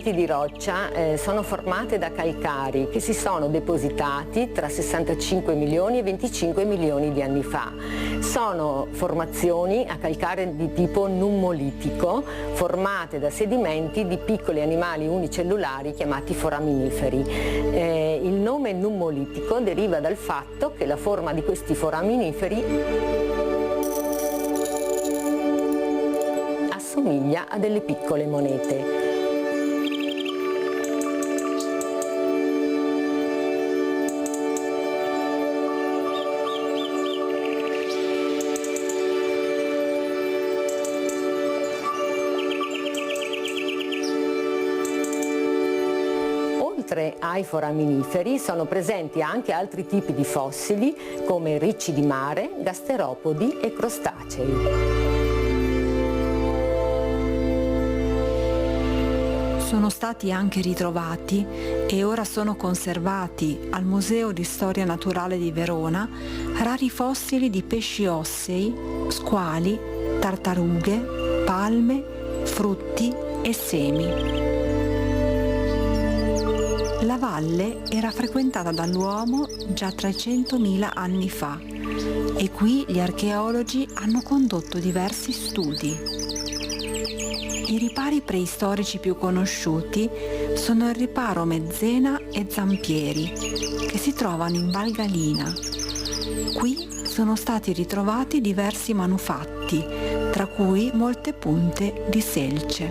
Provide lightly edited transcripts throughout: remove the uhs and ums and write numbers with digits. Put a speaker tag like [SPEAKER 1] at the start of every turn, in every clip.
[SPEAKER 1] graniti di roccia sono formate da calcari che si sono depositati tra 65 milioni e 25 milioni di anni fa. Sono formazioni a calcare di tipo nummolitico, formate da sedimenti di piccoli animali unicellulari chiamati foraminiferi. Il nome nummolitico deriva dal fatto che la forma di questi foraminiferi assomiglia a delle piccole monete. Oltre ai foraminiferi sono presenti anche altri tipi di fossili come ricci di mare, gasteropodi e crostacei.
[SPEAKER 2] Sono stati anche ritrovati e ora sono conservati al Museo di Storia Naturale di Verona rari fossili di pesci ossei, squali, tartarughe, palme, frutti e semi. La valle era frequentata dall'uomo già 300.000 anni fa e qui gli archeologi hanno condotto diversi studi. I ripari preistorici più conosciuti sono il riparo Mezzena e Zampieri, che si trovano in Val Galina. Qui sono stati ritrovati diversi manufatti, tra cui molte punte di selce.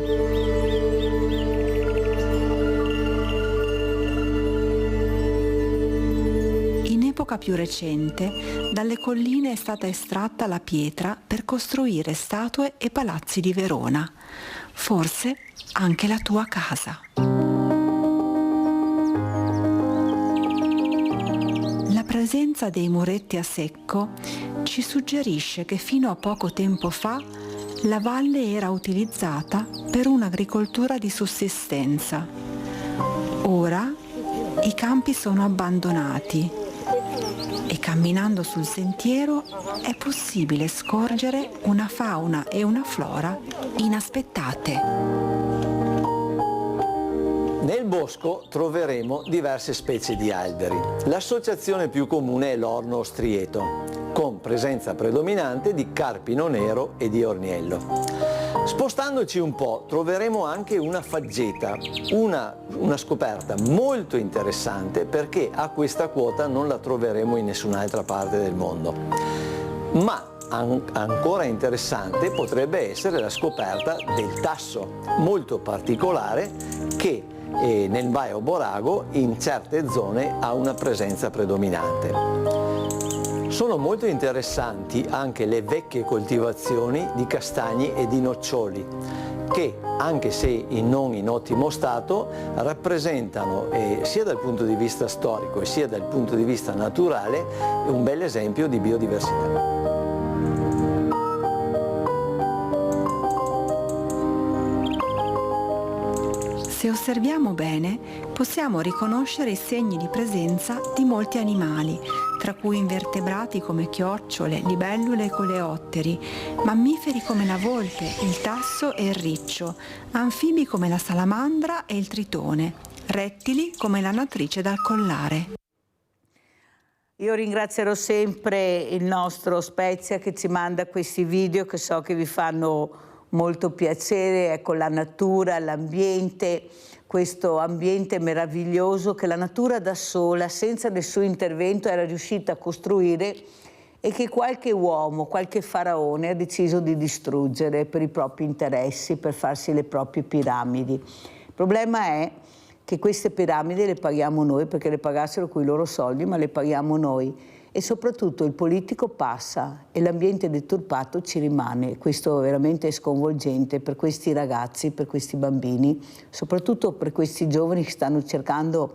[SPEAKER 2] In epoca più recente, dalle colline è stata estratta la pietra per costruire statue e palazzi di Verona, forse anche la tua casa. La presenza dei muretti a secco ci suggerisce che fino a poco tempo fa la valle era utilizzata per un'agricoltura di sussistenza. Ora i campi sono abbandonati e camminando sul sentiero è possibile scorgere una fauna e una flora inaspettate.
[SPEAKER 3] Nel bosco troveremo diverse specie di alberi. L'associazione più comune è l'orno strieto, con presenza predominante di carpino nero e di orniello. Spostandoci un po' troveremo anche una faggeta, una scoperta molto interessante perché a questa quota non la troveremo in nessun'altra parte del mondo. Ma ancora interessante potrebbe essere la scoperta del tasso, molto particolare, che nel Baio Borago in certe zone ha una presenza predominante. Sono molto interessanti anche le vecchie coltivazioni di castagni e di noccioli che, anche se non in ottimo stato, rappresentano sia dal punto di vista storico e sia dal punto di vista naturale un bel esempio di biodiversità.
[SPEAKER 2] Se osserviamo bene, possiamo riconoscere i segni di presenza di molti animali, tra cui invertebrati come chiocciole, libellule e coleotteri, mammiferi come la volpe, il tasso e il riccio, anfibi come la salamandra e il tritone, rettili come la natrice dal collare.
[SPEAKER 4] Io ringrazierò sempre il nostro Spezia che ci manda questi video che so che vi fanno molto piacere, ecco, la natura, l'ambiente, questo ambiente meraviglioso che la natura da sola, senza nessun intervento, era riuscita a costruire e che qualche uomo, qualche faraone ha deciso di distruggere per i propri interessi, per farsi le proprie piramidi. Il problema è che queste piramidi le paghiamo noi, perché le pagassero coi loro soldi, ma le paghiamo noi. E soprattutto il politico passa e l'ambiente deturpato ci rimane. Questo veramente è sconvolgente per questi ragazzi, per questi bambini, soprattutto per questi giovani che stanno cercando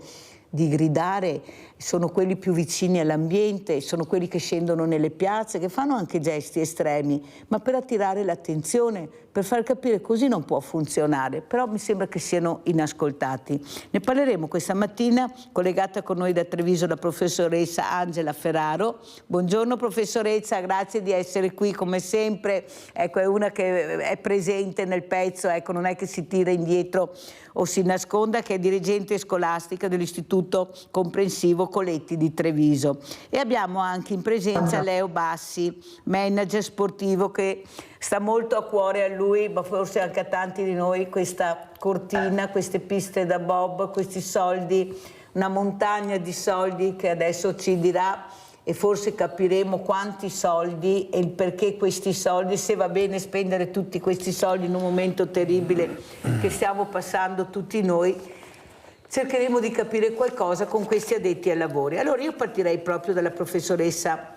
[SPEAKER 4] di gridare sono quelli più vicini all'ambiente, sono quelli che scendono nelle piazze, che fanno anche gesti estremi, ma per attirare l'attenzione, per far capire così non può funzionare, però mi sembra che siano inascoltati. Ne parleremo questa mattina, collegata con noi da Treviso la professoressa Angela Ferraro. Buongiorno professoressa, grazie di essere qui come sempre. Ecco, è una che è presente nel pezzo, ecco, non è che si tira indietro o si nasconda, che è dirigente scolastica dell'Istituto Comprensivo Coletti di Treviso. E abbiamo anche in presenza Leo Bassi, manager sportivo, che sta molto a cuore a lui, ma forse anche a tanti di noi, questa cortina, queste piste da bob, questi soldi, una montagna di soldi che adesso ci dirà, e forse capiremo quanti soldi e il perché questi soldi, se va bene spendere tutti questi soldi in un momento terribile che stiamo passando tutti noi. Cercheremo di capire qualcosa con questi addetti ai lavori. Allora io partirei proprio dalla professoressa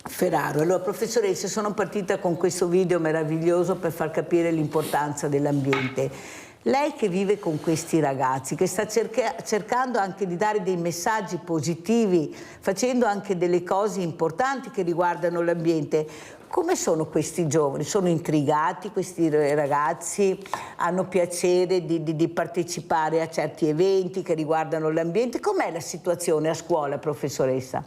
[SPEAKER 4] Ferraro. Allora professoressa, sono partita con questo video meraviglioso per far capire l'importanza dell'ambiente. Lei che vive con questi ragazzi, che sta cercando anche di dare dei messaggi positivi, facendo anche delle cose importanti che riguardano l'ambiente, come sono questi giovani? Sono intrigati questi ragazzi? Hanno piacere di partecipare a certi eventi che riguardano l'ambiente? Com'è la situazione a scuola, professoressa?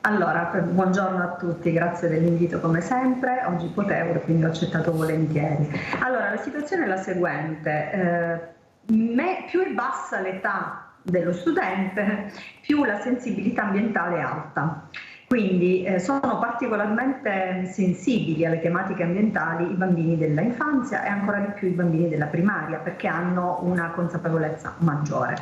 [SPEAKER 5] Allora, buongiorno a tutti, grazie dell'invito come sempre. Oggi potevo e quindi ho accettato volentieri. Allora, la situazione è la seguente. Più è bassa l'età dello studente, più la sensibilità ambientale è alta. Quindi sono particolarmente sensibili alle tematiche ambientali i bambini della infanzia e ancora di più i bambini della primaria, perché hanno una consapevolezza maggiore.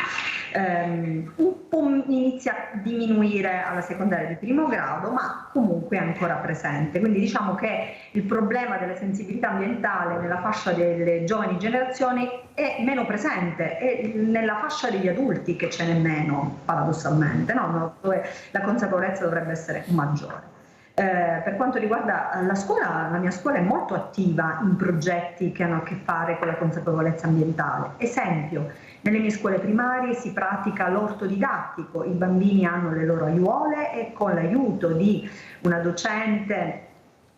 [SPEAKER 5] Un po' inizia a diminuire alla secondaria di primo grado, ma comunque è ancora presente. Quindi diciamo che il problema della sensibilità ambientale nella fascia delle giovani generazioni è meno presente, è nella fascia degli adulti che ce n'è meno, paradossalmente, no? Dove la consapevolezza dovrebbe essere maggiore. Per quanto riguarda la scuola, la mia scuola è molto attiva in progetti che hanno a che fare con la consapevolezza ambientale. Esempio, nelle mie scuole primarie si pratica l'orto didattico, i bambini hanno le loro aiuole e con l'aiuto di una docente,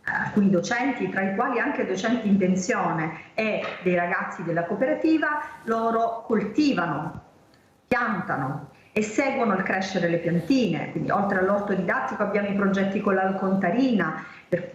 [SPEAKER 5] alcuni docenti, tra i quali anche docenti in pensione e dei ragazzi della cooperativa, loro coltivano, piantano e seguono il crescere delle piantine. Quindi oltre all'orto didattico abbiamo i progetti con l'alcontarina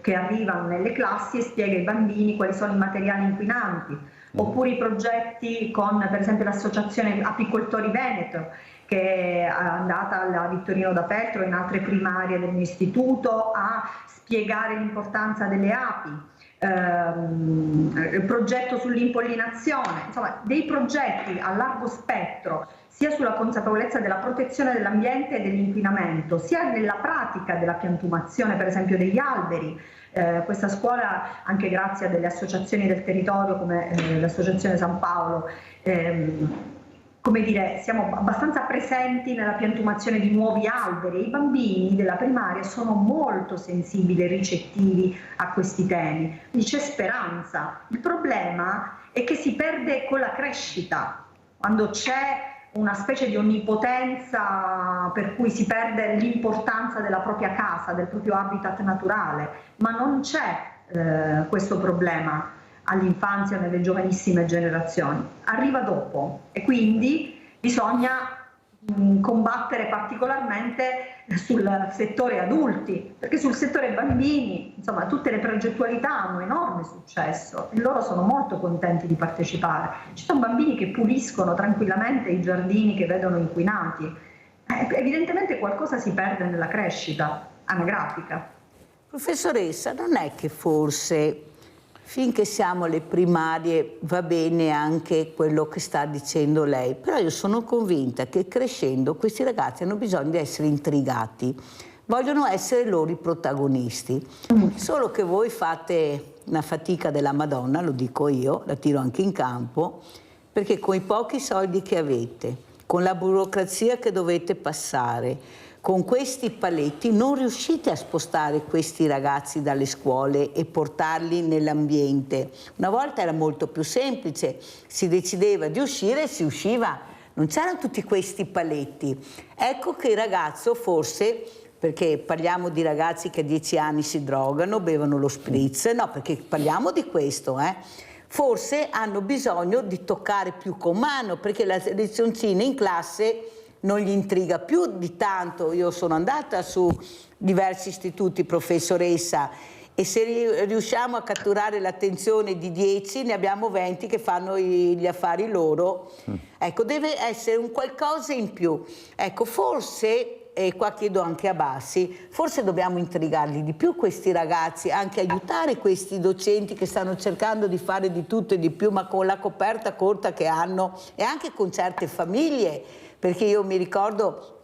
[SPEAKER 5] che arrivano nelle classi e spiega ai bambini quali sono i materiali inquinanti, oppure i progetti con per esempio l'associazione Apicoltori Veneto, che è andata alla Vittorino da Feltro e in altre primarie del mio istituto a spiegare l'importanza delle api, il progetto sull'impollinazione, insomma dei progetti a largo spettro sia sulla consapevolezza della protezione dell'ambiente e dell'inquinamento, sia nella pratica della piantumazione per esempio degli alberi. Questa scuola, anche grazie a delle associazioni del territorio come l'associazione San Paolo, come dire, siamo abbastanza presenti nella piantumazione di nuovi alberi. I bambini della primaria sono molto sensibili e ricettivi a questi temi, quindi c'è speranza. Il problema è che si perde con la crescita, quando c'è una specie di onnipotenza per cui si perde l'importanza della propria casa, del proprio habitat naturale, ma non c'è questo problema all'infanzia o nelle giovanissime generazioni, arriva dopo e quindi bisogna combattere particolarmente sul settore adulti, perché sul settore bambini, insomma, tutte le progettualità hanno enorme successo e loro sono molto contenti di partecipare. Ci sono bambini che puliscono tranquillamente i giardini che vedono inquinati. Evidentemente qualcosa si perde nella crescita anagrafica.
[SPEAKER 4] Professoressa, non è che forse finché siamo alle primarie va bene anche quello che sta dicendo lei, però io sono convinta che crescendo questi ragazzi hanno bisogno di essere intrigati, vogliono essere loro i protagonisti. Solo che voi fate una fatica della Madonna, lo dico io, la tiro anche in campo, perché con i pochi soldi che avete, con la burocrazia che dovete passare, con questi paletti non riuscite a spostare questi ragazzi dalle scuole e portarli nell'ambiente. Una volta era molto più semplice, si decideva di uscire e si usciva. non c'erano tutti questi paletti. Ecco che il ragazzo forse, perché parliamo di ragazzi che a 10 anni si drogano, bevono lo spritz, no, perché parliamo di questo, forse hanno bisogno di toccare più con mano, perché la lezioncina in classe non gli intriga più di tanto. Io sono andata su diversi istituti, professoressa, e se riusciamo a catturare l'attenzione di 10, ne abbiamo 20 che fanno gli affari loro. Ecco, deve essere un qualcosa in più. Ecco, forse, e qua chiedo anche a Bassi, forse dobbiamo intrigarli di più questi ragazzi, anche aiutare questi docenti che stanno cercando di fare di tutto e di più, ma con la coperta corta che hanno, e anche con certe famiglie, perché io mi ricordo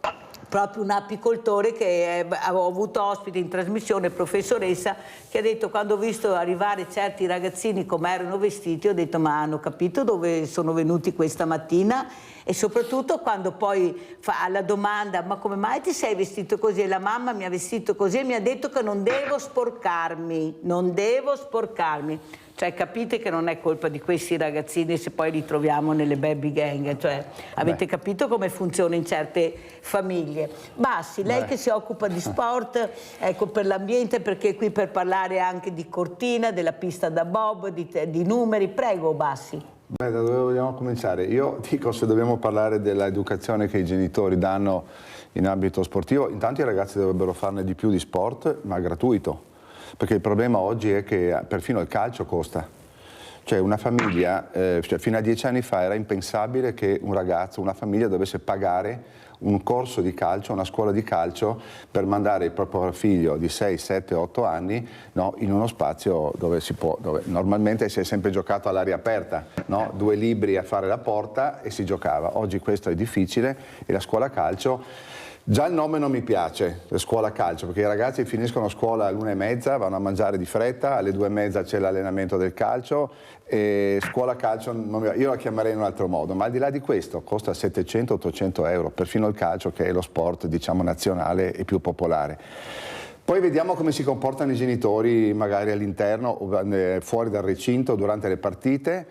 [SPEAKER 4] proprio un apicoltore che avevo avuto ospite in trasmissione, professoressa, che ha detto, quando ho visto arrivare certi ragazzini come erano vestiti, ho detto, ma hanno capito dove sono venuti questa mattina? E soprattutto quando poi fa alla domanda, ma come mai ti sei vestito così? E la mamma mi ha vestito così e mi ha detto che non devo sporcarmi, non devo sporcarmi. Cioè, capite che non è colpa di questi ragazzini se poi li troviamo nelle baby gang, cioè avete capito come funziona in certe famiglie. Bassi, lei che si occupa di sport, ecco, per l'ambiente, perché è qui per parlare anche di Cortina, della pista da bob, di numeri, prego Bassi.
[SPEAKER 6] Beh, da dove vogliamo cominciare? Io dico, se dobbiamo parlare dell'educazione che i genitori danno in ambito sportivo, intanto i ragazzi dovrebbero farne di più di sport, ma gratuito. Perché il problema oggi è che perfino il calcio costa. Cioè una famiglia, fino a 10 anni fa era impensabile che un ragazzo, una famiglia dovesse pagare un corso di calcio, una scuola di calcio per mandare il proprio figlio di 6, 7, 8 anni, no, in uno spazio dove normalmente si è sempre giocato all'aria aperta, no? 2 libri a fare la porta e si giocava. Oggi questo è difficile e la scuola calcio, già il nome non mi piace, scuola calcio, perché i ragazzi finiscono scuola all'1:30, vanno a mangiare di fretta, alle 2:30 c'è l'allenamento del calcio, e scuola calcio io la chiamerei in un altro modo, ma al di là di questo costa 700-800 euro, perfino il calcio, che è lo sport, diciamo, nazionale e più popolare. Poi vediamo come si comportano i genitori magari all'interno o fuori dal recinto durante le partite.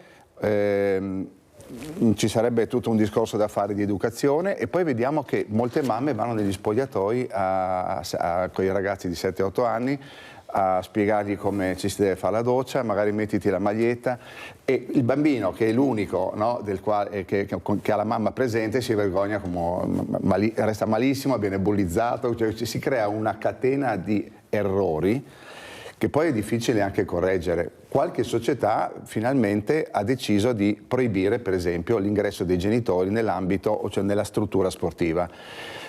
[SPEAKER 6] Ci sarebbe tutto un discorso da fare di educazione, e poi vediamo che molte mamme vanno negli spogliatoi con i ragazzi di 7-8 anni a spiegargli come ci si deve fare la doccia, magari mettiti la maglietta, e il bambino, che è l'unico, no, che ha la mamma presente, si vergogna, resta malissimo, viene bullizzato, cioè si crea una catena di errori che poi è difficile anche correggere. Qualche società finalmente ha deciso di proibire, per esempio, l'ingresso dei genitori nell'ambito, cioè nella struttura sportiva.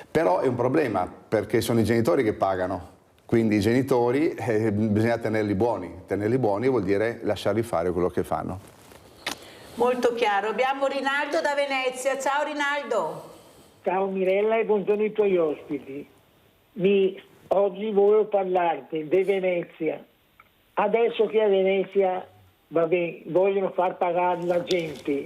[SPEAKER 6] Però è un problema, perché sono i genitori che pagano, quindi i genitori bisogna tenerli buoni vuol dire lasciarli fare quello che fanno.
[SPEAKER 4] Molto chiaro. Abbiamo Rinaldo da Venezia. Ciao Rinaldo.
[SPEAKER 7] Ciao Mirella e buongiorno ai tuoi ospiti. Oggi volevo parlarti di Venezia. Adesso che a Venezia vogliono far pagare la gente.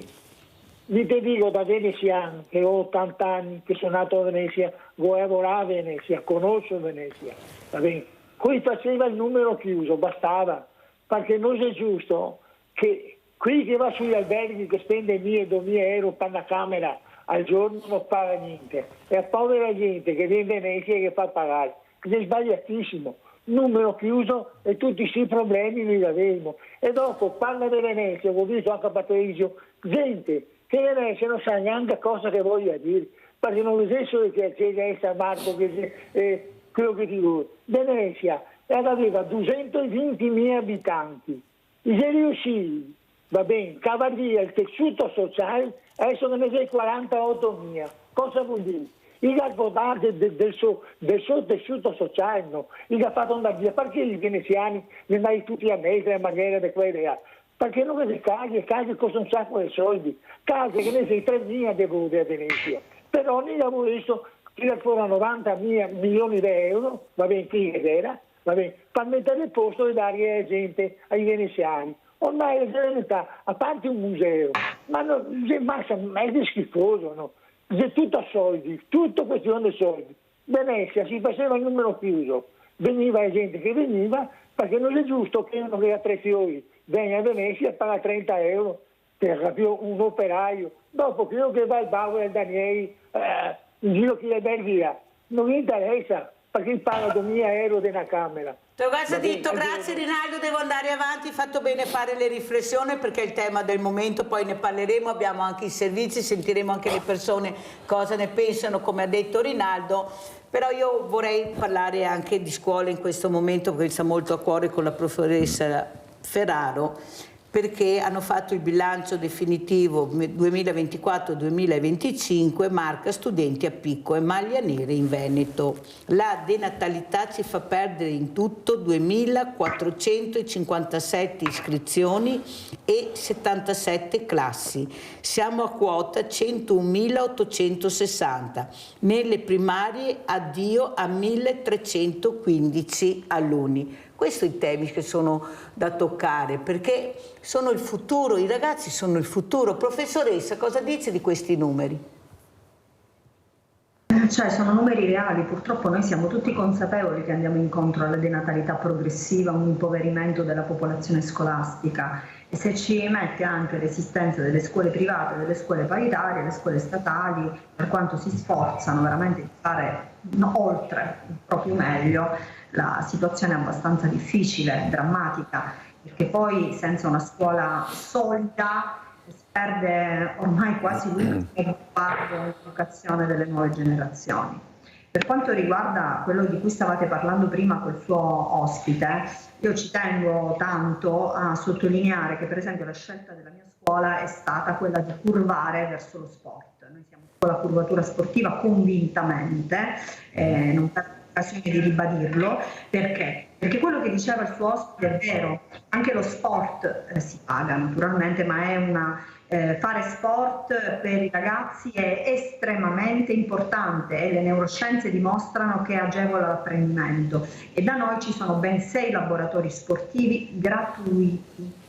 [SPEAKER 7] Vi te dico, da veneziano, che ho 80 anni, che sono nato a Venezia, voglio lavorare a Venezia, conosco Venezia. Qui faceva il numero chiuso, bastava, perché non è giusto che qui che va sugli alberghi che spende 1.000-2.000 euro per una camera al giorno non paga niente. E a povera gente che viene in Venezia che fa pagare. È sbagliatissimo, numero chiuso e tutti questi problemi li avremo. E dopo parla di Venezia, ho visto anche a Patrizio, gente che Venezia non sa neanche cosa che voglia dire, perché non è solo che c'è San Marco, quello che dico. Venezia aveva 220.000 abitanti, se riuscì, cava via il tessuto sociale, adesso ne sei 48.000, cosa vuol dire? Il garbotato del suo tessuto sociale, no? Il ha fatto andare via, perché i veneziani ne andai tutti a mettere in maniera di quella, perché non le case costano un sacco di soldi, case che ne sei 3.000 devo a Venezia, però ne avevo visto tirare fuori 90 milioni di euro, che era, per mettere il posto e dare alla gente, ai veneziani. Ormai è diventata, a parte un museo, ma è schifoso, no? È tutto a soldi, tutto questione di soldi. Venezia si faceva il numero chiuso, veniva la gente che veniva, perché non è giusto che uno che ha 3 fiori venga a Venezia e paga 30 euro per un operaio Dopo quello che va al Bauer, al Danieli, in giro chi le bel via, non mi interessa, perché pago 2000 euro della Camera.
[SPEAKER 4] Grazie Rinaldo, devo andare avanti, hai fatto bene fare le riflessioni perché è il tema del momento, poi ne parleremo, abbiamo anche i servizi, sentiremo anche le persone cosa ne pensano, come ha detto Rinaldo, però io vorrei parlare anche di scuola in questo momento perché sta molto a cuore con la professoressa Ferraro, perché hanno fatto il bilancio definitivo 2024-2025, marca studenti a picco e maglia nera in Veneto. La denatalità ci fa perdere in tutto 2.457 iscrizioni e 77 classi. Siamo a quota 101.860. Nelle primarie addio a 1.315 alunni. Questi sono i temi che sono da toccare, perché sono il futuro, i ragazzi sono il futuro. Professoressa, cosa dice di questi numeri?
[SPEAKER 5] Cioè, sono numeri reali, purtroppo noi siamo tutti consapevoli che andiamo incontro alla denatalità progressiva, un impoverimento della popolazione scolastica, e se ci mette anche l'esistenza delle scuole private, delle scuole paritarie, le scuole statali, per quanto si sforzano veramente di fare oltre il proprio meglio, la situazione è abbastanza difficile, drammatica, perché poi senza una scuola solida si perde ormai quasi l'ultimo parto dell'educazione delle nuove generazioni. Per quanto riguarda quello di cui stavate parlando prima col suo ospite, io ci tengo tanto a sottolineare che per esempio la scelta della mia scuola è stata quella di curvare verso lo sport. Noi siamo con la curvatura sportiva convintamente, non perdo l'occasione di ribadirlo, perché? Perché quello che diceva il suo ospite è vero, anche lo sport si paga naturalmente, ma è fare sport per i ragazzi è estremamente importante e le neuroscienze dimostrano che agevola l'apprendimento, e da noi ci sono ben 6 laboratori sportivi gratuiti.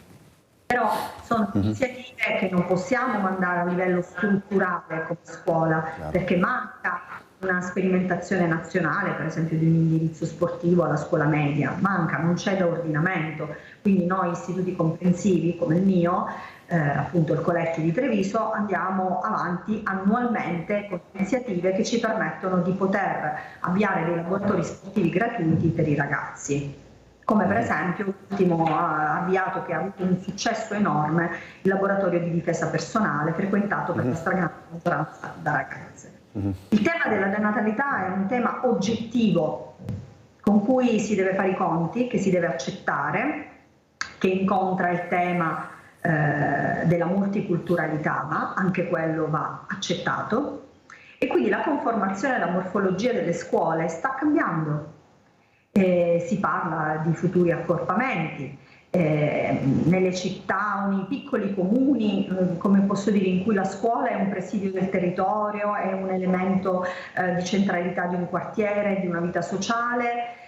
[SPEAKER 5] Però sono iniziative che non possiamo mandare a livello strutturale come scuola, perché manca una sperimentazione nazionale, per esempio di un indirizzo sportivo alla scuola media, non c'è da ordinamento, quindi noi istituti comprensivi come il mio, appunto il Collegio di Treviso, andiamo avanti annualmente con iniziative che ci permettono di poter avviare dei laboratori sportivi gratuiti per i ragazzi, come per esempio l'ultimo avviato che ha avuto un successo enorme, il laboratorio di difesa personale, frequentato per la stragrande maggioranza da ragazze. Il tema della denatalità è un tema oggettivo con cui si deve fare i conti, che si deve accettare, che incontra il tema della multiculturalità, ma anche quello va accettato, e quindi la conformazione e la morfologia delle scuole sta cambiando. Si parla di futuri accorpamenti. Nelle città o nei piccoli comuni, come posso dire, in cui la scuola è un presidio del territorio, è un elemento di centralità di un quartiere, di una vita sociale,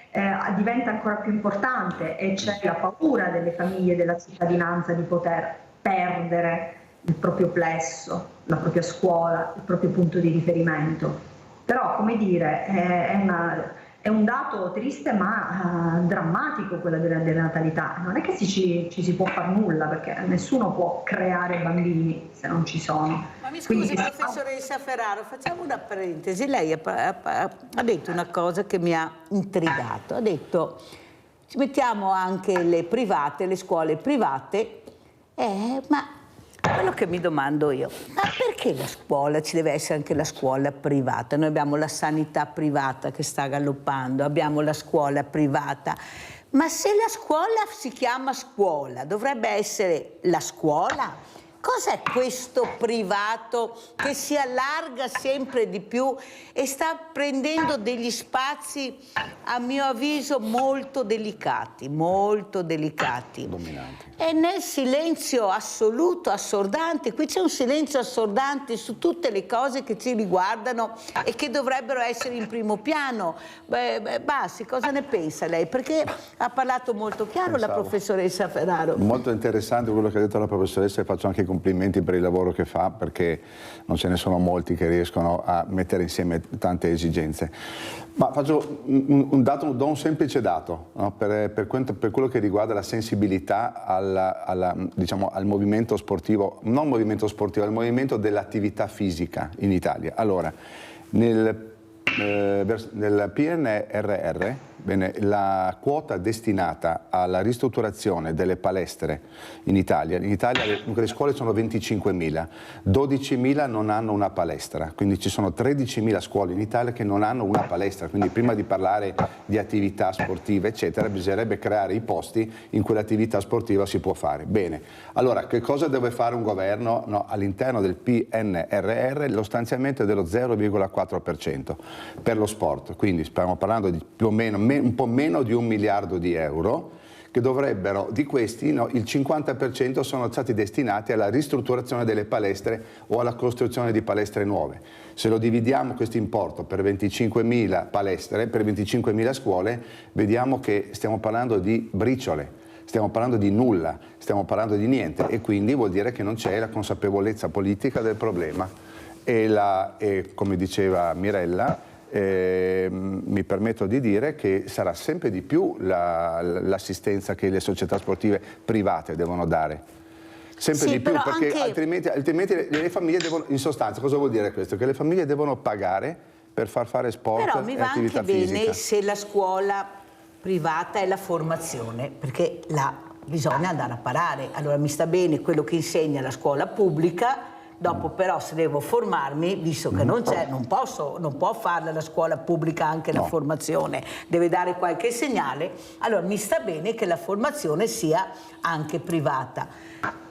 [SPEAKER 5] diventa ancora più importante, e c'è la paura delle famiglie e della cittadinanza di poter perdere il proprio plesso, la propria scuola, il proprio punto di riferimento. Però, come dire, è un dato triste ma drammatico quello della denatalità. Non è che ci si può fare nulla, perché nessuno può creare bambini se non ci sono.
[SPEAKER 4] Ma mi scusi, professoressa Ferraro, facciamo una parentesi. Lei ha detto una cosa che mi ha intrigato. Ha detto, ci mettiamo anche le private, le scuole private, ma quello che mi domando io, ma perché la scuola, ci deve essere anche la scuola privata? Noi abbiamo la sanità privata che sta galoppando, abbiamo la scuola privata, ma se la scuola si chiama scuola, dovrebbe essere la scuola? Cos'è questo privato che si allarga sempre di più e sta prendendo degli spazi, a mio avviso, molto delicati,
[SPEAKER 6] dominanti.
[SPEAKER 4] E nel silenzio assoluto, assordante, qui c'è un silenzio assordante su tutte le cose che ci riguardano e che dovrebbero essere in primo piano. Bassi, cosa ne pensa lei? Perché ha parlato molto chiaro la professoressa Ferraro.
[SPEAKER 6] Molto interessante quello che ha detto la professoressa, e faccio anche i complimenti per il lavoro che fa, perché non ce ne sono molti che riescono a mettere insieme tante esigenze. Ma faccio do un semplice dato, no? per quello che riguarda la sensibilità diciamo, al movimento sportivo, non movimento sportivo, al movimento dell'attività fisica in Italia. Allora, nel PNRR, la quota destinata alla ristrutturazione delle palestre in Italia le scuole sono 25.000, 12.000 non hanno una palestra, quindi ci sono 13.000 scuole in Italia che non hanno una palestra, quindi prima di parlare di attività sportive eccetera bisognerebbe creare i posti in cui l'attività sportiva si può fare. Bene, allora che cosa deve fare un governo? No, all'interno del PNRR lo stanziamento è dello 0,4% per lo sport, quindi stiamo parlando di più o meno un po' meno di 1 miliardo di euro, che dovrebbero, di questi il 50% sono stati destinati alla ristrutturazione delle palestre o alla costruzione di palestre nuove. Se lo dividiamo questo importo per 25.000 palestre, per 25.000 scuole, vediamo che stiamo parlando di briciole, stiamo parlando di nulla, stiamo parlando di niente, e quindi vuol dire che non c'è la consapevolezza politica del problema e come diceva Mirella, mi permetto di dire che sarà sempre di più l'assistenza che le società sportive private devono dare. Sempre di più, perché altrimenti le famiglie devono, in sostanza, cosa vuol dire questo? Che le famiglie devono pagare per far fare sport e attività fisica.
[SPEAKER 4] Però mi va anche bene se la scuola privata è la formazione, perché là bisogna andare a parare. Allora mi sta bene quello che insegna la scuola pubblica. Dopo però se devo formarmi, visto che non c'è, non può farla la scuola pubblica anche la formazione, deve dare qualche segnale, allora mi sta bene che la formazione sia anche privata.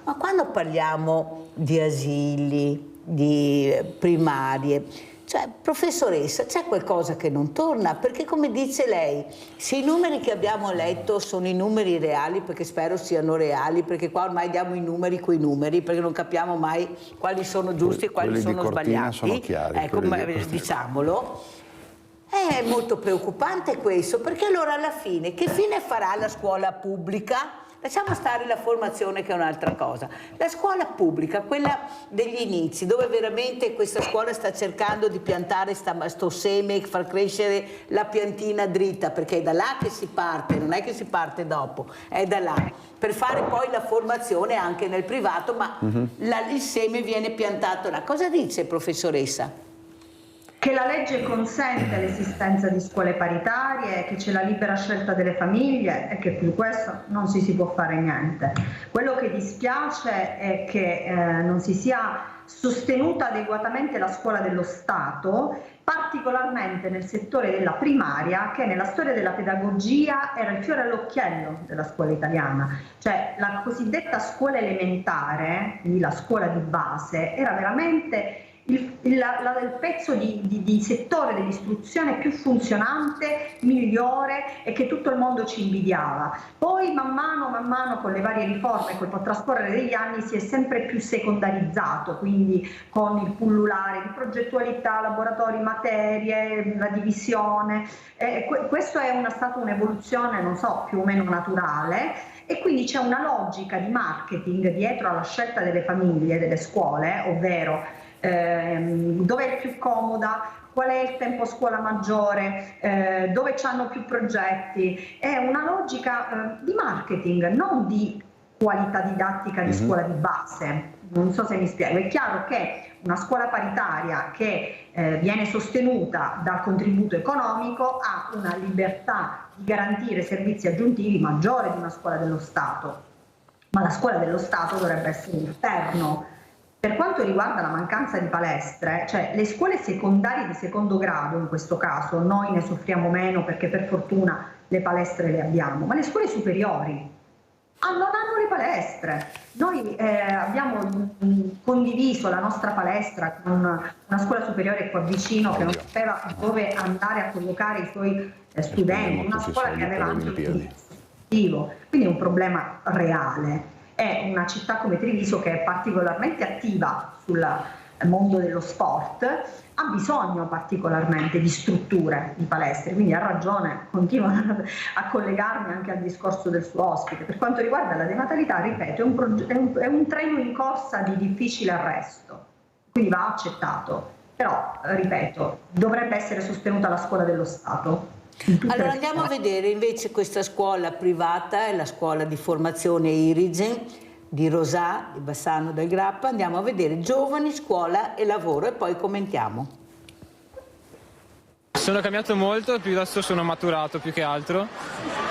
[SPEAKER 4] Ma quando parliamo di asili, di primarie, cioè, professoressa, c'è qualcosa che non torna? Perché come dice lei, se i numeri che abbiamo letto sono i numeri reali, perché spero siano reali, perché qua ormai diamo i numeri coi numeri, perché non capiamo mai quali sono giusti e quali sono sbagliati.
[SPEAKER 6] Sono chiari,
[SPEAKER 4] ecco, diciamolo. È molto preoccupante questo, perché allora alla fine, che fine farà la scuola pubblica? Lasciamo stare la formazione che è un'altra cosa. La scuola pubblica, quella degli inizi, dove veramente questa scuola sta cercando di piantare sto seme, far crescere la piantina dritta, perché è da là che si parte, non è che si parte dopo, è da là. Per fare poi la formazione anche nel privato, ma il seme viene piantato là. Cosa dice, professoressa?
[SPEAKER 5] Che la legge consente l'esistenza di scuole paritarie, che c'è la libera scelta delle famiglie e che più questo non si può fare niente. Quello che dispiace è che non si sia sostenuta adeguatamente la scuola dello Stato, particolarmente nel settore della primaria, che nella storia della pedagogia era il fiore all'occhiello della scuola italiana. Cioè la cosiddetta scuola elementare, quindi la scuola di base, era veramente il pezzo di settore dell'istruzione più funzionante, migliore, e che tutto il mondo ci invidiava. Poi man mano con le varie riforme, col trascorrere degli anni, si è sempre più secondarizzato, quindi con il pullulare di progettualità, laboratori, materie, la divisione. Questo è stata un'evoluzione, non so, più o meno naturale, e quindi c'è una logica di marketing dietro alla scelta delle famiglie, delle scuole, ovvero dove è più comoda, qual è il tempo scuola maggiore, dove c'hanno più progetti. È una logica di marketing, non di qualità didattica di scuola di base. Non so se mi spiego. È chiaro che una scuola paritaria che viene sostenuta dal contributo economico ha una libertà di garantire servizi aggiuntivi maggiore di una scuola dello Stato, ma la scuola dello Stato dovrebbe essere il perno. Per quanto riguarda la mancanza di palestre, cioè le scuole secondarie di secondo grado, in questo caso noi ne soffriamo meno perché per fortuna le palestre le abbiamo, ma le scuole superiori non hanno le palestre. Noi abbiamo condiviso la nostra palestra con una scuola superiore qua vicino che non sapeva dove andare a collocare i suoi studenti, una scuola che aveva anche un dispositivo, quindi è un problema reale. È una città come Treviso che è particolarmente attiva sulla mondo dello sport, ha bisogno particolarmente di strutture, di palestre, quindi ha ragione, continuo a collegarmi anche al discorso del suo ospite. Per quanto riguarda la denatalità, ripeto, è un treno in corsa di difficile arresto, quindi va accettato, però, ripeto, dovrebbe essere sostenuta la scuola dello Stato.
[SPEAKER 4] Allora andiamo a vedere invece questa scuola privata, è la scuola di formazione Irigen di Rosà, di Bassano del Grappa. Andiamo a vedere giovani, scuola e lavoro e poi commentiamo.
[SPEAKER 8] Sono cambiato molto, più adesso sono maturato più che altro,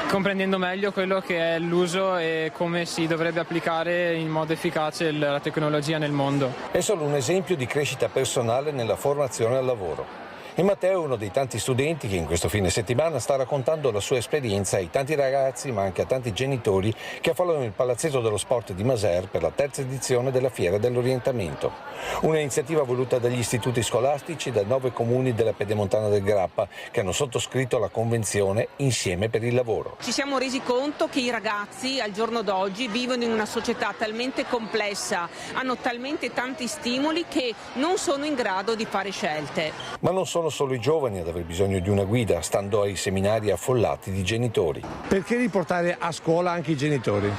[SPEAKER 8] comprendendo meglio quello che è l'uso e come si dovrebbe applicare in modo efficace la tecnologia nel mondo.
[SPEAKER 9] È solo un esempio di crescita personale nella formazione al lavoro. E Matteo è uno dei tanti studenti che in questo fine settimana sta raccontando la sua esperienza ai tanti ragazzi, ma anche a tanti genitori che affollano il Palazzetto dello Sport di Maser per la terza edizione della Fiera dell'Orientamento. Un'iniziativa voluta dagli istituti scolastici e da 9 comuni della Pedemontana del Grappa che hanno sottoscritto la convenzione Insieme per il lavoro.
[SPEAKER 10] Ci siamo resi conto che i ragazzi al giorno d'oggi vivono in una società talmente complessa, hanno talmente tanti stimoli che non sono in grado di fare scelte.
[SPEAKER 9] Ma non sono solo i giovani ad aver bisogno di una guida, stando ai seminari affollati di genitori.
[SPEAKER 11] Perché riportare a scuola anche i genitori?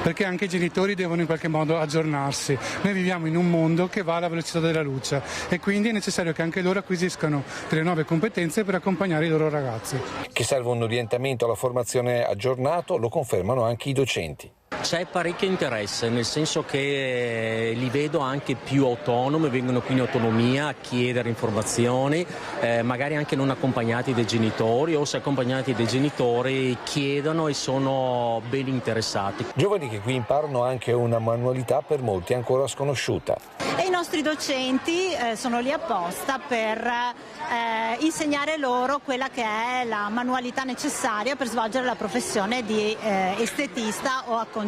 [SPEAKER 11] Perché anche i genitori devono in qualche modo aggiornarsi. Noi viviamo in un mondo che va alla velocità della luce e quindi è necessario che anche loro acquisiscano delle nuove competenze per accompagnare i loro ragazzi.
[SPEAKER 9] Che serve un orientamento alla formazione aggiornato lo confermano anche i docenti.
[SPEAKER 12] C'è parecchio interesse, nel senso che li vedo anche più autonomi, vengono qui in autonomia a chiedere informazioni, magari anche non accompagnati dai genitori, o se accompagnati dai genitori chiedono e sono ben interessati.
[SPEAKER 9] Giovani che qui imparano anche una manualità per molti ancora sconosciuta.
[SPEAKER 13] E i nostri docenti sono lì apposta per insegnare loro quella che è la manualità necessaria per svolgere la professione di estetista o acconciatore.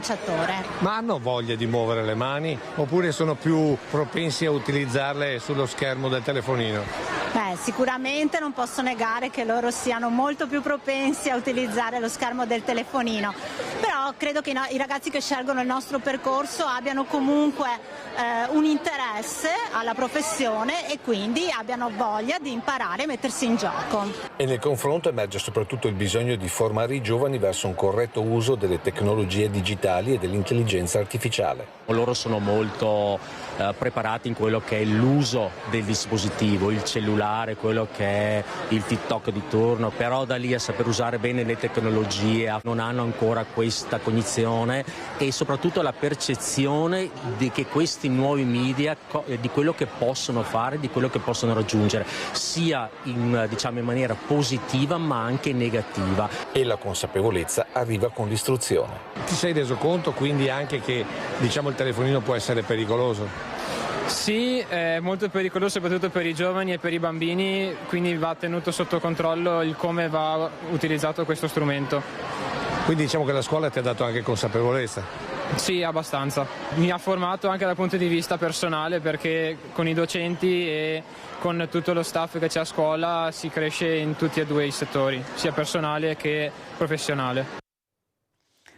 [SPEAKER 14] Ma hanno voglia di muovere le mani oppure sono più propensi a utilizzarle sullo schermo del telefonino?
[SPEAKER 13] Sicuramente non posso negare che loro siano molto più propensi a utilizzare lo schermo del telefonino, però credo che i ragazzi che scelgono il nostro percorso abbiano comunque un interesse alla professione e quindi abbiano voglia di imparare e mettersi in gioco.
[SPEAKER 9] E nel confronto emerge soprattutto il bisogno di formare i giovani verso un corretto uso delle tecnologie digitali e dell'intelligenza artificiale.
[SPEAKER 12] Loro sono molto preparati in quello che è l'uso del dispositivo, il cellulare, quello che è il TikTok di turno, però da lì a saper usare bene le tecnologie non hanno ancora questa cognizione e soprattutto la percezione di che questi nuovi media, di quello che possono fare, di quello che possono raggiungere, sia in maniera positiva ma anche negativa.
[SPEAKER 9] E la consapevolezza arriva con l'istruzione.
[SPEAKER 14] Ti sei reso conto quindi anche che il telefonino può essere pericoloso?
[SPEAKER 8] Sì, è molto pericoloso soprattutto per i giovani e per i bambini, quindi va tenuto sotto controllo il come va utilizzato questo strumento.
[SPEAKER 14] Quindi diciamo che la scuola ti ha dato anche consapevolezza?
[SPEAKER 8] Sì, abbastanza. Mi ha formato anche dal punto di vista personale perché con i docenti e con tutto lo staff che c'è a scuola si cresce in tutti e due i settori, sia personale che professionale.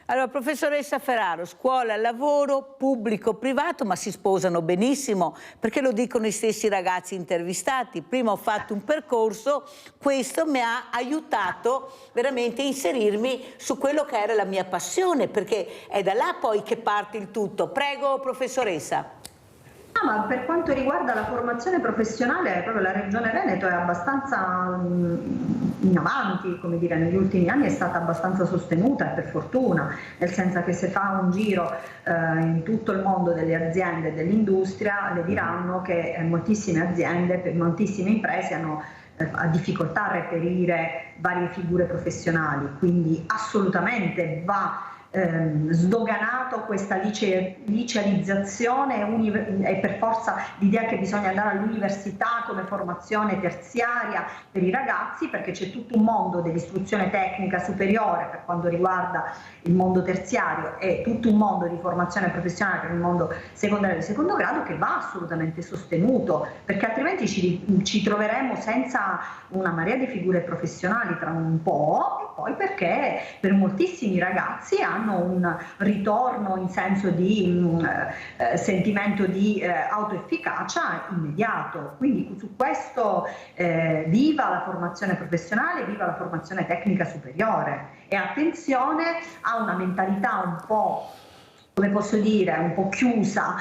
[SPEAKER 4] Allora, professoressa Ferraro, scuola, lavoro, pubblico, privato, ma si sposano benissimo, perché lo dicono i stessi ragazzi intervistati. Prima ho fatto un percorso, questo mi ha aiutato veramente a inserirmi su quello che era la mia passione, perché è da là poi che parte il tutto. Prego, professoressa.
[SPEAKER 5] Ma per quanto riguarda la formazione professionale, proprio la Regione Veneto è abbastanza in avanti, come dire, negli ultimi anni è stata abbastanza sostenuta, e per fortuna, nel senso che se fa un giro in tutto il mondo delle aziende e dell'industria le diranno che moltissime aziende, moltissime imprese hanno difficoltà a reperire varie figure professionali, quindi assolutamente va sdoganato questa licealizzazione e per forza l'idea che bisogna andare all'università come formazione terziaria per i ragazzi, perché c'è tutto un mondo dell'istruzione tecnica superiore per quanto riguarda il mondo terziario e tutto un mondo di formazione professionale per il mondo secondario e di secondo grado che va assolutamente sostenuto, perché altrimenti ci troveremo senza una marea di figure professionali tra un po'. poi perché per moltissimi ragazzi hanno un ritorno in senso di sentimento di autoefficacia immediato. Quindi su questo viva la formazione professionale, viva la formazione tecnica superiore e attenzione a una mentalità un po', come posso dire, un po' chiusa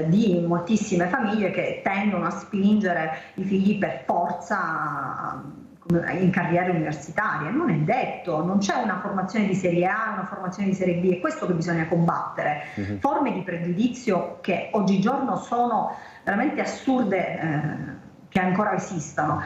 [SPEAKER 5] di moltissime famiglie che tendono a spingere i figli per forza in carriere universitarie. Non è detto, non c'è una formazione di serie A, una formazione di serie B, è questo che bisogna combattere. Forme di pregiudizio che oggigiorno sono veramente assurde che ancora esistano.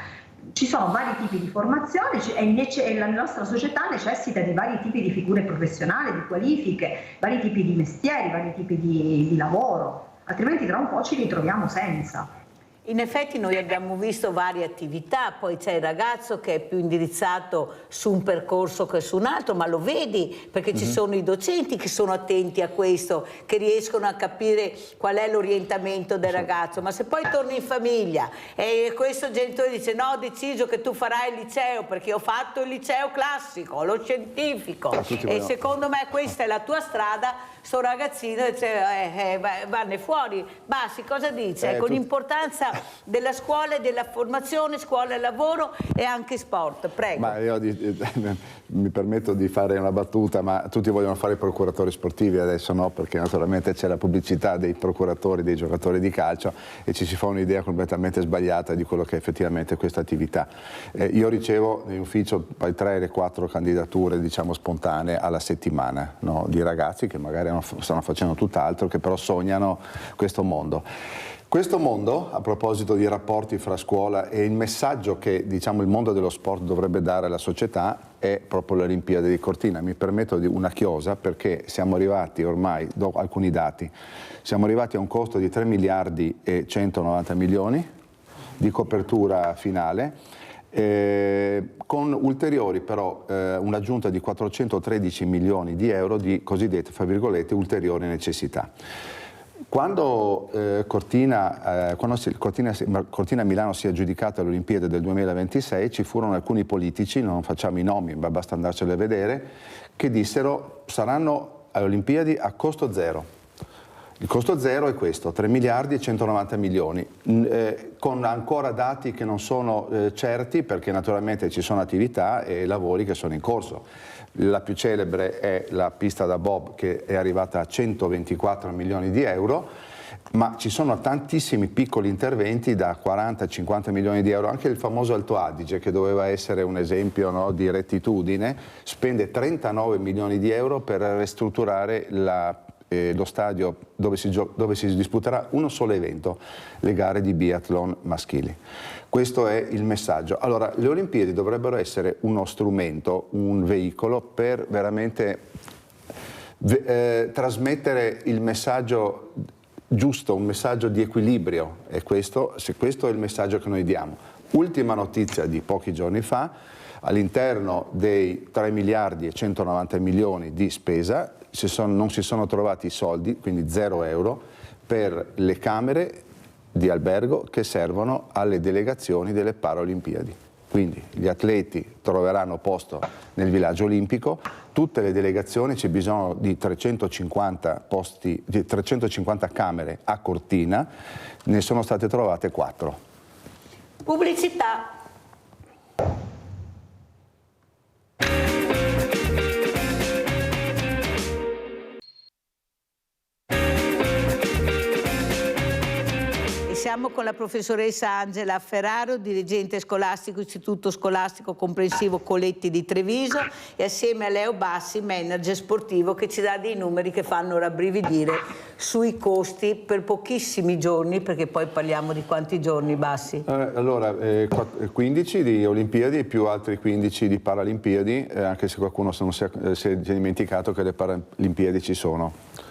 [SPEAKER 5] Ci sono vari tipi di formazione e la nostra società necessita di vari tipi di figure professionali, di qualifiche, vari tipi di mestieri, vari tipi di lavoro, altrimenti tra un po' ci ritroviamo senza.
[SPEAKER 4] In effetti noi abbiamo visto varie attività, poi c'è il ragazzo che è più indirizzato su un percorso che su un altro, ma lo vedi perché ci sono i docenti che sono attenti a questo, che riescono a capire qual è l'orientamento del ragazzo, ma se poi torni in famiglia e questo genitore dice no, ho deciso che tu farai il liceo perché ho fatto il liceo classico, lo scientifico e secondo me questa è la tua strada, sto ragazzino dice vanne fuori. Bassi, cosa dice? Con l'importanza della scuola e della formazione, scuola e lavoro e anche sport, prego.
[SPEAKER 6] Ma io mi permetto di fare una battuta, ma tutti vogliono fare i procuratori sportivi adesso, no? Perché naturalmente c'è la pubblicità dei procuratori, dei giocatori di calcio e ci si fa un'idea completamente sbagliata di quello che è effettivamente questa attività. Io ricevo in ufficio poi 3-4 candidature, diciamo, spontanee alla settimana, no? Di ragazzi che magari stanno facendo tutt'altro, che però sognano questo mondo. Questo mondo, a proposito di rapporti fra scuola e il messaggio che, diciamo, il mondo dello sport dovrebbe dare alla società è proprio le Olimpiadi di Cortina. Mi permetto di una chiosa perché siamo arrivati ormai, dopo alcuni dati, siamo arrivati a un costo di 3 miliardi e 190 milioni di copertura finale, con ulteriori però un'aggiunta di 413 milioni di euro di cosiddette, fra virgolette, ulteriori necessità. Quando Cortina Milano si è aggiudicata alle Olimpiadi del 2026 ci furono alcuni politici, non facciamo i nomi, ma basta andarceli a vedere, che dissero saranno alle Olimpiadi a costo zero. Il costo zero è questo, 3 miliardi e 190 milioni, con ancora dati che non sono certi perché naturalmente ci sono attività e lavori che sono in corso. La più celebre è la pista da bob che è arrivata a 124 milioni di euro, ma ci sono tantissimi piccoli interventi da 40-50 milioni di euro. Anche il famoso Alto Adige, che doveva essere un esempio, no, di rettitudine, spende 39 milioni di euro per ristrutturare lo stadio dove si disputerà uno solo evento, le gare di biathlon maschili. Questo è il messaggio. Allora, le Olimpiadi dovrebbero essere uno strumento, un veicolo per veramente trasmettere il messaggio giusto, un messaggio di equilibrio, e questo è il messaggio che noi diamo. Ultima notizia di pochi giorni fa, all'interno dei 3 miliardi e 190 milioni di spesa non si sono trovati i soldi, quindi 0 euro, per le camere di albergo che servono alle delegazioni delle Paralimpiadi. Quindi gli atleti troveranno posto nel villaggio olimpico, tutte le delegazioni, c'è bisogno di 350 posti, di 350 camere a Cortina, ne sono state trovate 4.
[SPEAKER 4] Pubblicità. Siamo con la professoressa Angela Ferraro, dirigente scolastico, Istituto Scolastico Comprensivo Coletti di Treviso, e assieme a Leo Bassi, manager sportivo, che ci dà dei numeri che fanno rabbrividire sui costi per pochissimi giorni, perché poi parliamo di quanti giorni, Bassi?
[SPEAKER 6] Allora, 15 di Olimpiadi e più altri 15 di Paralimpiadi, anche se qualcuno si è dimenticato che le Paralimpiadi ci sono.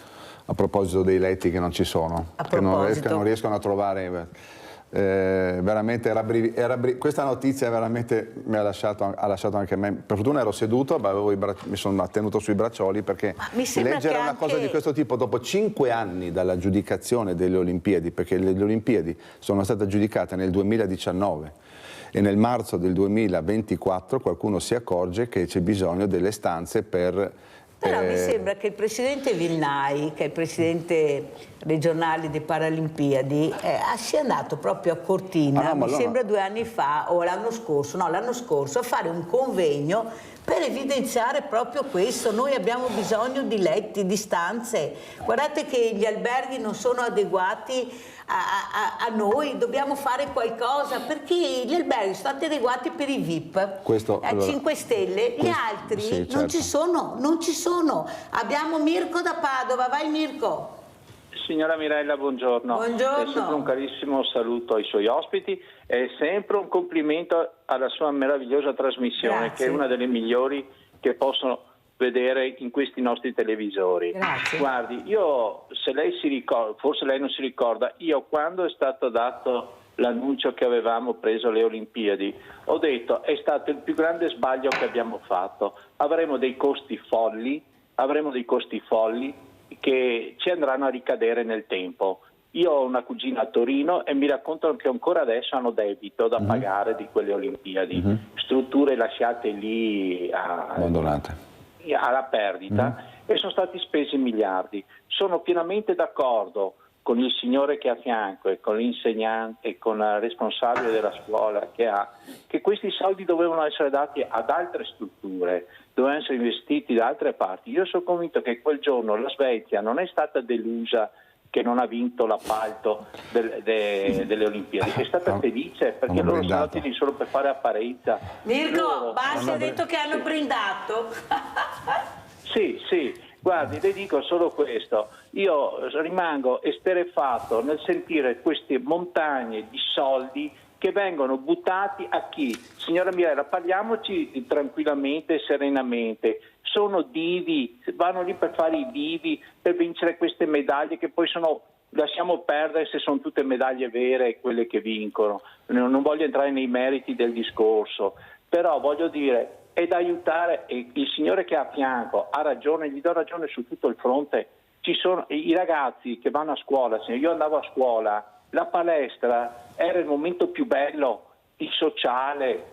[SPEAKER 6] A proposito dei letti che non ci sono, che non riescono a trovare, veramente questa notizia veramente ha lasciato anche me. Per fortuna ero seduto, ma mi sono tenuto sui braccioli perché leggere una cosa di questo tipo dopo 5 anni dall'aggiudicazione delle Olimpiadi, perché le Olimpiadi sono state aggiudicate nel 2019 e nel marzo del 2024 qualcuno si accorge che c'è bisogno delle stanze per...
[SPEAKER 4] Però mi sembra che il presidente Vilnai, che è il presidente regionale dei Paralimpiadi, sia andato proprio a Cortina, mi sembra 2 anni fa o l'anno scorso, a fare un convegno per evidenziare proprio questo. Noi abbiamo bisogno di letti, di stanze. Guardate che gli alberghi non sono adeguati a noi, dobbiamo fare qualcosa, perché gli alberghi sono stati adeguati per i VIP, a 5 Stelle, gli altri
[SPEAKER 6] sì, certo.
[SPEAKER 4] non ci sono. Abbiamo Mirko da Padova, vai Mirko.
[SPEAKER 15] Signora Mirella, buongiorno.
[SPEAKER 4] Buongiorno.
[SPEAKER 15] È sempre un carissimo saluto ai suoi ospiti e sempre un complimento alla sua meravigliosa trasmissione.
[SPEAKER 4] Grazie.
[SPEAKER 15] Che è una delle migliori che possono vedere in questi nostri televisori.
[SPEAKER 4] Grazie.
[SPEAKER 15] Guardi, io, se lei si ricorda, forse lei non si ricorda, io quando è stato dato l'annuncio che avevamo preso le Olimpiadi, ho detto è stato il più grande sbaglio che abbiamo fatto, avremo dei costi folli che ci andranno a ricadere nel tempo. Io ho una cugina a Torino e mi raccontano che ancora adesso hanno debito da pagare di quelle Olimpiadi, strutture lasciate lì
[SPEAKER 6] abbandonate
[SPEAKER 15] alla perdita, e sono stati spesi miliardi. Sono pienamente d'accordo con il signore che ha a fianco e con l'insegnante e con la responsabile della scuola che questi soldi dovevano essere dati ad altre strutture, dovevano essere investiti da altre parti. Io sono convinto che quel giorno la Svezia non è stata delusa che non ha vinto l'appalto delle Olimpiadi, è stata felice perché loro sono andati lì solo per fare apparenza.
[SPEAKER 4] Mirko, Bassi ha detto che hanno brindato.
[SPEAKER 15] Sì, guardi, le dico solo questo, io rimango esterrefatto nel sentire queste montagne di soldi che vengono buttati a chi? Signora Mirella, parliamoci tranquillamente e serenamente. Sono divi, vanno lì per fare i divi, per vincere queste medaglie che poi lasciamo perdere se sono tutte medaglie vere quelle che vincono. Non voglio entrare nei meriti del discorso, però voglio dire, è da aiutare, e il signore che ha a fianco ha ragione, gli do ragione su tutto il fronte. Ci sono i ragazzi che vanno a scuola, io andavo a scuola, la palestra era il momento più bello, il sociale,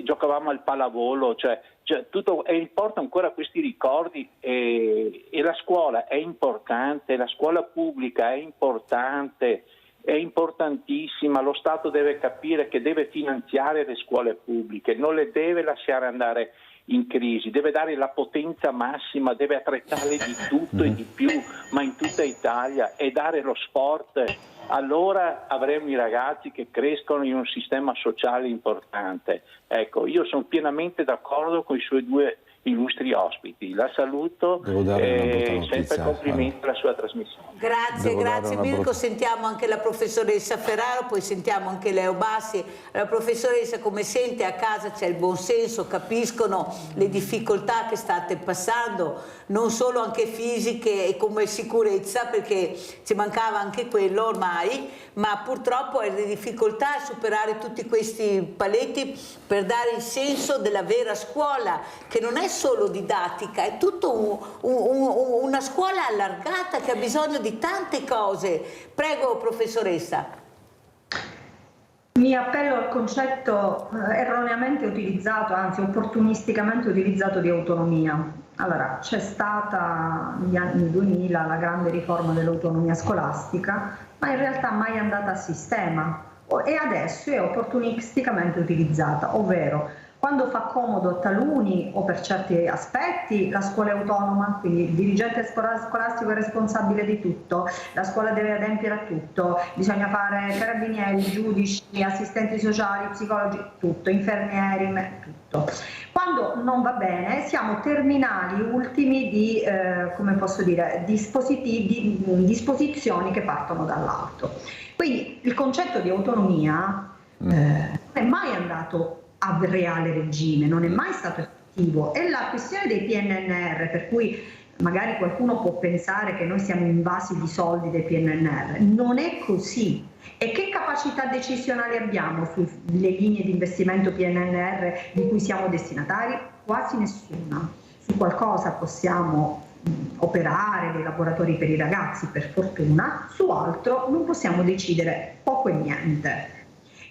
[SPEAKER 15] giocavamo al pallavolo, cioè tutto, e porta ancora questi ricordi, e la scuola è importante, la scuola pubblica è importante, è importantissima, lo Stato deve capire che deve finanziare le scuole pubbliche, non le deve lasciare andare in crisi, deve dare la potenza massima, deve attrezzarle di tutto e di più, ma in tutta Italia, e dare lo sport. Allora avremo i ragazzi che crescono in un sistema sociale importante. Ecco, io sono pienamente d'accordo con i suoi 2 illustri ospiti. La saluto e sempre complimenti alla sua trasmissione.
[SPEAKER 4] Grazie Mirko. Sentiamo anche la professoressa Ferraro, poi sentiamo anche Leo Bassi. La professoressa, come sente, a casa c'è il buon senso, capiscono le difficoltà che state passando, non solo anche fisiche e come sicurezza, perché ci mancava anche quello ormai, ma purtroppo è le difficoltà a superare tutti questi paletti per dare il senso della vera scuola, che non è solo didattica, è tutto una scuola allargata che ha bisogno di tante cose. Prego, professoressa.
[SPEAKER 5] Mi appello al concetto erroneamente utilizzato, anzi opportunisticamente utilizzato, di autonomia. Allora, c'è stata negli anni 2000 la grande riforma dell'autonomia scolastica, ma in realtà mai andata a sistema, e adesso è opportunisticamente utilizzata, ovvero quando fa comodo a taluni o per certi aspetti la scuola è autonoma, quindi il dirigente scolastico è responsabile di tutto, la scuola deve adempiere a tutto, bisogna fare carabinieri, giudici, assistenti sociali, psicologi, tutto, infermieri, tutto. Quando non va bene siamo terminali ultimi di, come posso dire, disposizioni che partono dall'alto. Quindi il concetto di autonomia non è mai andato a reale regime, non è mai stato effettivo. E la questione dei PNRR, per cui magari qualcuno può pensare che noi siamo invasi di soldi dei PNRR, non è così. E che capacità decisionale abbiamo sulle linee di investimento PNRR di cui siamo destinatari? Quasi nessuna. Su qualcosa possiamo operare, dei laboratori per i ragazzi, per fortuna, su altro non possiamo decidere poco e niente.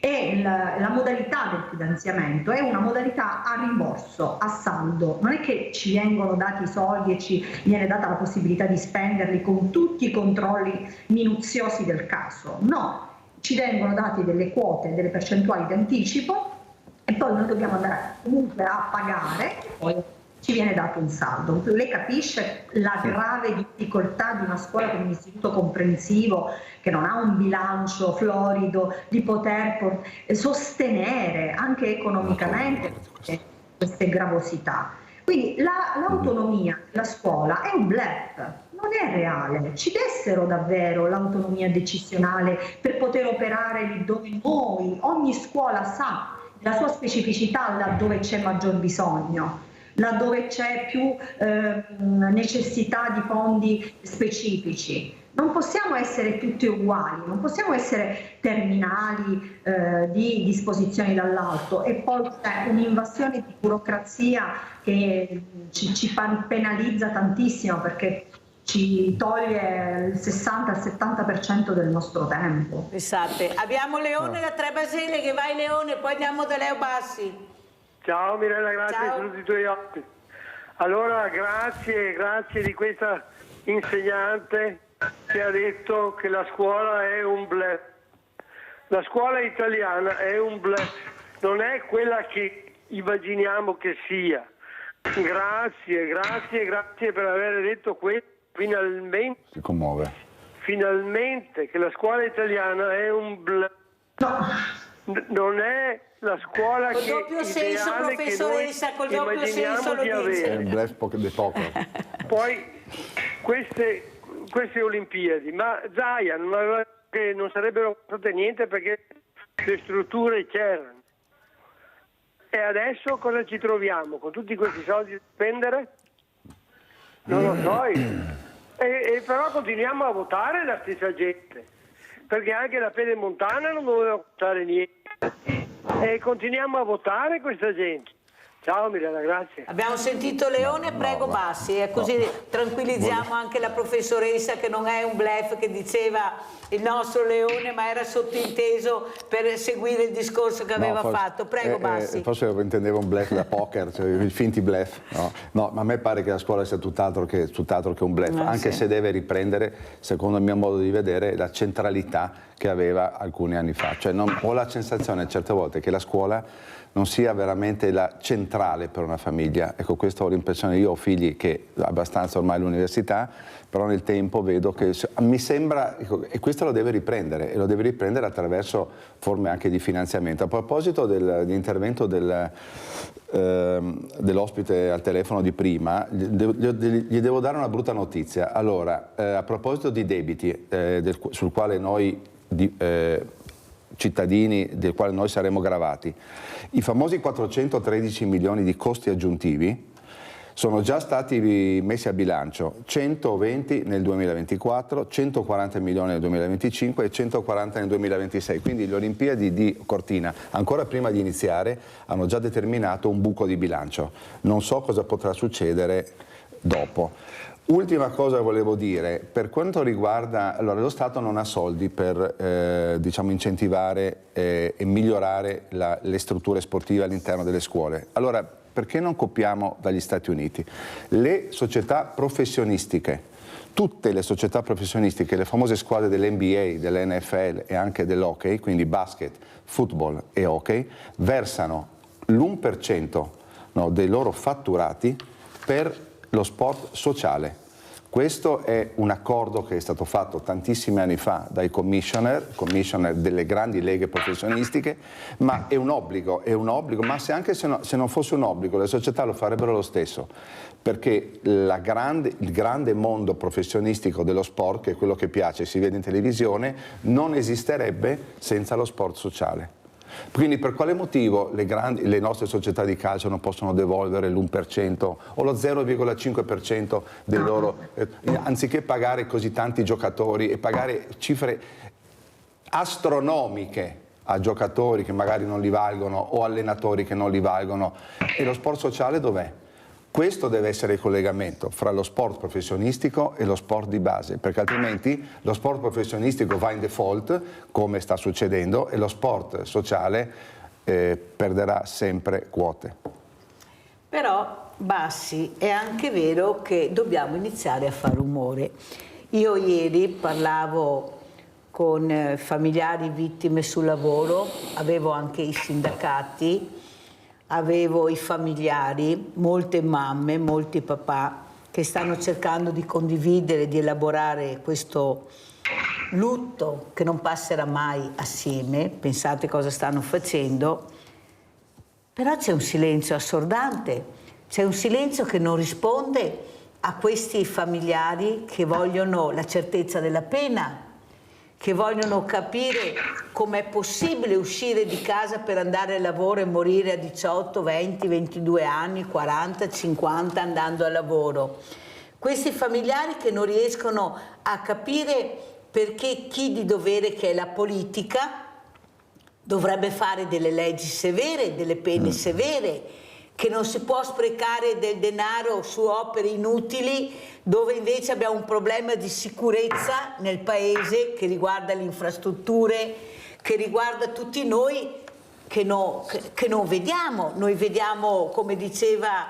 [SPEAKER 5] E la modalità del finanziamento è una modalità a rimborso, a saldo. Non è che ci vengono dati i soldi e ci viene data la possibilità di spenderli con tutti i controlli minuziosi del caso. No, ci vengono date delle quote, delle percentuali di anticipo e poi noi dobbiamo andare comunque a pagare e poi ci viene dato un saldo. Lei capisce la grave difficoltà di una scuola come un istituto comprensivo che non ha un bilancio florido di poter sostenere anche economicamente queste gravosità. Quindi l'autonomia della scuola è un bluff, non è reale. Ci dessero davvero l'autonomia decisionale per poter operare lì dove noi, ogni scuola sa la sua specificità laddove c'è maggior bisogno, laddove c'è più necessità di fondi specifici. Non possiamo essere tutti uguali, non possiamo essere terminali di disposizioni dall'alto e poi c'è un'invasione di burocrazia che ci penalizza tantissimo perché ci toglie il 60-70% del nostro tempo.
[SPEAKER 4] Pensate, abbiamo Leone da Tre Basile, che vai Leone, poi andiamo da Leo Bassi.
[SPEAKER 16] Ciao Mirella, grazie a tutti i tuoi ospiti. Allora, grazie di questa insegnante che ha detto che la scuola è un bluff. La scuola italiana è un bluff, non è quella che immaginiamo che sia. Grazie per aver detto questo. Finalmente,
[SPEAKER 6] si commuove.
[SPEAKER 16] Finalmente che la scuola italiana è un bluff. Non è la scuola
[SPEAKER 4] col doppio senso, professoressa, col doppio senso lo dice.
[SPEAKER 6] È il bluff di poker.
[SPEAKER 16] Poi queste Olimpiadi, ma Zaia non aveva che non sarebbero state niente perché le strutture c'erano. E adesso cosa ci troviamo? Con tutti questi soldi da spendere? Non lo so, e però continuiamo a votare la stessa gente, perché anche la Pedemontana non doveva votare niente, e continuiamo a votare questa gente. Ciao Mirella, grazie.
[SPEAKER 4] Abbiamo sentito Leone, prego Bassi, e così tranquillizziamo anche la professoressa che non è un bluff che diceva il nostro Leone, ma era sottinteso per seguire il discorso che aveva fatto. Prego Bassi.
[SPEAKER 6] Forse intendevo un bluff da poker, cioè il finti bluff. No, ma a me pare che la scuola sia tutt'altro che un bluff, anche se deve riprendere, secondo il mio modo di vedere, la centralità che aveva alcuni anni fa. Cioè ho la sensazione certe volte che la scuola non sia veramente la centrale per una famiglia. Ecco, questa ho l'impressione. Io ho figli che abbastanza ormai all'università, però nel tempo vedo che mi sembra, e questo lo deve riprendere, e lo deve riprendere attraverso forme anche di finanziamento. A proposito dell'intervento dell'ospite al telefono di prima, gli devo dare una brutta notizia. Allora, a proposito di debiti sul quale noi cittadini del quale noi saremo gravati, i famosi 413 milioni di costi aggiuntivi sono già stati messi a bilancio, 120 nel 2024, 140 milioni nel 2025 e 140 nel 2026, quindi le Olimpiadi di Cortina, ancora prima di iniziare, hanno già determinato un buco di bilancio. Non so cosa potrà succedere dopo. Ultima cosa volevo dire, per quanto riguarda, allora lo Stato non ha soldi per diciamo incentivare e migliorare le strutture sportive all'interno delle scuole. Allora perché non copiamo dagli Stati Uniti? Le società professionistiche, tutte le società professionistiche, le famose squadre dell'NBA, dell'NFL e anche dell'hockey, quindi basket, football e hockey, versano l'1% dei loro fatturati per lo sport sociale. Questo è un accordo che è stato fatto tantissimi anni fa dai commissioner delle grandi leghe professionistiche, ma è un obbligo, ma anche se non fosse un obbligo, le società lo farebbero lo stesso, perché il grande mondo professionistico dello sport, che è quello che piace, si vede in televisione, non esisterebbe senza lo sport sociale. Quindi per quale motivo le nostre società di calcio non possono devolvere l'1% o lo 0,5% dei loro, anziché pagare così tanti giocatori e pagare cifre astronomiche a giocatori che magari non li valgono o allenatori che non li valgono? E lo sport sociale dov'è? Questo deve essere il collegamento fra lo sport professionistico e lo sport di base, perché altrimenti lo sport professionistico va in default, come sta succedendo, e lo sport sociale perderà sempre quote.
[SPEAKER 4] Però, Bassi, è anche vero che dobbiamo iniziare a fare rumore. Io ieri parlavo con familiari vittime sul lavoro, avevo anche i sindacati, avevo i familiari, molte mamme, molti papà che stanno cercando di condividere, di elaborare questo lutto che non passerà mai assieme. Pensate cosa stanno facendo. Però c'è un silenzio assordante, c'è un silenzio che non risponde a questi familiari che vogliono la certezza della pena, che vogliono capire com'è possibile uscire di casa per andare al lavoro e morire a 18, 20, 22 anni, 40, 50 andando al lavoro. Questi familiari che non riescono a capire perché chi di dovere, che è la politica, dovrebbe fare delle leggi severe, delle pene severe, che non si può sprecare del denaro su opere inutili, dove invece abbiamo un problema di sicurezza nel paese che riguarda le infrastrutture, che riguarda tutti noi che non vediamo. Noi vediamo, come diceva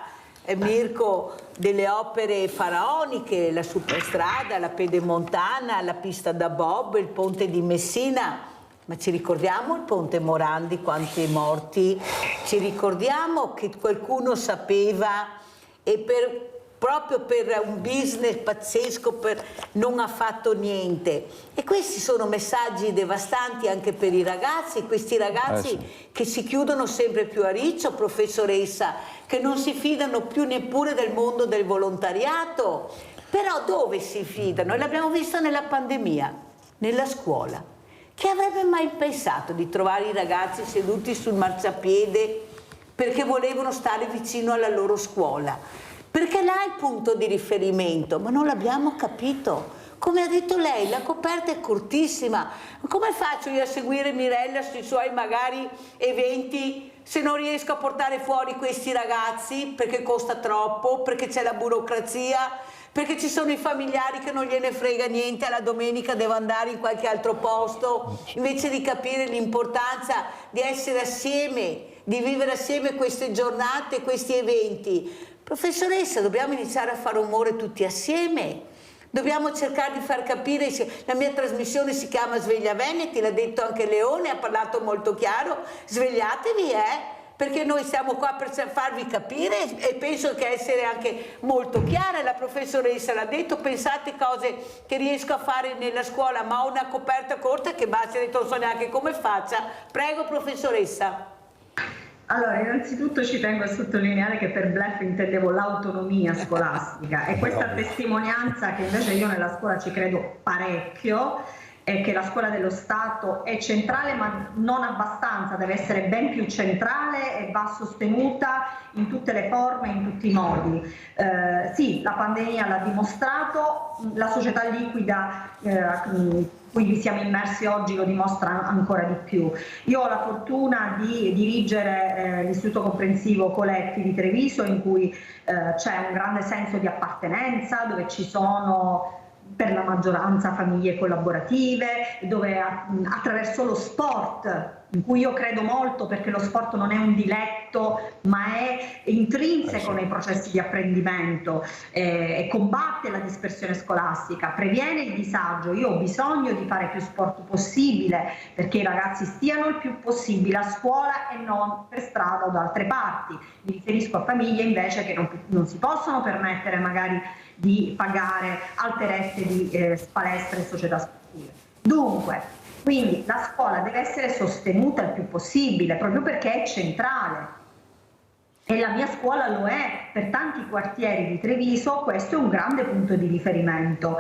[SPEAKER 4] Mirko, delle opere faraoniche, la superstrada, la pedemontana, la pista da bob, il ponte di Messina. Ma ci ricordiamo il ponte Morandi, quanti morti? Ci ricordiamo che qualcuno sapeva e proprio per un business pazzesco non ha fatto niente. E questi sono messaggi devastanti anche per i ragazzi, questi ragazzi che si chiudono sempre più a riccio, professoressa, che non si fidano più neppure del mondo del volontariato. Però dove si fidano? E l'abbiamo visto nella pandemia, nella scuola. Chi avrebbe mai pensato di trovare i ragazzi seduti sul marciapiede perché volevano stare vicino alla loro scuola? Perché là è il punto di riferimento, ma non l'abbiamo capito. Come ha detto lei, la coperta è cortissima. Come faccio io a seguire Mirella sui suoi magari eventi se non riesco a portare fuori questi ragazzi perché costa troppo, perché c'è la burocrazia, perché ci sono i familiari che non gliene frega niente, alla domenica devo andare in qualche altro posto, invece di capire l'importanza di essere assieme, di vivere assieme queste giornate, questi eventi. Professoressa, dobbiamo iniziare a fare rumore tutti assieme, dobbiamo cercare di far capire, la mia trasmissione si chiama Sveglia Veneti, l'ha detto anche Leone, ha parlato molto chiaro, svegliatevi, perché noi siamo qua per farvi capire e penso che essere anche molto chiara, la professoressa l'ha detto, pensate cose che riesco a fare nella scuola, ma ho una coperta corta che basta, ha detto non so neanche come faccia. Prego professoressa.
[SPEAKER 5] Allora, innanzitutto ci tengo a sottolineare che per bluff intendevo l'autonomia scolastica e questa testimonianza che invece io nella scuola ci credo parecchio, è che la scuola dello Stato è centrale ma non abbastanza, deve essere ben più centrale e va sostenuta in tutte le forme, in tutti i modi. Sì, la pandemia l'ha dimostrato, la società liquida cui vi siamo immersi oggi lo dimostra ancora di più. Io ho la fortuna di dirigere l'Istituto Comprensivo Coletti di Treviso, in cui c'è un grande senso di appartenenza, dove ci sono per la maggioranza famiglie collaborative, dove attraverso lo sport, in cui io credo molto perché lo sport non è un diletto ma è intrinseco nei processi di apprendimento, e combatte la dispersione scolastica, previene il disagio. Io ho bisogno di fare più sport possibile perché i ragazzi stiano il più possibile a scuola e non per strada o da altre parti. Mi riferisco a famiglie invece che non si possono permettere magari di pagare alte rette di palestre e società sportive. Dunque, quindi la scuola deve essere sostenuta il più possibile, proprio perché è centrale. E la mia scuola lo è per tanti quartieri di Treviso, questo è un grande punto di riferimento.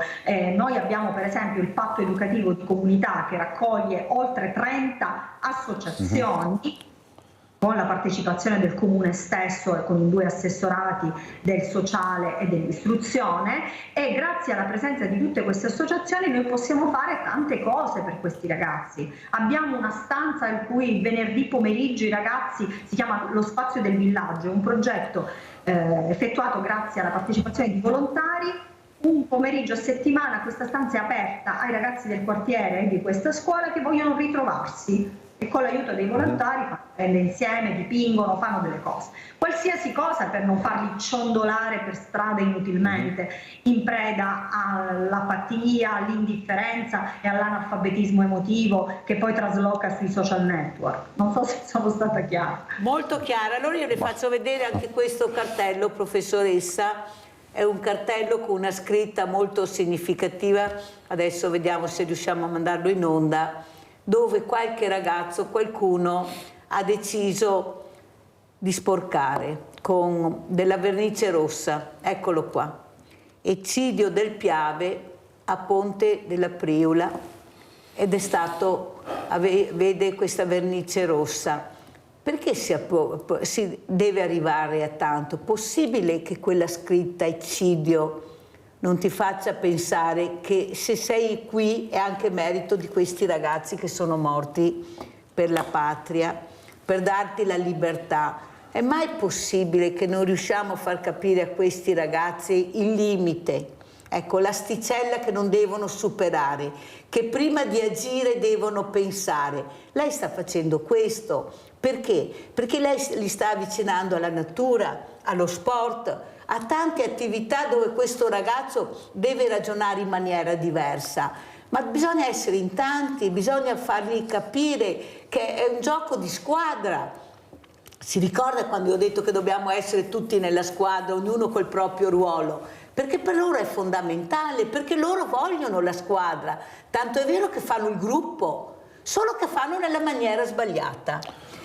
[SPEAKER 5] Noi abbiamo per esempio il patto educativo di comunità che raccoglie oltre 30 associazioni con la partecipazione del comune stesso e con i 2 assessorati del sociale e dell'istruzione, e grazie alla presenza di tutte queste associazioni noi possiamo fare tante cose per questi ragazzi. Abbiamo una stanza in cui il venerdì pomeriggio i ragazzi, si chiama Lo Spazio del Villaggio, un progetto effettuato grazie alla partecipazione di volontari. Un pomeriggio a settimana questa stanza è aperta ai ragazzi del quartiere di questa scuola che vogliono ritrovarsi, e con l'aiuto dei volontari fanno insieme, dipingono, fanno delle cose, qualsiasi cosa, per non farli ciondolare per strada inutilmente, in preda all'apatia, all'indifferenza e all'analfabetismo emotivo che poi trasloca sui social network. Non so se sono stata chiara.
[SPEAKER 4] Molto chiara. Allora io le faccio vedere anche questo cartello, professoressa. È un cartello con una scritta molto significativa, adesso vediamo se riusciamo a mandarlo in onda, dove qualche ragazzo, qualcuno ha deciso di sporcare con della vernice rossa. Eccolo qua. Eccidio del Piave a Ponte della Priula, ed è stato, vede questa vernice rossa. Perché si deve arrivare a tanto? Possibile che quella scritta eccidio non ti faccia pensare che se sei qui è anche merito di questi ragazzi che sono morti per la patria, per darti la libertà? È mai possibile che non riusciamo a far capire a questi ragazzi il limite? Ecco, l'asticella che non devono superare, che prima di agire devono pensare. Lei sta facendo questo. Perché? Perché lei li sta avvicinando alla natura, allo sport, a tante attività dove questo ragazzo deve ragionare in maniera diversa. Ma bisogna essere in tanti, bisogna fargli capire che è un gioco di squadra. Si ricorda quando io ho detto che dobbiamo essere tutti nella squadra, ognuno col proprio ruolo? Perché per loro è fondamentale, perché loro vogliono la squadra. Tanto è vero che fanno il gruppo, solo che fanno nella maniera sbagliata.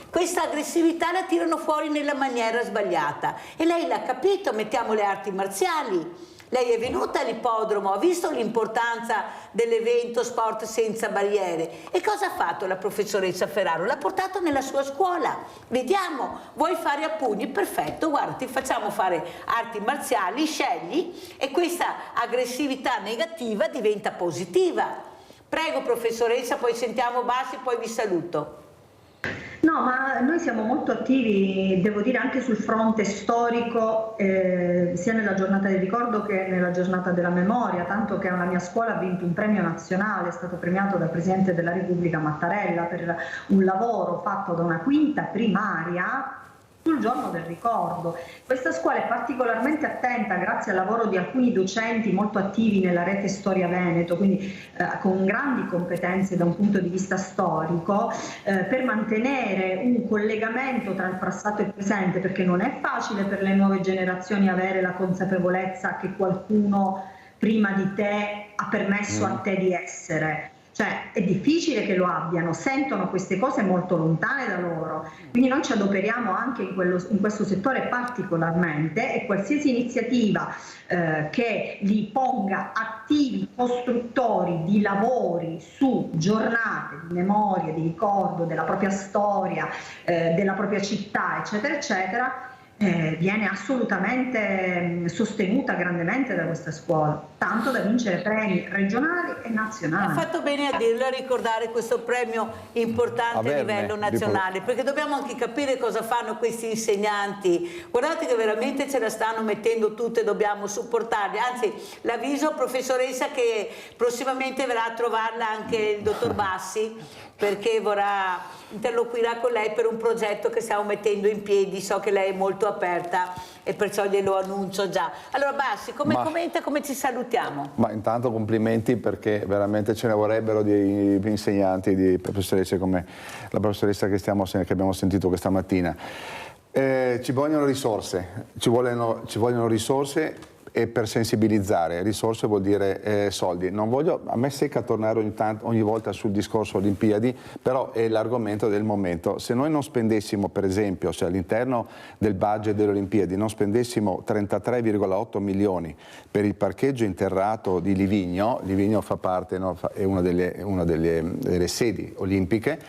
[SPEAKER 4] Questa aggressività la tirano fuori nella maniera sbagliata. E lei l'ha capito, mettiamo le arti marziali. Lei è venuta all'ippodromo, ha visto l'importanza dell'evento Sport Senza Barriere. E cosa ha fatto la professoressa Ferraro? L'ha portato nella sua scuola. Vediamo, vuoi fare a pugni? Perfetto, guarda, ti facciamo fare arti marziali, scegli, e questa aggressività negativa diventa positiva. Prego professoressa, poi sentiamo Bassi, poi vi saluto.
[SPEAKER 5] No, ma noi siamo molto attivi, devo dire, anche sul fronte storico, sia nella giornata del ricordo che nella giornata della memoria, tanto che la mia scuola ha vinto un premio nazionale, è stato premiato dal Presidente della Repubblica Mattarella per un lavoro fatto da una quinta primaria sul giorno del ricordo. Questa scuola è particolarmente attenta, grazie al lavoro di alcuni docenti molto attivi nella rete Storia Veneto, quindi con grandi competenze da un punto di vista storico, per mantenere un collegamento tra il passato e il presente, perché non è facile per le nuove generazioni avere la consapevolezza che qualcuno prima di te ha permesso a te di essere. Cioè è difficile che lo abbiano, sentono queste cose molto lontane da loro, quindi noi ci adoperiamo anche in questo settore particolarmente, e qualsiasi iniziativa che li ponga attivi costruttori di lavori su giornate di memoria, di ricordo della propria storia, della propria città, eccetera, eccetera, viene assolutamente sostenuta grandemente da questa scuola, tanto da vincere premi regionali e nazionali.
[SPEAKER 4] Ha fatto bene a dirlo, a ricordare questo premio importante a livello nazionale, perché dobbiamo anche capire cosa fanno questi insegnanti. Guardate che veramente ce la stanno mettendo tutte, dobbiamo supportarli. Anzi, l'avviso, professoressa, che prossimamente verrà a trovarla anche il dottor Bassi, perché interloquirà con lei per un progetto che stiamo mettendo in piedi. So che lei è molto aperta e perciò glielo annuncio già. Allora Bassi, come commenta, come ci salutiamo?
[SPEAKER 6] Ma intanto complimenti, perché veramente ce ne vorrebbero di insegnanti, di professoresse come la professoressa che abbiamo sentito questa mattina. Ci vogliono risorse, ci vogliono risorse, e per sensibilizzare. Risorse vuol dire soldi. Non voglio, a me secca tornare ogni volta sul discorso Olimpiadi, però è l'argomento del momento. Se noi non spendessimo, per esempio, se all'interno del budget delle Olimpiadi non spendessimo 33,8 milioni per il parcheggio interrato di Livigno fa parte, no, è una delle sedi olimpiche,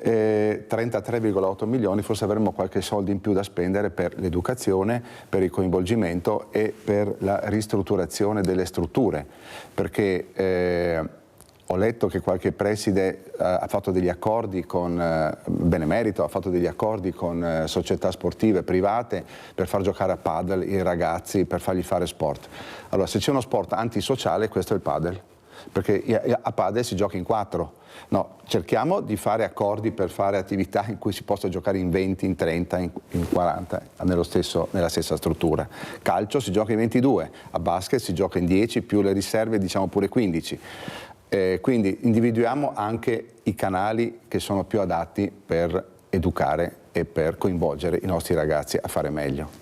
[SPEAKER 6] 33,8 milioni, forse avremmo qualche soldo in più da spendere per l'educazione, per il coinvolgimento e per la ristrutturazione delle strutture, perché ho letto che qualche preside ha fatto degli accordi con Benemerito, ha fatto degli accordi con società sportive private per far giocare a padel i ragazzi, per fargli fare sport. Allora, se c'è uno sport antisociale, questo è il padel, perché a padel si gioca in 4. No, cerchiamo di fare accordi per fare attività in cui si possa giocare in 20, in 30, in 40, nella stessa struttura. Calcio si gioca in 22, a basket si gioca in 10, più le riserve diciamo pure 15. Quindi individuiamo anche i canali che sono più adatti per educare e per coinvolgere i nostri ragazzi a fare meglio.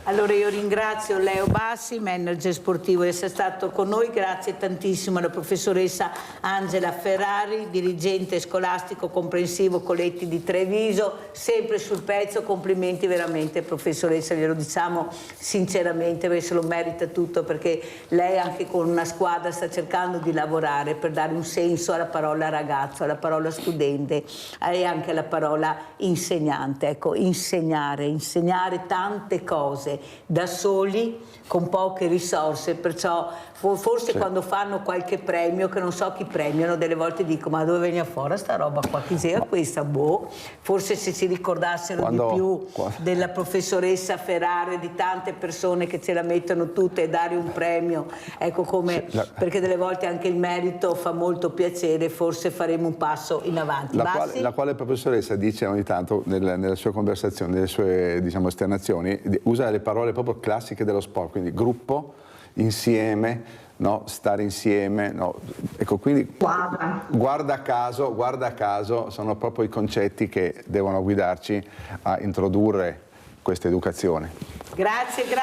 [SPEAKER 4] Allora io ringrazio Leo Bassi, manager sportivo, di essere stato con noi, grazie tantissimo alla professoressa Angela Ferrari, dirigente scolastico comprensivo Coletti di Treviso, sempre sul pezzo, complimenti veramente professoressa, glielo diciamo sinceramente perché se lo merita tutto, perché lei anche con una squadra sta cercando di lavorare per dare un senso alla parola ragazzo, alla parola studente e anche alla parola insegnante, ecco, insegnare tante cose da soli con poche risorse, perciò forse quando fanno qualche premio, che non so chi premiano, delle volte dico ma dove viene fuori sta roba qua, chi sia questa, boh, forse se si ricordassero di più della professoressa Ferrari, di tante persone che ce la mettono tutte e dare un premio, ecco come, perché delle volte anche il merito fa molto piacere, forse faremo un passo in avanti.
[SPEAKER 6] La quale professoressa dice ogni tanto nelle sue conversazioni, nelle sue diciamo esternazioni, usa le parole proprio classiche dello sport, quindi gruppo, insieme, no? Stare insieme, no? Ecco, quindi guarda caso sono proprio i concetti che devono guidarci a introdurre questa educazione.
[SPEAKER 4] Grazie,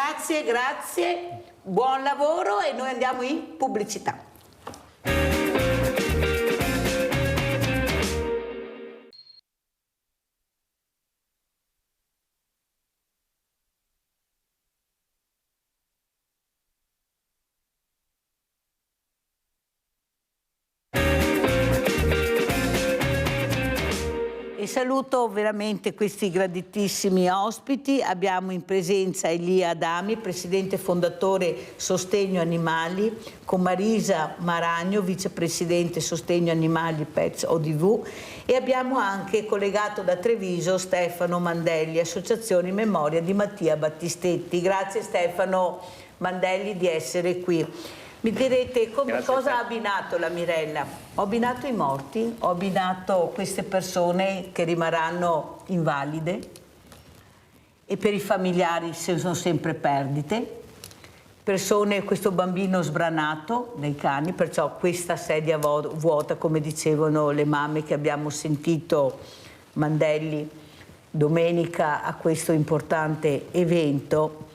[SPEAKER 4] buon lavoro e noi andiamo in pubblicità. E saluto veramente questi graditissimi ospiti. Abbiamo in presenza Elia Adami, presidente fondatore Sostegno Animali, con Marisa Maragno, vicepresidente Sostegno Animali Pets ODV, e abbiamo anche collegato da Treviso Stefano Mandelli, associazione in memoria di Mattia Battistetti. Grazie Stefano Mandelli di essere qui. Mi direte cosa ha abbinato la Mirella? Ho abbinato i morti, ho abbinato queste persone che rimarranno invalide e per i familiari sono sempre perdite, questo bambino sbranato dai cani, perciò questa sedia vuota, come dicevano le mamme che abbiamo sentito Mandelli domenica a questo importante evento.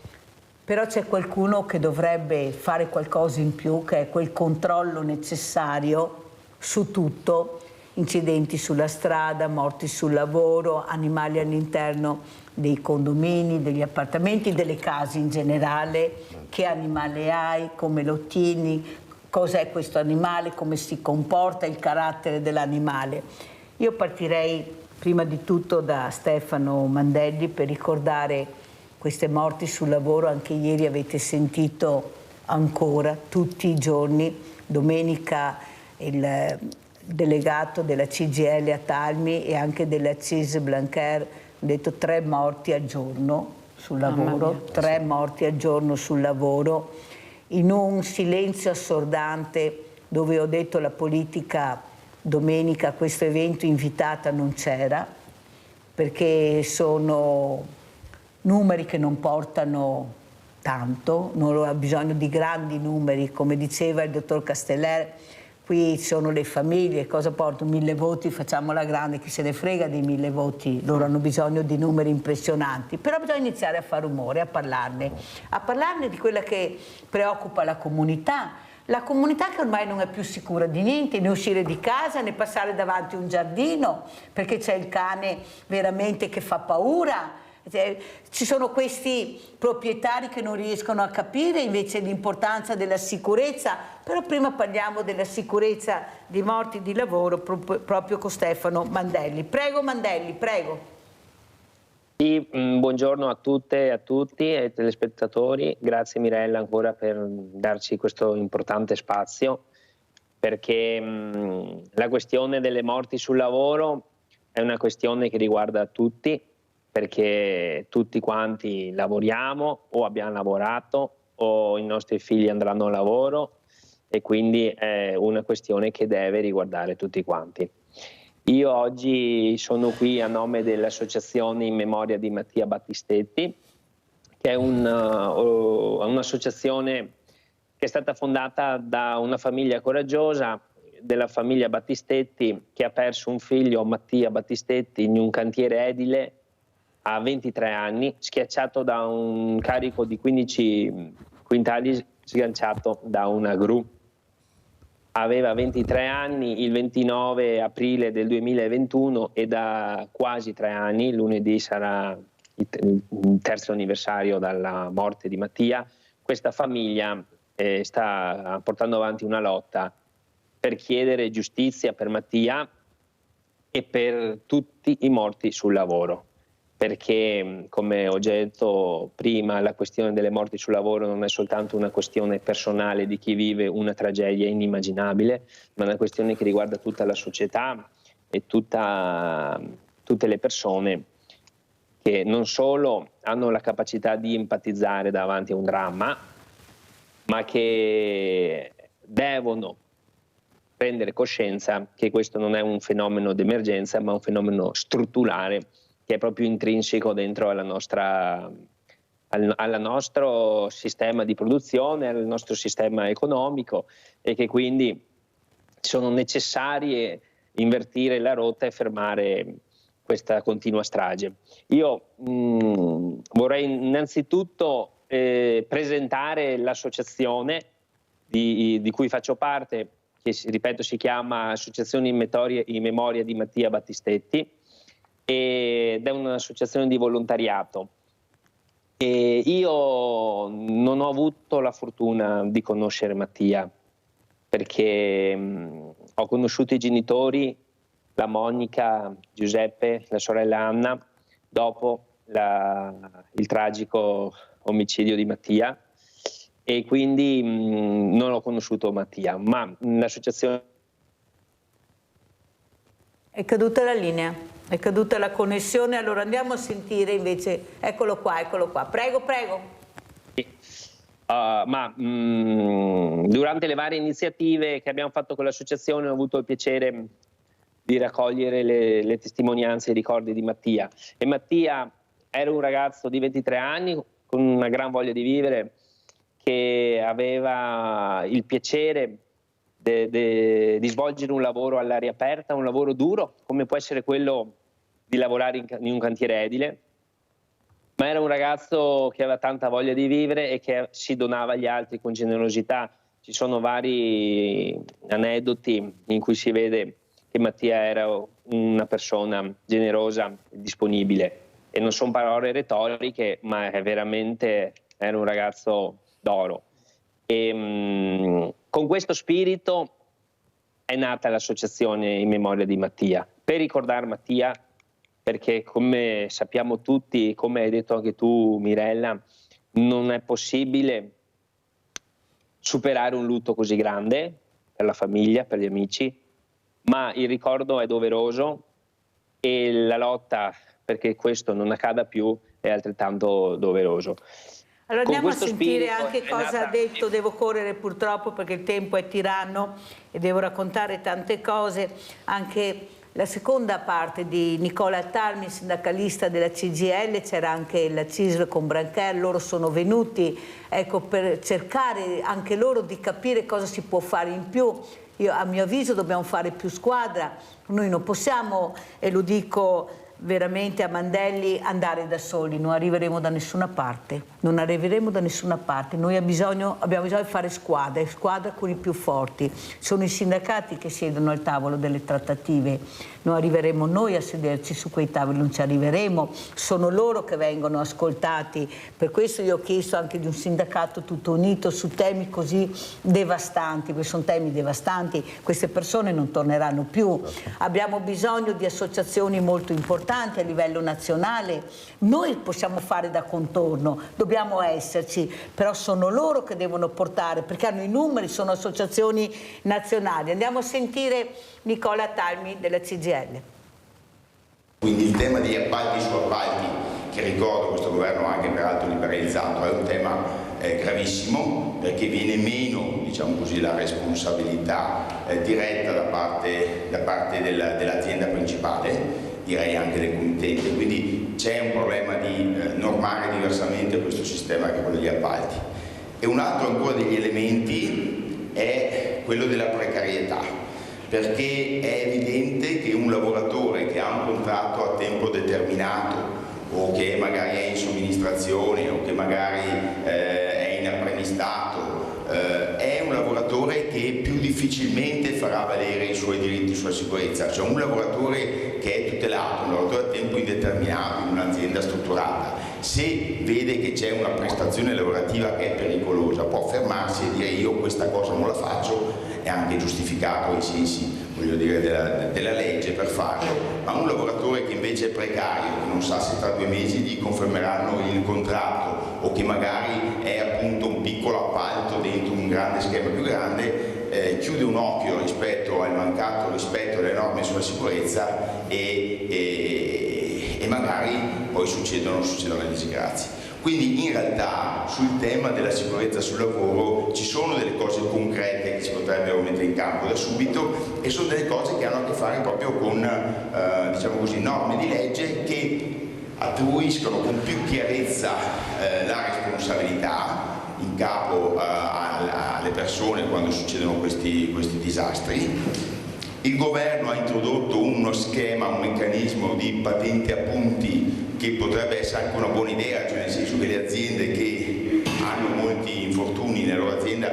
[SPEAKER 4] Però c'è qualcuno che dovrebbe fare qualcosa in più, che è quel controllo necessario su tutto, incidenti sulla strada, morti sul lavoro, animali all'interno dei condomini, degli appartamenti, delle case in generale, che animale hai, come lo tieni, cos'è questo animale, come si comporta, il carattere dell'animale. Io partirei prima di tutto da Stefano Mandelli per ricordare queste morti sul lavoro. Anche ieri avete sentito ancora, tutti i giorni, domenica il delegato della CGIL a Talmi e anche della CIS Blanquer ha detto 3 morti al giorno sul lavoro, 3 morti al giorno sul lavoro, in un silenzio assordante dove ho detto la politica domenica a questo evento invitata non c'era, perché sono numeri che non portano tanto, non ha bisogno di grandi numeri, come diceva il dottor Casteller, qui sono le famiglie, cosa portano? 1000 voti, facciamola grande, chi se ne frega dei 1000 voti, loro hanno bisogno di numeri impressionanti, però bisogna iniziare a fare rumore, a parlarne di quella che preoccupa la comunità che ormai non è più sicura di niente, né uscire di casa, né passare davanti a un giardino, perché c'è il cane veramente che fa paura, Ci sono questi proprietari che non riescono a capire invece l'importanza della sicurezza, però prima parliamo della sicurezza dei morti di lavoro proprio con Stefano Mandelli. Prego Mandelli, prego.
[SPEAKER 17] Sì, buongiorno a tutte e a tutti ai telespettatori, grazie Mirella ancora per darci questo importante spazio, perché la questione delle morti sul lavoro è una questione che riguarda tutti, perché tutti quanti lavoriamo o abbiamo lavorato o i nostri figli andranno a lavoro e quindi è una questione che deve riguardare tutti quanti. Io oggi sono qui a nome dell'Associazione in memoria di Mattia Battistetti, che è un'associazione che è stata fondata da una famiglia coraggiosa, della famiglia Battistetti, che ha perso un figlio, Mattia Battistetti, in un cantiere edile a 23 anni, schiacciato da un carico di 15 quintali sganciato da una gru. Aveva 23 anni il 29 aprile del 2021 e da quasi 3 anni, lunedì sarà il terzo anniversario dalla morte di Mattia, questa famiglia sta portando avanti una lotta per chiedere giustizia per Mattia e per tutti i morti sul lavoro. Perché, come ho già detto prima, la questione delle morti sul lavoro non è soltanto una questione personale di chi vive una tragedia inimmaginabile, ma è una questione che riguarda tutta la società e tutte le persone che non solo hanno la capacità di empatizzare davanti a un dramma, ma che devono prendere coscienza che questo non è un fenomeno d'emergenza, ma un fenomeno strutturale che è proprio intrinseco dentro al nostro sistema di produzione, al nostro sistema economico e che quindi sono necessarie invertire la rotta e fermare questa continua strage. Io vorrei innanzitutto presentare l'associazione di cui faccio parte, che ripeto si chiama Associazione in memoria di Mattia Battistetti, ed è un'associazione di volontariato. E io non ho avuto la fortuna di conoscere Mattia, perché ho conosciuto i genitori, la Monica, Giuseppe, la sorella Anna, dopo il tragico omicidio di Mattia, e quindi non ho conosciuto Mattia, ma l'associazione...
[SPEAKER 4] È caduta la linea, è caduta la connessione, allora andiamo a sentire invece, eccolo qua, prego, prego.
[SPEAKER 17] Durante le varie iniziative che abbiamo fatto con l'associazione ho avuto il piacere di raccogliere le testimonianze e i ricordi di Mattia. E Mattia era un ragazzo di 23 anni con una gran voglia di vivere, che aveva il piacere di svolgere un lavoro all'aria aperta, un lavoro duro, come può essere quello di lavorare in un cantiere edile, ma era un ragazzo che aveva tanta voglia di vivere e che si donava agli altri con generosità. Ci sono vari aneddoti in cui si vede che Mattia era una persona generosa e disponibile, e non sono parole retoriche, ma veramente era un ragazzo d'oro. E con questo spirito è nata l'associazione in memoria di Mattia, per ricordare Mattia, perché come sappiamo tutti, come hai detto anche tu Mirella, non è possibile superare un lutto così grande per la famiglia, per gli amici, ma il ricordo è doveroso e la lotta perché questo non accada più è altrettanto doveroso.
[SPEAKER 4] Allora andiamo a sentire anche cosa ha detto, devo correre purtroppo perché il tempo è tiranno e devo raccontare tante cose, anche la seconda parte di Nicola Talmi, sindacalista della CGIL, c'era anche la CISL con Brancher, loro sono venuti per cercare anche loro di capire cosa si può fare in più. Io, a mio avviso dobbiamo fare più squadra, noi non possiamo, e lo dico veramente a Mandelli andare da soli, non arriveremo da nessuna parte, non arriveremo da nessuna parte. Noi abbiamo bisogno di fare squadra con i più forti. Sono i sindacati che siedono al tavolo delle trattative, non arriveremo noi a sederci su quei tavoli, non ci arriveremo, sono loro che vengono ascoltati. Per questo io ho chiesto anche di un sindacato tutto unito su temi così devastanti, perché sono temi devastanti, queste persone non torneranno più. Abbiamo bisogno di associazioni molto importanti a livello nazionale, noi possiamo fare da contorno, dobbiamo esserci, però sono loro che devono portare, perché hanno i numeri, sono associazioni nazionali. Andiamo a sentire Nicola Talmi della CGIL.
[SPEAKER 18] Quindi il tema degli appalti su appalti, che ricordo questo governo ha anche peraltro liberalizzato, è un tema gravissimo, perché viene meno, diciamo così, la responsabilità diretta da parte dell'azienda principale, direi anche del committente, quindi c'è un problema di normare diversamente questo sistema che è quello degli appalti. E un altro ancora degli elementi è quello della precarietà, perché è evidente che un lavoratore che ha un contratto a tempo determinato o che magari è in somministrazione o che magari è in apprendistato, è un lavoratore che più difficilmente farà valere i suoi diritti sulla sicurezza. Cioè un lavoratore che è tutelato, un lavoratore a tempo indeterminato in un'azienda strutturata, se vede che c'è una prestazione lavorativa che è pericolosa, può fermarsi e dire io questa cosa non la faccio, è anche giustificato ai sensi, voglio dire, della legge per farlo. Ma un lavoratore che invece è precario, che non sa se tra 2 mesi gli confermeranno il contratto o che magari è appunto un piccolo appalto dentro un grande schema più grande, chiude un occhio rispetto al mancato rispetto alle norme sulla sicurezza e magari poi succedono le disgrazie. Quindi in realtà sul tema della sicurezza sul lavoro ci sono delle cose concrete che si potrebbero mettere in campo da subito e sono delle cose che hanno a che fare proprio con diciamo così, norme di legge che attribuiscono con più chiarezza la responsabilità in capo alle persone quando succedono questi disastri. Il governo ha introdotto uno schema, un meccanismo di patente a punti che potrebbe essere anche una buona idea, cioè nel senso che le aziende che hanno molti infortuni nella loro azienda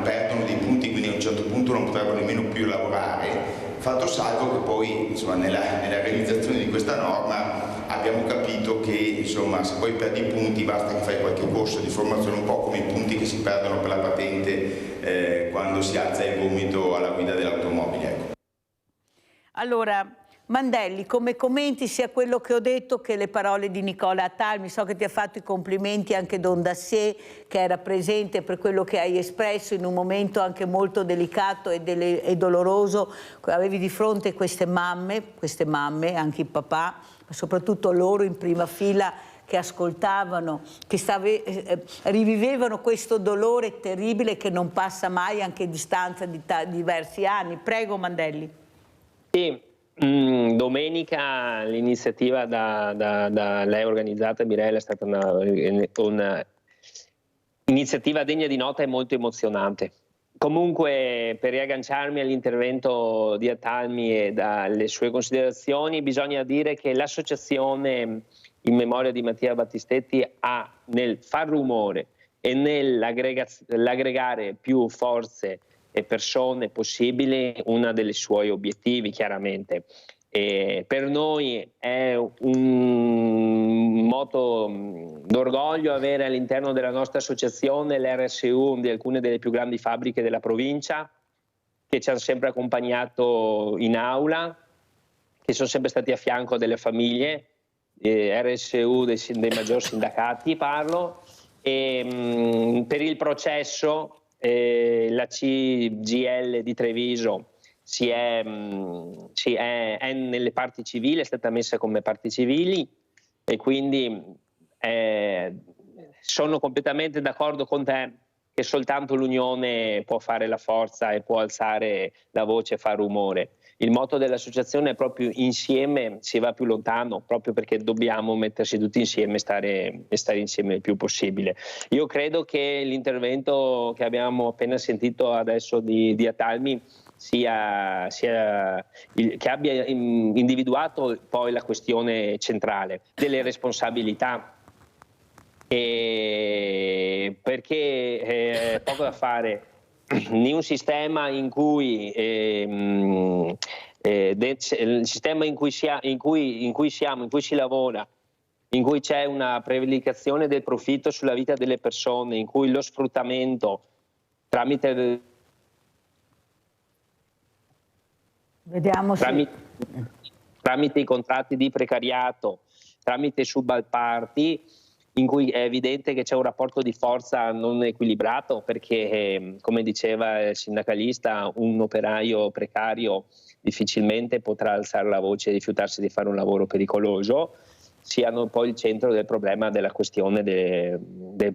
[SPEAKER 18] perdono dei punti, quindi a un certo punto non potrebbero nemmeno più lavorare, fatto salvo che poi insomma, nella realizzazione di questa norma abbiamo capito che insomma, se poi perdi i punti basta che fai qualche corso di formazione, un po' come i punti che si perdono per la patente quando si alza il gomito alla guida dell'automobile. Ecco.
[SPEAKER 4] Allora, Mandelli, come commenti sia quello che ho detto che le parole di Nicola Talmi? So che ti ha fatto i complimenti anche Don Dassier, che era presente, per quello che hai espresso in un momento anche molto delicato e doloroso. Avevi di fronte queste mamme, anche il papà, ma soprattutto loro in prima fila che ascoltavano, che rivivevano questo dolore terribile che non passa mai anche a distanza di diversi anni. Prego Mandelli.
[SPEAKER 17] Sì, domenica l'iniziativa da lei organizzata, Mirella, è stata una iniziativa degna di nota e molto emozionante. Comunque, per riagganciarmi all'intervento di Talmi e dalle sue considerazioni, bisogna dire che l'associazione in memoria di Mattia Battistetti ha nel far rumore e nell'aggregare più forze e persone possibili uno dei suoi obiettivi, chiaramente. E per noi è un moto d'orgoglio avere all'interno della nostra associazione l'RSU di alcune delle più grandi fabbriche della provincia, che ci hanno sempre accompagnato in aula, che sono sempre stati a fianco delle famiglie, RSU dei maggiori sindacati parlo, e per il processo la CGIL di Treviso è nelle parti civili, è stata messa come parti civili e quindi sono completamente d'accordo con te che soltanto l'unione può fare la forza e può alzare la voce e fare rumore. Il motto dell'associazione è proprio insieme si va più lontano, proprio perché dobbiamo mettersi tutti insieme e stare insieme il più possibile. Io credo che l'intervento che abbiamo appena sentito adesso di Atalmi che abbia individuato poi la questione centrale delle responsabilità, perché poco da fare in un sistema in cui il sistema in cui siamo, in cui si lavora, in cui c'è una prevaricazione del profitto sulla vita delle persone, in cui lo sfruttamento tramite i contratti di precariato, tramite i subappalti, in cui è evidente che c'è un rapporto di forza non equilibrato, perché come diceva il sindacalista, un operaio precario difficilmente potrà alzare la voce e rifiutarsi di fare un lavoro pericoloso, siano poi il centro del problema della questione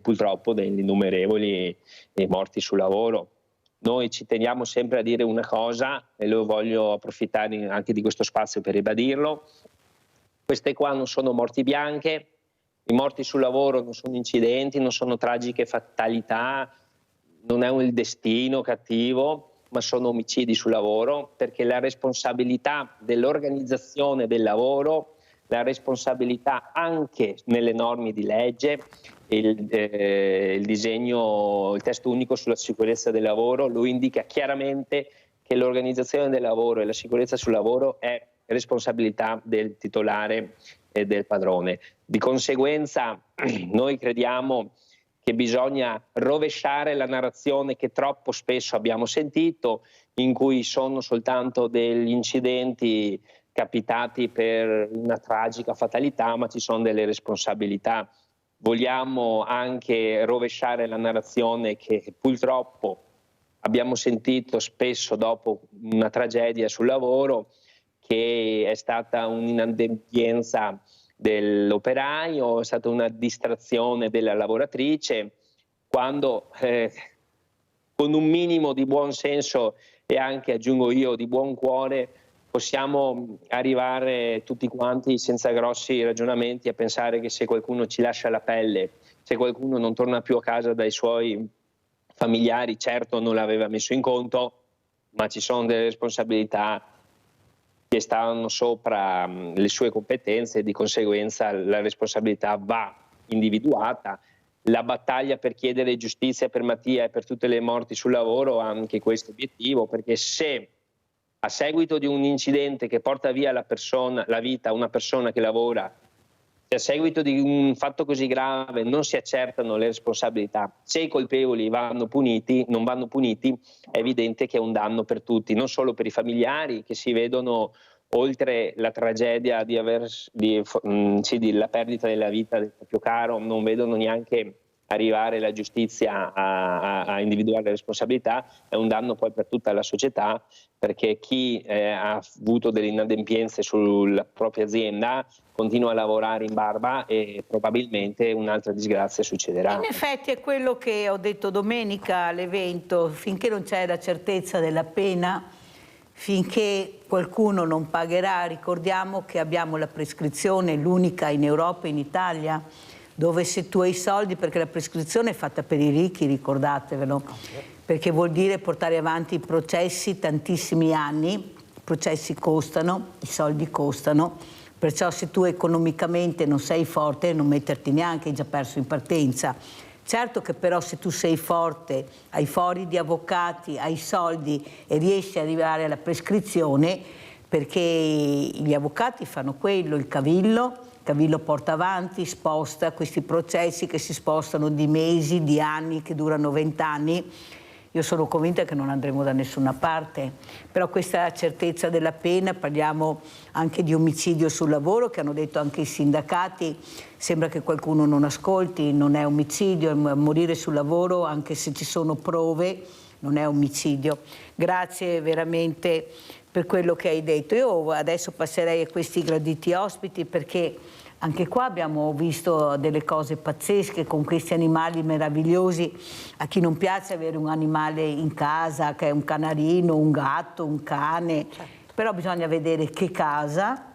[SPEAKER 17] purtroppo degli innumerevoli morti sul lavoro. Noi ci teniamo sempre a dire una cosa, e lo voglio approfittare anche di questo spazio per ribadirlo: queste qua non sono morti bianche, i morti sul lavoro non sono incidenti, non sono tragiche fatalità, non è il destino cattivo, ma sono omicidi sul lavoro, perché la responsabilità dell'organizzazione del lavoro, la responsabilità anche nelle norme di legge, il testo unico sulla sicurezza del lavoro lo indica chiaramente che l'organizzazione del lavoro e la sicurezza sul lavoro è responsabilità del titolare e del padrone. Di conseguenza noi crediamo che bisogna rovesciare la narrazione che troppo spesso abbiamo sentito, in cui sono soltanto degli incidenti capitati per una tragica fatalità, ma ci sono delle responsabilità. Vogliamo anche rovesciare la narrazione che purtroppo abbiamo sentito spesso dopo una tragedia sul lavoro, che è stata un'inadempienza dell'operaio, è stata una distrazione della lavoratrice, quando con un minimo di buon senso e anche, aggiungo io, di buon cuore, possiamo arrivare tutti quanti senza grossi ragionamenti a pensare che se qualcuno ci lascia la pelle, se qualcuno non torna più a casa dai suoi familiari, certo non l'aveva messo in conto, ma ci sono delle responsabilità che stanno sopra le sue competenze e di conseguenza la responsabilità va individuata. La battaglia per chiedere giustizia per Mattia e per tutte le morti sul lavoro ha anche questo obiettivo, perché se a seguito di un incidente che porta via la vita a una persona che lavora, se a seguito di un fatto così grave non si accertano le responsabilità, se i colpevoli non vanno puniti, è evidente che è un danno per tutti, non solo per i familiari che si vedono, oltre la tragedia la perdita della vita del proprio caro, non vedono neanche arrivare la giustizia a individuare le responsabilità, è un danno poi per tutta la società, perché chi ha avuto delle inadempienze sulla propria azienda continua a lavorare in barba e probabilmente un'altra disgrazia succederà.
[SPEAKER 4] In effetti è quello che ho detto domenica all'evento: finché non c'è la certezza della pena, finché qualcuno non pagherà, ricordiamo che abbiamo la prescrizione, l'unica in Europa e in Italia, dove se tu hai i soldi, perché la prescrizione è fatta per i ricchi, ricordatevelo, perché vuol dire portare avanti i processi tantissimi anni, i processi costano, i soldi costano, perciò se tu economicamente non sei forte non metterti neanche, hai già perso in partenza. Certo che però se tu sei forte, hai fori di avvocati, hai soldi e riesci ad arrivare alla prescrizione, perché gli avvocati fanno quello, il cavillo porta avanti, sposta questi processi che si spostano di mesi, di anni, che durano 20 anni. Io sono convinta che non andremo da nessuna parte, però questa certezza della pena, parliamo anche di omicidio sul lavoro, che hanno detto anche i sindacati, sembra che qualcuno non ascolti, non è omicidio, è morire sul lavoro, anche se ci sono prove, non è omicidio. Grazie veramente per quello che hai detto. Io adesso passerei a questi graditi ospiti, perché Anche qua abbiamo visto delle cose pazzesche con questi animali meravigliosi. A chi non piace avere un animale in casa, che è un canarino, un gatto, un cane, però bisogna vedere che casa,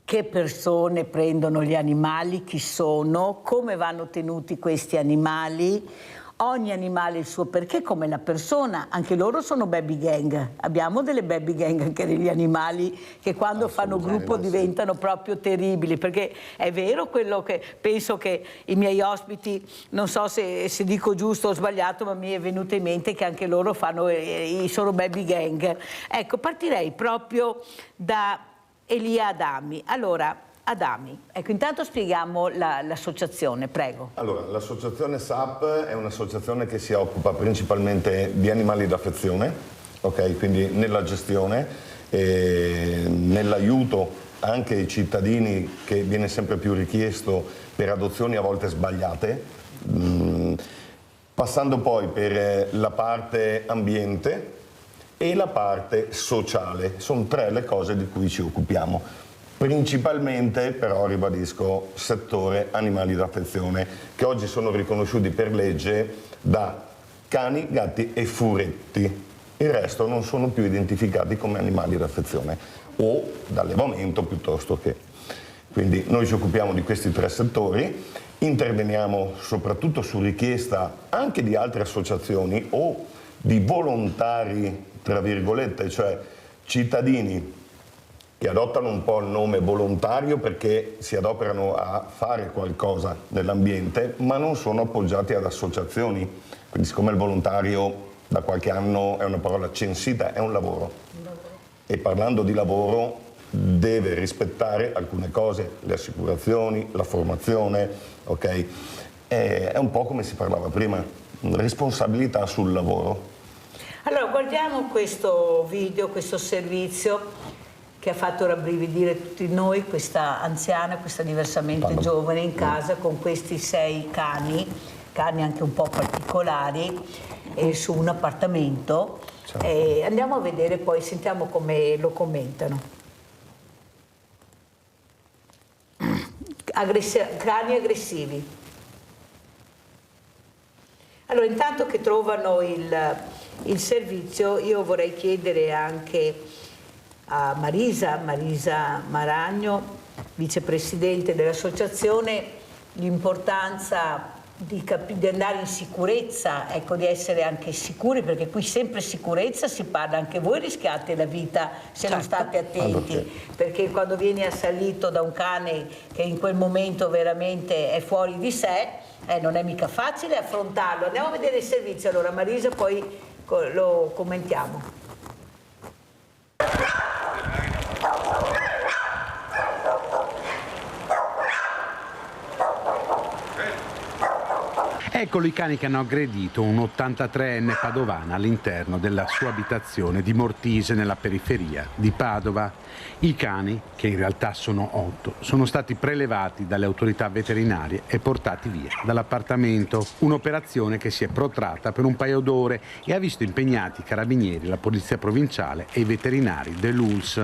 [SPEAKER 4] che persone prendono gli animali, chi sono, come vanno tenuti questi animali. Ogni animale il suo perché, come la persona, anche loro sono baby gang. Abbiamo delle baby gang anche degli animali che quando fanno gruppo diventano proprio terribili, perché è vero quello che penso che i miei ospiti, non so se dico giusto o sbagliato, ma mi è venuto in mente che anche loro sono baby gang. Ecco, partirei proprio da Elia Adami. Allora, Adami, ecco, intanto spieghiamo l'associazione, prego.
[SPEAKER 19] Allora, l'associazione SAP è un'associazione che si occupa principalmente di animali d'affezione, ok? Quindi nella gestione, nell'aiuto anche ai cittadini, che viene sempre più richiesto per adozioni a volte sbagliate, passando poi per la parte ambiente e la parte sociale. Sono 3 le cose di cui ci occupiamo. Principalmente, però, ribadisco, settore animali d'affezione, che oggi sono riconosciuti per legge da cani, gatti e furetti. Il resto non sono più identificati come animali d'affezione o d'allevamento piuttosto che. Quindi noi ci occupiamo di questi 3 settori, interveniamo soprattutto su richiesta anche di altre associazioni o di volontari, tra virgolette, cioè cittadini che adottano un po' il nome volontario perché si adoperano a fare qualcosa nell'ambiente, ma non sono appoggiati ad associazioni. Quindi siccome il volontario da qualche anno è una parola censita, è un lavoro. E parlando di lavoro deve rispettare alcune cose, le assicurazioni, la formazione, ok? È un po' come si parlava prima, responsabilità sul lavoro.
[SPEAKER 4] Allora, guardiamo questo video, questo servizio che ha fatto rabbrividire tutti noi, questa anziana, questa diversamente giovane in casa con questi 6 cani anche un po' particolari, su un appartamento. Andiamo a vedere poi, sentiamo come lo commentano. Cani aggressivi. Allora, intanto che trovano il servizio, io vorrei chiedere anche a Marisa Maragno, vicepresidente dell'associazione, l'importanza di andare in sicurezza, ecco, di essere anche sicuri, perché qui sempre sicurezza si parla, anche voi rischiate la vita se non state attenti, perché quando vieni assalito da un cane che in quel momento veramente è fuori di sé, non è mica facile affrontarlo. Andiamo a vedere il servizio, allora Marisa, poi lo commentiamo.
[SPEAKER 20] Eccolo i cani che hanno aggredito un 83enne padovana all'interno della sua abitazione di Mortise, nella periferia di Padova. I cani, che in realtà sono 8, sono stati prelevati dalle autorità veterinarie e portati via dall'appartamento. Un'operazione che si è protratta per un paio d'ore e ha visto impegnati i carabinieri, la polizia provinciale e i veterinari dell'ULS.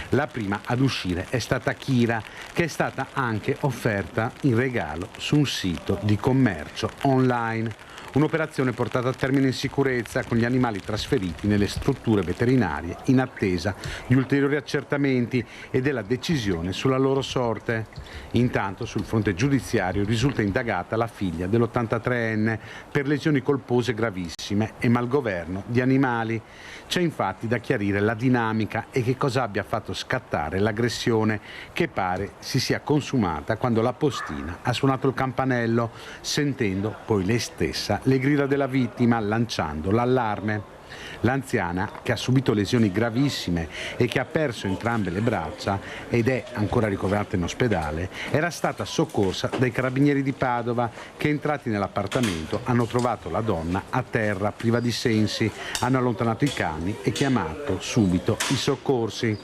[SPEAKER 20] La prima ad uscire è stata Kira, che è stata anche offerta in regalo su un sito di commercio online. Un'operazione portata a termine in sicurezza, con gli animali trasferiti nelle strutture veterinarie in attesa di ulteriori accertamenti e della decisione sulla loro sorte. Intanto sul fronte giudiziario risulta indagata la figlia dell'83enne per lesioni colpose gravissime e malgoverno di animali. C'è infatti da chiarire la dinamica e che cosa abbia fatto scattare l'aggressione, che pare si sia consumata quando la postina ha suonato il campanello, sentendo poi lei stessa le grida della vittima, lanciando l'allarme. L'anziana, che ha subito lesioni gravissime e che ha perso entrambe le braccia ed è ancora ricoverata in ospedale, era stata soccorsa dai carabinieri di Padova, che entrati nell'appartamento hanno trovato la donna a terra, priva di sensi, hanno allontanato i cani e chiamato subito i soccorsi.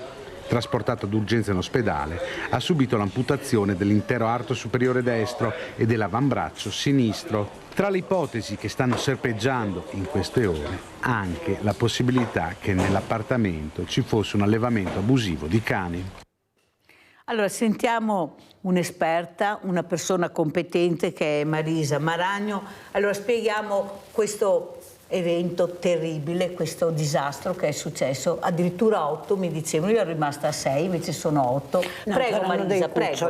[SPEAKER 20] Trasportato d'urgenza in ospedale, ha subito l'amputazione dell'intero arto superiore destro e dell'avambraccio sinistro. Tra le ipotesi che stanno serpeggiando in queste ore, anche la possibilità che nell'appartamento ci fosse un allevamento abusivo di cani.
[SPEAKER 4] Allora, sentiamo un'esperta, una persona competente che è Marisa Maragno. Allora, spieghiamo questo evento terribile, questo disastro che è successo. Addirittura 8, mi dicevano, io ero rimasta a 6, invece sono 8.
[SPEAKER 21] No,
[SPEAKER 4] prego Marisa, prego.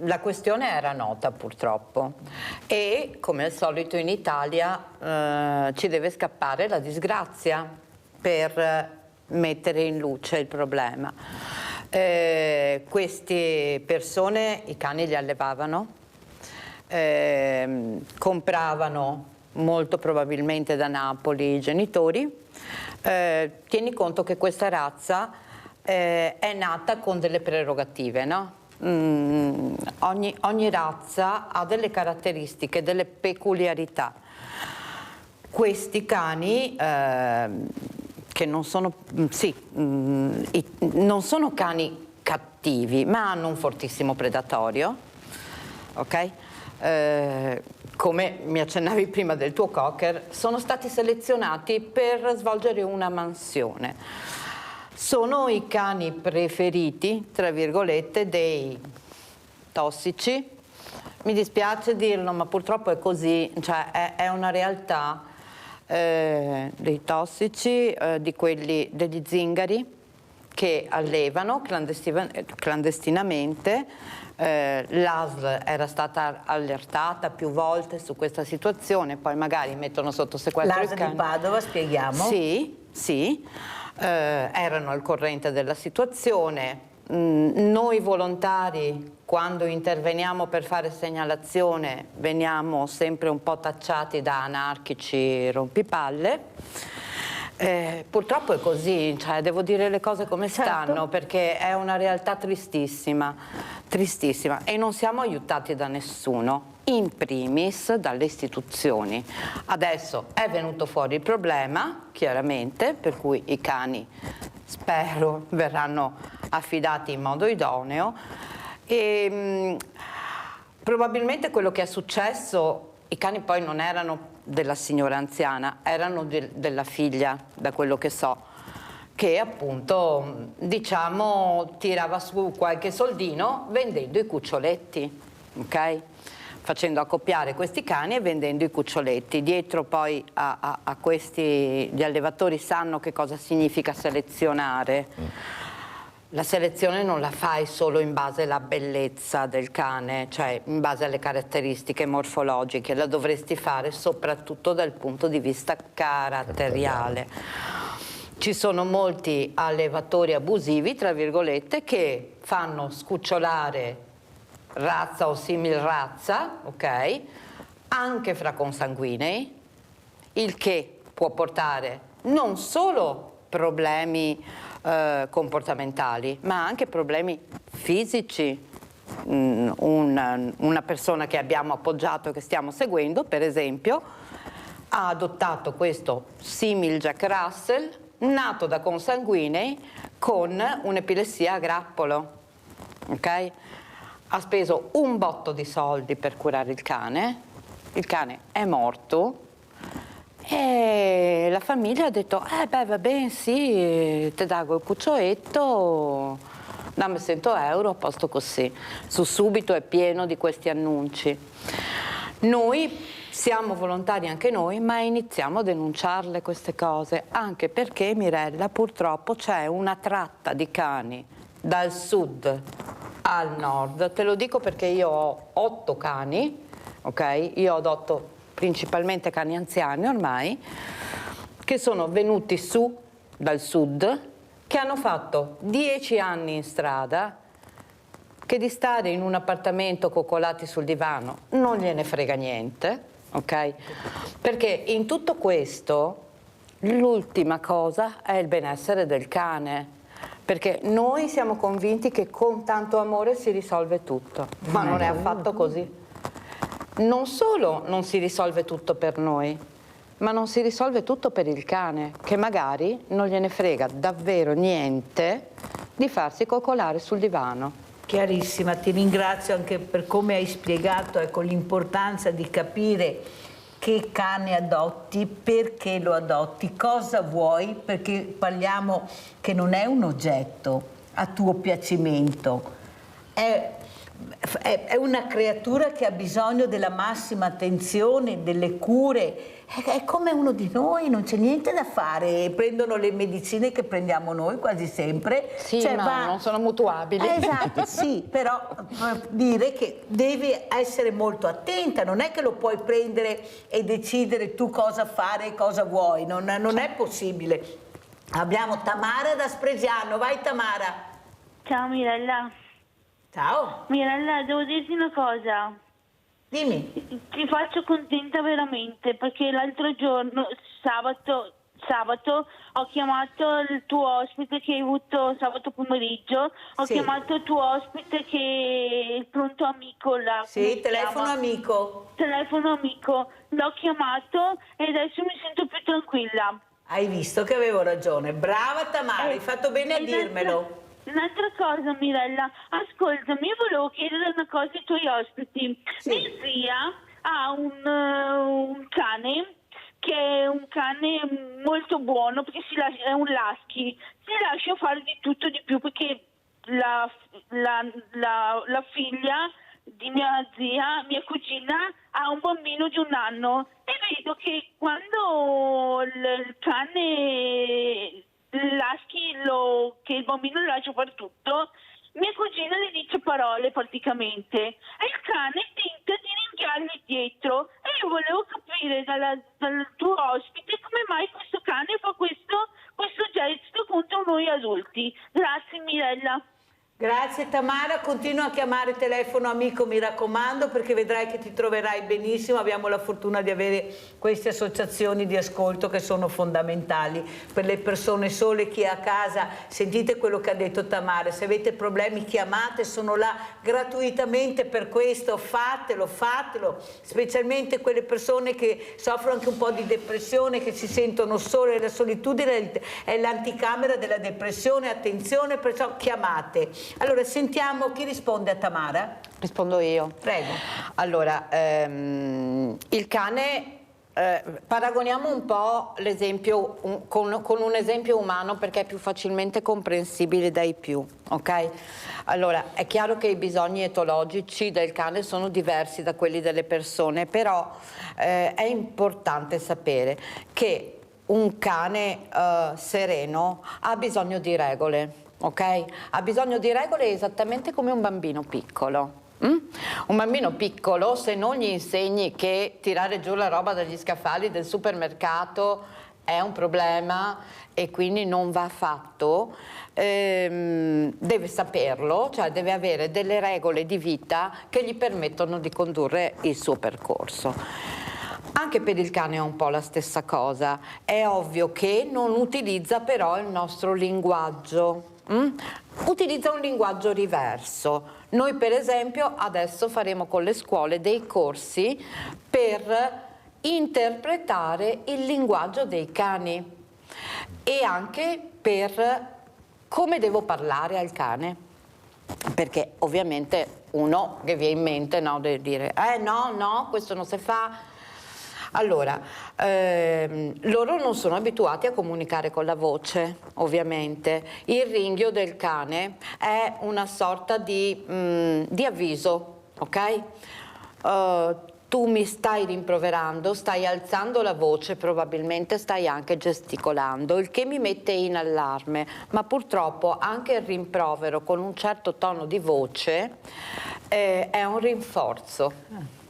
[SPEAKER 21] La questione era nota purtroppo e come al solito in Italia ci deve scappare la disgrazia per mettere in luce il problema. Queste persone i cani li allevavano, compravano molto probabilmente da Napoli i genitori. Tieni conto che questa razza è nata con delle prerogative, no? Ogni razza ha delle caratteristiche, delle peculiarità. Questi cani che non sono, non sono cani cattivi, ma hanno un fortissimo predatorio, ok? Come mi accennavi prima del tuo cocker, sono stati selezionati per svolgere una mansione. Sono i cani preferiti, tra virgolette, dei tossici. Mi dispiace dirlo, ma purtroppo è così, cioè è una realtà. Dei tossici, degli zingari che allevano clandestinamente. L'ASL era stata allertata più volte su questa situazione, poi magari mettono sotto sequestro il cane.
[SPEAKER 4] L'ASL di Padova, spieghiamo.
[SPEAKER 21] Sì, erano al corrente della situazione. Noi volontari, quando interveniamo per fare segnalazione, veniamo sempre un po' tacciati da anarchici rompipalle. Purtroppo è così, cioè, devo dire le cose come stanno, perché è una realtà tristissima, tristissima, e non siamo aiutati da nessuno, in primis dalle istituzioni. Adesso è venuto fuori il problema, chiaramente, per cui i cani spero verranno affidati in modo idoneo e probabilmente quello che è successo, i cani poi non erano della signora anziana, erano della figlia, da quello che so, che appunto, diciamo, tirava su qualche soldino vendendo i cuccioletti, ok? Facendo accoppiare questi cani e vendendo i cuccioletti. Dietro poi a questi, gli allevatori sanno che cosa significa selezionare. La selezione non la fai solo in base alla bellezza del cane, cioè in base alle caratteristiche morfologiche, la dovresti fare soprattutto dal punto di vista caratteriale. Ci sono molti allevatori abusivi, tra virgolette, che fanno scucciolare razza o simil razza, ok? Anche fra consanguinei, il che può portare non solo problemi comportamentali, ma anche problemi fisici. Una persona che abbiamo appoggiato, che stiamo seguendo, per esempio, ha adottato questo simil Jack Russell, nato da consanguinei con un'epilessia a grappolo, ok? Ha speso un botto di soldi per curare il cane è morto e la famiglia ha detto va bene, sì, te dago il cuccioletto, dammi 100 euro, a posto così. Su Subito è pieno di questi annunci. Noi siamo volontari anche noi, ma iniziamo a denunciarle queste cose, anche perché, Mirella, purtroppo c'è una tratta di cani dal sud al nord. Te lo dico perché io ho 8 cani, ok? Io adotto principalmente cani anziani ormai, che sono venuti su dal sud, che hanno fatto 10 anni in strada, che di stare in un appartamento coccolati sul divano non gliene frega niente, ok? Perché in tutto questo l'ultima cosa è il benessere del cane. Perché noi siamo convinti che con tanto amore si risolve tutto, ma non è affatto così. Non solo non si risolve tutto per noi, ma non si risolve tutto per il cane, che magari non gliene frega davvero niente di farsi coccolare sul divano.
[SPEAKER 4] Chiarissima, ti ringrazio anche per come hai spiegato, ecco, l'importanza di capire che cane adotti, perché lo adotti, cosa vuoi, perché parliamo che non è un oggetto, a tuo piacimento. È una creatura che ha bisogno della massima attenzione, delle cure. È come uno di noi, non c'è niente da fare. Prendono le medicine che prendiamo noi quasi sempre.
[SPEAKER 21] Sì, ma non sono mutuabili.
[SPEAKER 4] Esatto, sì, però dire che devi essere molto attenta, non è che lo puoi prendere e decidere tu cosa fare e cosa vuoi, non è possibile. Abbiamo Tamara da Spresiano, vai Tamara.
[SPEAKER 1] Ciao Mirella.
[SPEAKER 4] Ciao.
[SPEAKER 1] Mirella, devo dirti una cosa.
[SPEAKER 4] Dimmi.
[SPEAKER 1] Ti faccio contenta veramente perché l'altro giorno, sabato, ho chiamato il tuo ospite che hai avuto sabato pomeriggio. Ho chiamato il tuo ospite che è il pronto amico.
[SPEAKER 4] Sì, telefono amico.
[SPEAKER 1] Telefono amico. L'ho chiamato e adesso mi sento più tranquilla.
[SPEAKER 4] Hai visto che avevo ragione. Brava Tamara, hai fatto bene a dirmelo.
[SPEAKER 1] Un'altra cosa Mirella, ascoltami, io volevo chiedere una cosa ai tuoi ospiti. Mia zia ha un cane che è un cane molto buono perché è un lasky, si lascia fare di tutto di più perché la figlia di mia zia, mia cugina, ha un bambino di 1 anno e vedo che quando il cane laschi che il bambino lo lascia fare tutto, mia cugina le dice parole praticamente e il cane tenta di rinchiargli dietro e io volevo capire dal tuo ospite come mai questo cane fa questo gesto contro noi adulti. Grazie Mirella.
[SPEAKER 4] Grazie Tamara, continua a chiamare telefono amico, mi raccomando, perché vedrai che ti troverai benissimo. Abbiamo la fortuna di avere queste associazioni di ascolto che sono fondamentali per le persone sole, chi è a casa. Sentite quello che ha detto Tamara, se avete problemi chiamate, sono là gratuitamente per questo, fatelo, specialmente quelle persone che soffrono anche un po' di depressione, che si sentono sole. La solitudine è l'anticamera della depressione, attenzione, perciò chiamate. Allora, sentiamo chi risponde a Tamara.
[SPEAKER 21] Rispondo io.
[SPEAKER 4] Prego.
[SPEAKER 21] Allora, il cane, paragoniamo un po' l'esempio con un esempio umano perché è più facilmente comprensibile dai più, ok? Allora, è chiaro che i bisogni etologici del cane sono diversi da quelli delle persone, però è importante sapere che un cane sereno ha bisogno di regole. Ok? Ha bisogno di regole esattamente come un bambino piccolo. Un bambino piccolo, se non gli insegni che tirare giù la roba dagli scaffali del supermercato è un problema e quindi non va fatto, deve saperlo, cioè deve avere delle regole di vita che gli permettono di condurre il suo percorso. Anche per il cane è un po' la stessa cosa. È ovvio che non utilizza però il nostro linguaggio. Utilizza un linguaggio diverso. Noi per esempio adesso faremo con le scuole dei corsi per interpretare il linguaggio dei cani e anche per come devo parlare al cane, perché ovviamente uno che vi è in mente, no, deve dire no, questo non si fa. Allora, loro non sono abituati a comunicare con la voce, ovviamente. Il ringhio del cane è una sorta di avviso, ok? Tu mi stai rimproverando, stai alzando la voce, probabilmente stai anche gesticolando, il che mi mette in allarme, ma purtroppo anche il rimprovero con un certo tono di voce è un rinforzo.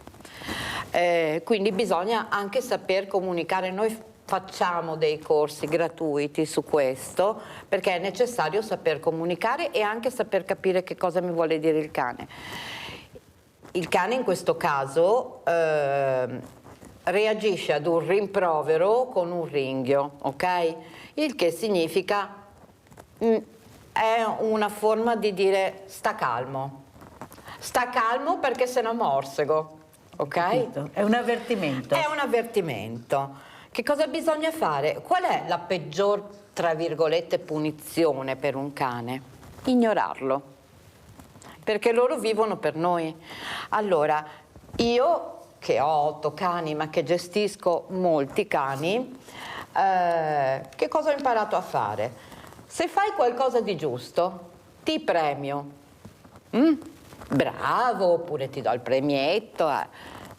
[SPEAKER 21] Quindi bisogna anche saper comunicare. Noi facciamo dei corsi gratuiti su questo perché è necessario saper comunicare e anche saper capire che cosa mi vuole dire il cane. Il cane in questo caso reagisce ad un rimprovero con un ringhio, ok? Il che significa è una forma di dire sta calmo perché se no morsego. Ok?
[SPEAKER 4] È un avvertimento.
[SPEAKER 21] È un avvertimento. Che cosa bisogna fare? Qual è la peggior, tra virgolette, punizione per un cane? Ignorarlo. Perché loro vivono per noi. Allora, io che ho 8 cani, ma che gestisco molti cani, che cosa ho imparato a fare? Se fai qualcosa di giusto, ti premio. Bravo, oppure ti do il premietto.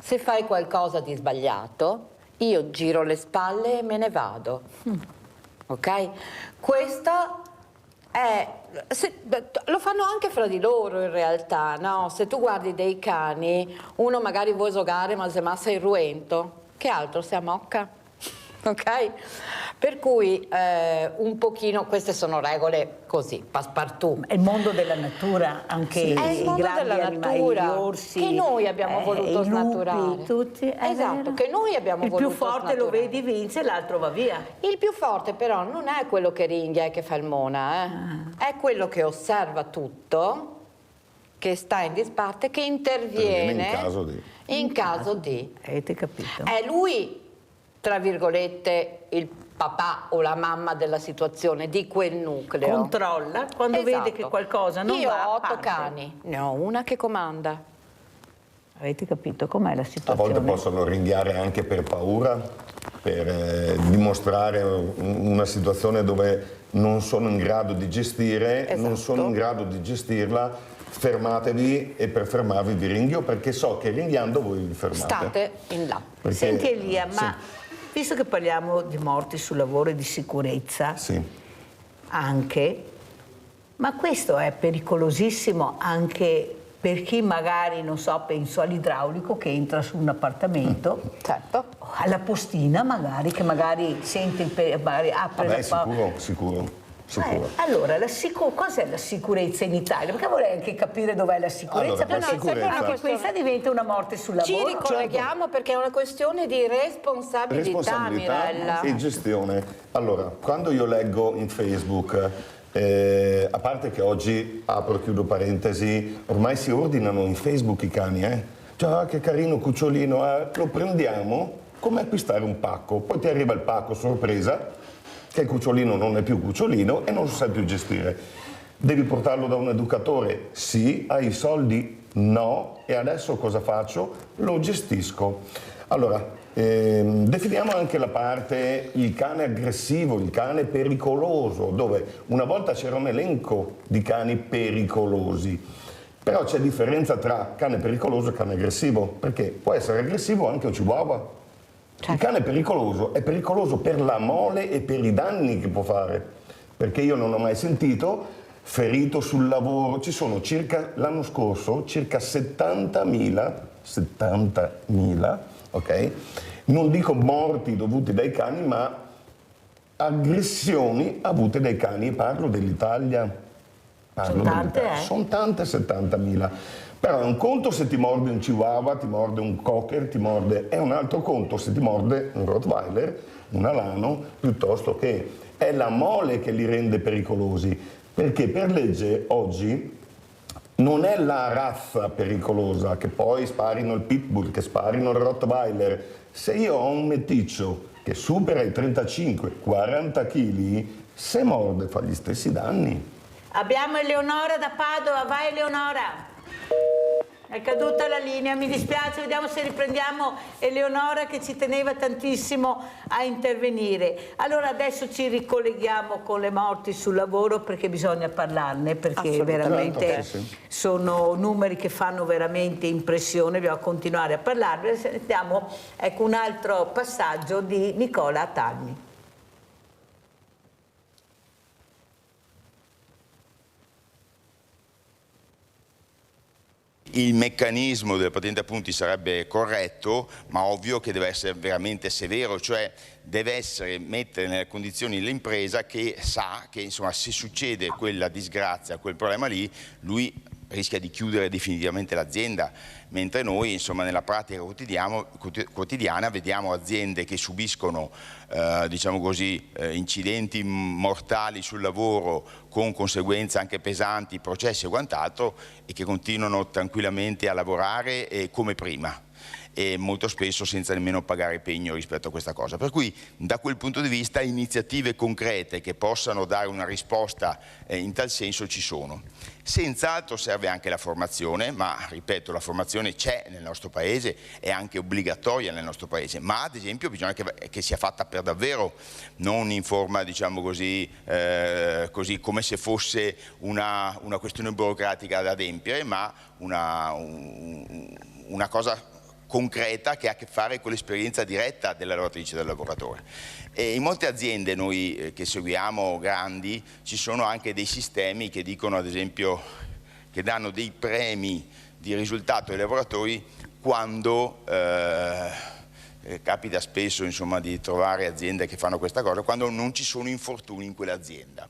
[SPEAKER 21] Se fai qualcosa di sbagliato, io giro le spalle e me ne vado. Ok? Questo lo fanno anche fra di loro in realtà, no? Se tu guardi dei cani, uno magari vuole giocare ma se sei ruento, che altro si ammocca? Ok? Per cui un pochino, queste sono regole così, passepartout.
[SPEAKER 4] È il mondo della natura, anche
[SPEAKER 21] sì, è il mondo della natura,
[SPEAKER 4] gli orsi,
[SPEAKER 21] che noi abbiamo voluto snaturare.
[SPEAKER 4] Lupi, tutti,
[SPEAKER 21] esatto, che noi abbiamo voluto
[SPEAKER 4] Il più forte
[SPEAKER 21] snaturare.
[SPEAKER 4] lo vedi vince, l'altro va via.
[SPEAKER 21] Il più forte però non è quello che ringhia e che fa il mona, è quello che osserva tutto, che sta in disparte, che interviene in caso di.
[SPEAKER 4] Avete capito?
[SPEAKER 21] È lui, tra virgolette, il papà o la mamma della situazione, di quel nucleo.
[SPEAKER 4] Controlla quando vede che qualcosa non
[SPEAKER 21] Io
[SPEAKER 4] va.
[SPEAKER 21] Io ho 8 cani, ne ho una che comanda.
[SPEAKER 4] Avete capito com'è la
[SPEAKER 19] A
[SPEAKER 4] situazione?
[SPEAKER 19] volte possono ringhiare anche per paura, per dimostrare una situazione dove non sono in grado di gestire, non sono in grado di gestirla, fermatevi e per fermarvi vi ringhio perché so che ringhiando voi vi fermate.
[SPEAKER 21] State in là.
[SPEAKER 19] Perché,
[SPEAKER 4] Senti Elia, ma visto che parliamo di morti sul lavoro e di sicurezza, anche, ma questo è pericolosissimo anche per chi magari, non so, penso all'idraulico che entra su un appartamento, alla postina magari, che magari sente magari apre
[SPEAKER 19] sicuro.
[SPEAKER 4] Allora, cos'è la sicurezza in Italia? Perché vorrei anche capire dov'è la sicurezza, perché questa diventa una morte sul lavoro.
[SPEAKER 21] Ci ricolleghiamo perché è una questione di responsabilità Mirella.
[SPEAKER 19] E gestione. Allora, quando io leggo in Facebook, a parte che oggi, apro e chiudo parentesi, ormai si ordinano in Facebook i cani, Già, che carino cucciolino, lo prendiamo come acquistare un pacco, poi ti arriva il pacco sorpresa, che il cucciolino non è più cucciolino e non lo sai più gestire. Devi portarlo da un educatore? Sì. Hai i soldi? No. E adesso cosa faccio? Lo gestisco. Allora, definiamo anche la parte il cane aggressivo, il cane pericoloso, dove una volta c'era un elenco di cani pericolosi. Però c'è differenza tra cane pericoloso e cane aggressivo, perché può essere aggressivo anche un chihuahua. Il cane pericoloso è pericoloso per la mole e per i danni che può fare, perché io non ho mai sentito ferito sul lavoro. Ci sono l'anno scorso circa 70.000, ok? Non dico morti dovuti dai cani, ma aggressioni avute dai cani. Parlo dell'Italia.
[SPEAKER 4] Sono tante,
[SPEAKER 19] Sono tante, 70.000. Però è un conto se ti morde un chihuahua, ti morde un cocker, è un altro conto se ti morde un rottweiler, un alano, piuttosto che è la mole che li rende pericolosi, perché per legge oggi non è la razza pericolosa, che poi sparino il pitbull, che sparino il rottweiler. Se io ho un meticcio che supera i 35-40 kg, se morde fa gli stessi danni.
[SPEAKER 4] Abbiamo Eleonora da Padova, vai Eleonora. È caduta la linea, mi dispiace, vediamo se riprendiamo Eleonora che ci teneva tantissimo a intervenire. Allora adesso ci ricolleghiamo con le morti sul lavoro perché bisogna parlarne, perché veramente sono numeri che fanno veramente impressione, dobbiamo continuare a parlarne. Sentiamo un altro passaggio di Nicola Tanni.
[SPEAKER 18] Il meccanismo delle patenti a punti sarebbe corretto, ma ovvio che deve essere veramente severo, cioè deve mettere nelle condizioni l'impresa che sa che insomma, se succede quella disgrazia, quel problema lì, lui rischia di chiudere definitivamente l'azienda, mentre noi insomma, nella pratica quotidiana vediamo aziende che subiscono diciamo così, incidenti mortali sul lavoro con conseguenze anche pesanti, processi e quant'altro, e che continuano tranquillamente a lavorare come prima. e molto spesso senza nemmeno pagare pegno rispetto a questa cosa. Per cui da quel punto di vista iniziative concrete che possano dare una risposta in tal senso ci sono. Senz'altro serve anche la formazione, ma ripeto, la formazione c'è nel nostro paese, è anche obbligatoria nel nostro paese, ma ad esempio bisogna che sia fatta per davvero, non in forma, diciamo così, così come se fosse una questione burocratica da adempiere, ma una cosa concreta che ha a che fare con l'esperienza diretta della lavoratrice e del lavoratore. E in molte aziende noi che seguiamo grandi ci sono anche dei sistemi che dicono, ad esempio, che danno dei premi di risultato ai lavoratori quando capita spesso, insomma, di trovare aziende che fanno questa cosa quando non ci sono infortuni in quell'azienda.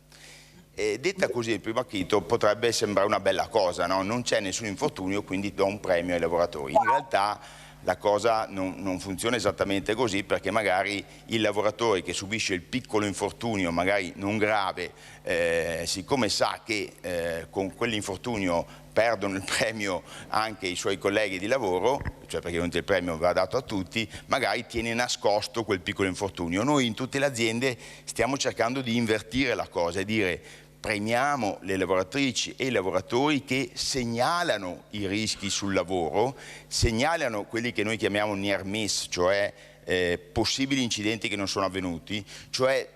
[SPEAKER 18] Detta così il primo acchito potrebbe sembrare una bella cosa, no? Non c'è nessun infortunio, quindi do un premio ai lavoratori. In realtà la cosa non funziona esattamente così, perché magari il lavoratore che subisce il piccolo infortunio, magari non grave, siccome sa che con quell'infortunio perdono il premio anche i suoi colleghi di lavoro, cioè perché il premio va dato a tutti, magari tiene nascosto quel piccolo infortunio. Noi in tutte le aziende stiamo cercando di invertire la cosa e dire: premiamo le lavoratrici e i lavoratori che segnalano i rischi sul lavoro, segnalano quelli che noi chiamiamo near miss, cioè possibili incidenti che non sono avvenuti, cioè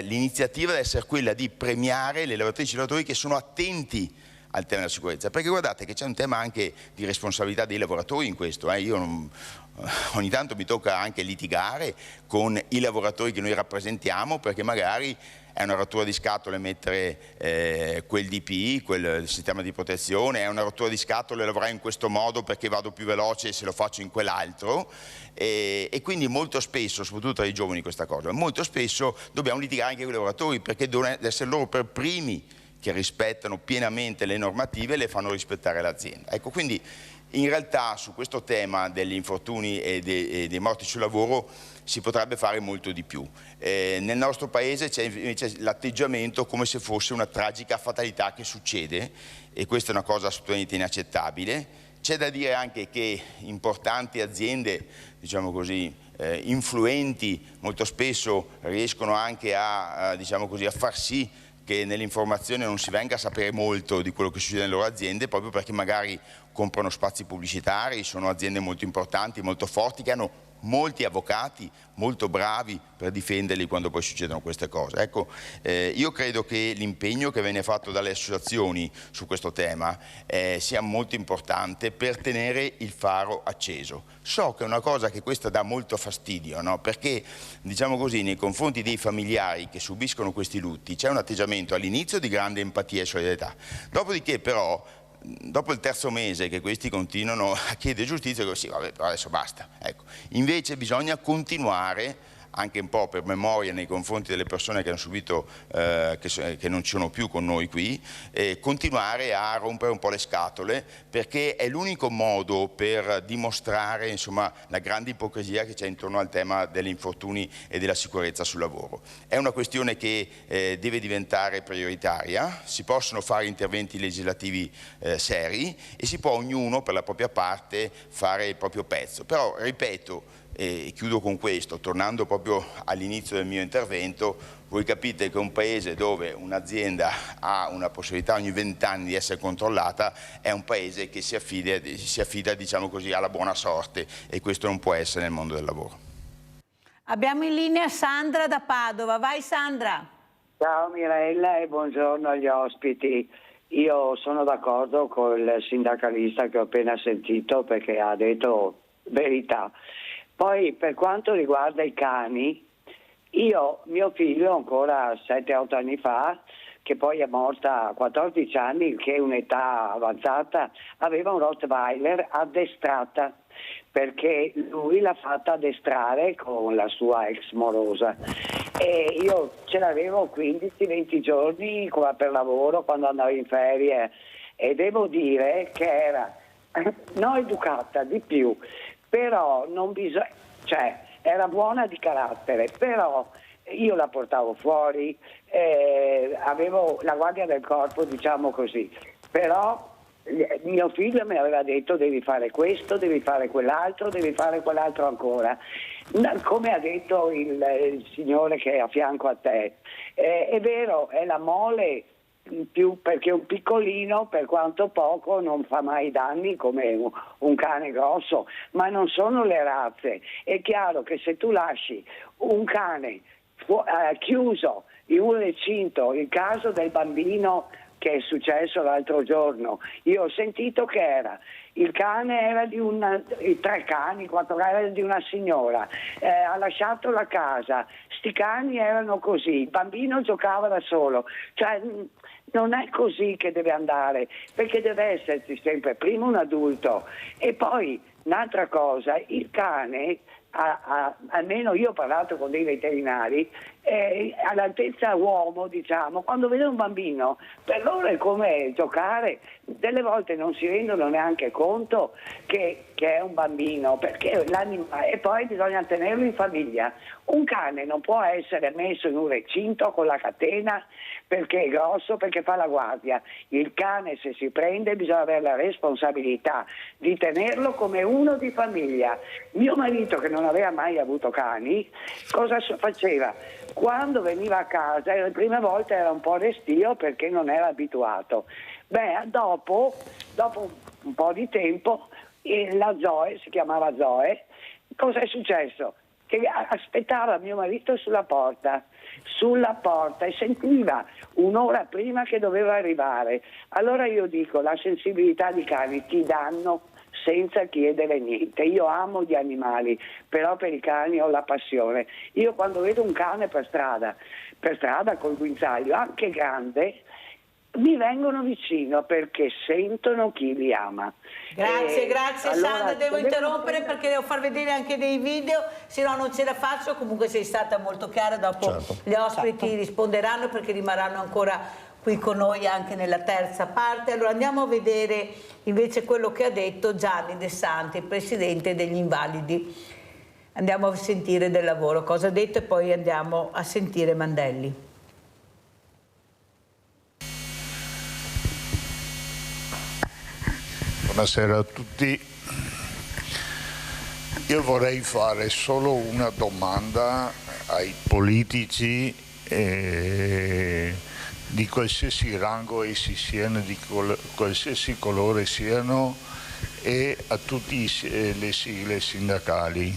[SPEAKER 18] l'iniziativa deve essere quella di premiare le lavoratrici e i lavoratori che sono attenti al tema della sicurezza, perché guardate che c'è un tema anche di responsabilità dei lavoratori in questo. Ogni tanto mi tocca anche litigare con i lavoratori che noi rappresentiamo, perché magari è una rottura di scatole mettere quel DPI, quel sistema di protezione, è una rottura di scatole lavorare in questo modo perché vado più veloce se lo faccio in quell'altro, e quindi molto spesso, soprattutto tra i giovani questa cosa, molto spesso dobbiamo litigare anche con i lavoratori, perché devono essere loro per primi che rispettano pienamente le normative e le fanno rispettare l'azienda. Ecco, quindi in realtà su questo tema degli infortuni e dei morti sul lavoro si potrebbe fare molto di più. Nel nostro paese c'è invece l'atteggiamento come se fosse una tragica fatalità che succede, e questa è una cosa assolutamente inaccettabile. C'è da dire anche che importanti aziende, diciamo così, influenti, molto spesso riescono anche a far sì che nell'informazione non si venga a sapere molto di quello che succede nelle loro aziende, proprio perché magari comprano spazi pubblicitari, sono aziende molto importanti, molto forti, che hanno molti avvocati molto bravi per difenderli quando poi succedono queste cose. Ecco, io credo che l'impegno che viene fatto dalle associazioni su questo tema sia molto importante per tenere il faro acceso. So che è una cosa che questa dà molto fastidio, no? Perché, diciamo così, nei confronti dei familiari che subiscono questi lutti c'è un atteggiamento all'inizio di grande empatia e solidarietà, dopodiché però dopo il terzo mese che questi continuano a chiedere giustizia, dico sì, vabbè, però adesso basta. Ecco. Invece bisogna continuare, anche un po' per memoria nei confronti delle persone che hanno subito, che non ci sono più con noi qui, continuare a rompere un po' le scatole, perché è l'unico modo per dimostrare, insomma, la grande ipocrisia che c'è intorno al tema degli infortuni e della sicurezza sul lavoro. È una questione che deve diventare prioritaria, si possono fare interventi legislativi seri e si può ognuno per la propria parte fare il proprio pezzo. Però, ripeto, e chiudo con questo, tornando proprio all'inizio del mio intervento, voi capite che un paese dove un'azienda ha una possibilità ogni 20 anni di essere controllata è un paese che si affida, diciamo così, alla buona sorte, e questo non può essere nel mondo del lavoro.
[SPEAKER 4] Abbiamo in linea Sandra da Padova. Vai Sandra.
[SPEAKER 3] Ciao Mirella e buongiorno agli ospiti. Io sono d'accordo con il sindacalista che ho appena sentito, perché ha detto verità. Poi per quanto riguarda i cani, mio figlio ancora 7-8 anni fa, che poi è morta a 14 anni, che è un'età avanzata, aveva un Rottweiler addestrata, perché lui l'ha fatta addestrare con la sua ex morosa. E io ce l'avevo 15-20 giorni qua per lavoro quando andavo in ferie, e devo dire che era non educata di più, però non bisogna, cioè era buona di carattere, però io la portavo fuori, avevo la guardia del corpo, diciamo così, però Mio figlio mi aveva detto devi fare questo, devi fare quell'altro, devi fare quell'altro ancora. Come ha detto il signore che è a fianco a te, è vero, è la mole più, perché un piccolino, per quanto poco, non fa mai danni come un cane grosso, ma non sono le razze. È chiaro che se tu lasci un cane chiuso in un recinto, il caso del bambino che è successo l'altro giorno, io ho sentito che il cane era di i 3 cani, 4 cani era di una signora, ha lasciato la casa, sti cani erano così, il bambino giocava da solo, cioè non è così che deve andare, perché deve esserci sempre prima un adulto e poi un'altra cosa, il cane, almeno io ho parlato con dei veterinari, all'altezza uomo, diciamo, quando vede un bambino, per loro è come giocare, delle volte non si rendono neanche conto che è un bambino, perché l'animale, e poi bisogna tenerlo in famiglia. Un cane non può essere messo in un recinto con la catena perché è grosso, perché fa la guardia. Il cane, se si prende, bisogna avere la responsabilità di tenerlo come uno di famiglia. Mio marito, che non aveva mai avuto cani, cosa faceva? Quando veniva a casa, le prime volte era un po' restio perché non era abituato. Dopo un po' di tempo, la Zoe, si chiamava Zoe, cosa è successo? Che aspettava mio marito sulla porta e sentiva un'ora prima che doveva arrivare. Allora io dico, la sensibilità di cani ti danno senza chiedere niente. Io amo gli animali, però per i cani ho la passione. Io quando vedo un cane per strada col guinzaglio, anche grande, mi vengono vicino perché sentono chi li ama.
[SPEAKER 4] Grazie
[SPEAKER 3] allora,
[SPEAKER 4] Sandra, devo interrompere perché devo far vedere anche dei video, se no non ce la faccio. Comunque sei stata molto chiara, dopo gli ospiti risponderanno perché rimarranno ancora qui con noi anche nella terza parte. Allora andiamo a vedere invece quello che ha detto Gianni De Santi, presidente degli Invalidi. Andiamo a sentire del lavoro, cosa ha detto, e poi andiamo a sentire Mandelli.
[SPEAKER 2] Buonasera a tutti. Io vorrei fare solo una domanda ai politici di qualsiasi rango essi siano, di qualsiasi colore siano, e a tutte le sigle sindacali.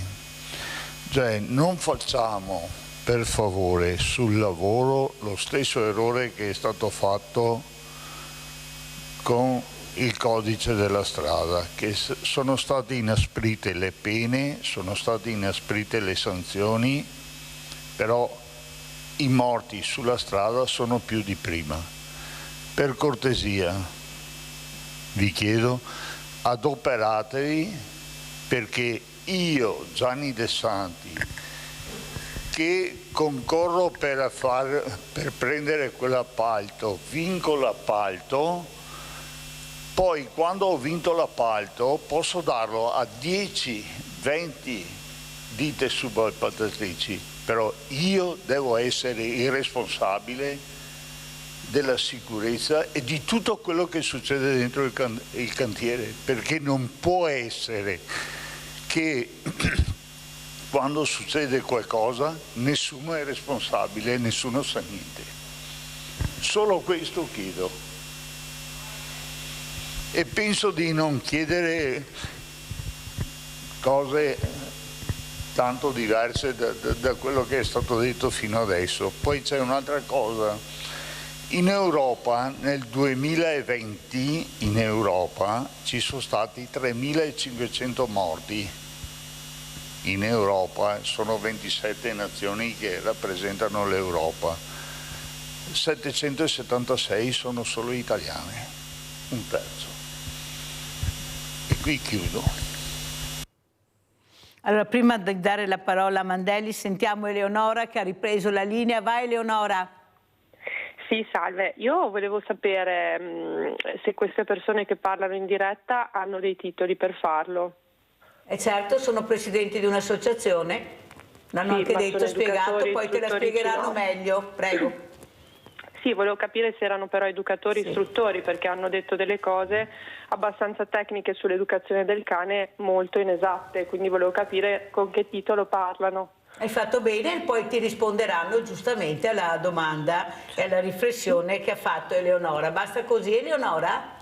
[SPEAKER 2] Cioè, non facciamo per favore sul lavoro lo stesso errore che è stato fatto con il codice della strada, che sono state inasprite le pene, sono state inasprite le sanzioni, però i morti sulla strada sono più di prima. Per cortesia vi chiedo, adoperatevi perché io, Gianni De Santi, che concorro per prendere quell'appalto, vinco l'appalto, poi quando ho vinto l'appalto posso darlo a 10, 20 ditte subappaltatrici, però io devo essere il responsabile della sicurezza e di tutto quello che succede dentro il cantiere, perché non può essere che quando succede qualcosa nessuno è responsabile, nessuno sa niente. Solo questo chiedo. E penso di non chiedere cose tanto diverse da quello che è stato detto fino adesso. Poi c'è un'altra cosa. In Europa, nel 2020, in Europa ci sono stati 3.500 morti. In Europa sono 27 nazioni che rappresentano l'Europa. 776 sono solo italiane, un terzo. E qui chiudo.
[SPEAKER 4] Allora, prima di dare la parola a Mandelli, sentiamo Eleonora che ha ripreso la linea. Vai Eleonora.
[SPEAKER 22] Sì, salve. Io volevo sapere se queste persone che parlano in diretta hanno dei titoli per farlo.
[SPEAKER 4] E certo, sono presidenti di un'associazione, l'hanno anche detto, spiegato, poi te la spiegheranno meglio. Prego.
[SPEAKER 22] Sì, volevo capire se erano però educatori istruttori, perché hanno detto delle cose abbastanza tecniche sull'educazione del cane, molto inesatte, quindi volevo capire con che titolo parlano.
[SPEAKER 4] Hai fatto bene, e poi ti risponderanno giustamente alla domanda e alla riflessione che ha fatto Eleonora. Basta così, Eleonora?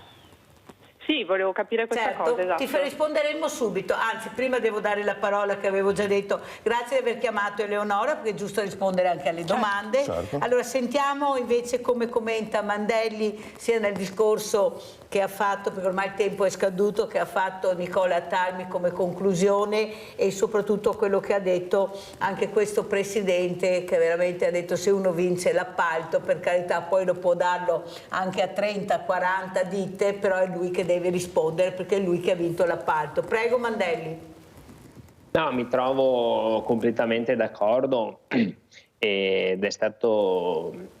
[SPEAKER 22] Sì, volevo capire questa cosa, esatto.
[SPEAKER 4] Ti risponderemo subito, anzi prima devo dare la parola che avevo già detto. Grazie di aver chiamato Eleonora, perché è giusto rispondere anche alle domande.
[SPEAKER 6] Certo.
[SPEAKER 4] Allora sentiamo invece come commenta Mandelli, sia nel discorso che ha fatto, perché ormai il tempo è scaduto, che ha fatto Nicola Talmi come conclusione, e soprattutto quello che ha detto anche questo presidente, che veramente ha detto: se uno vince l'appalto, per carità, poi lo può darlo anche a 30-40 ditte, però è lui che deve rispondere, perché è lui che ha vinto l'appalto. Prego Mandelli.
[SPEAKER 17] No, mi trovo completamente d'accordo, ed è stato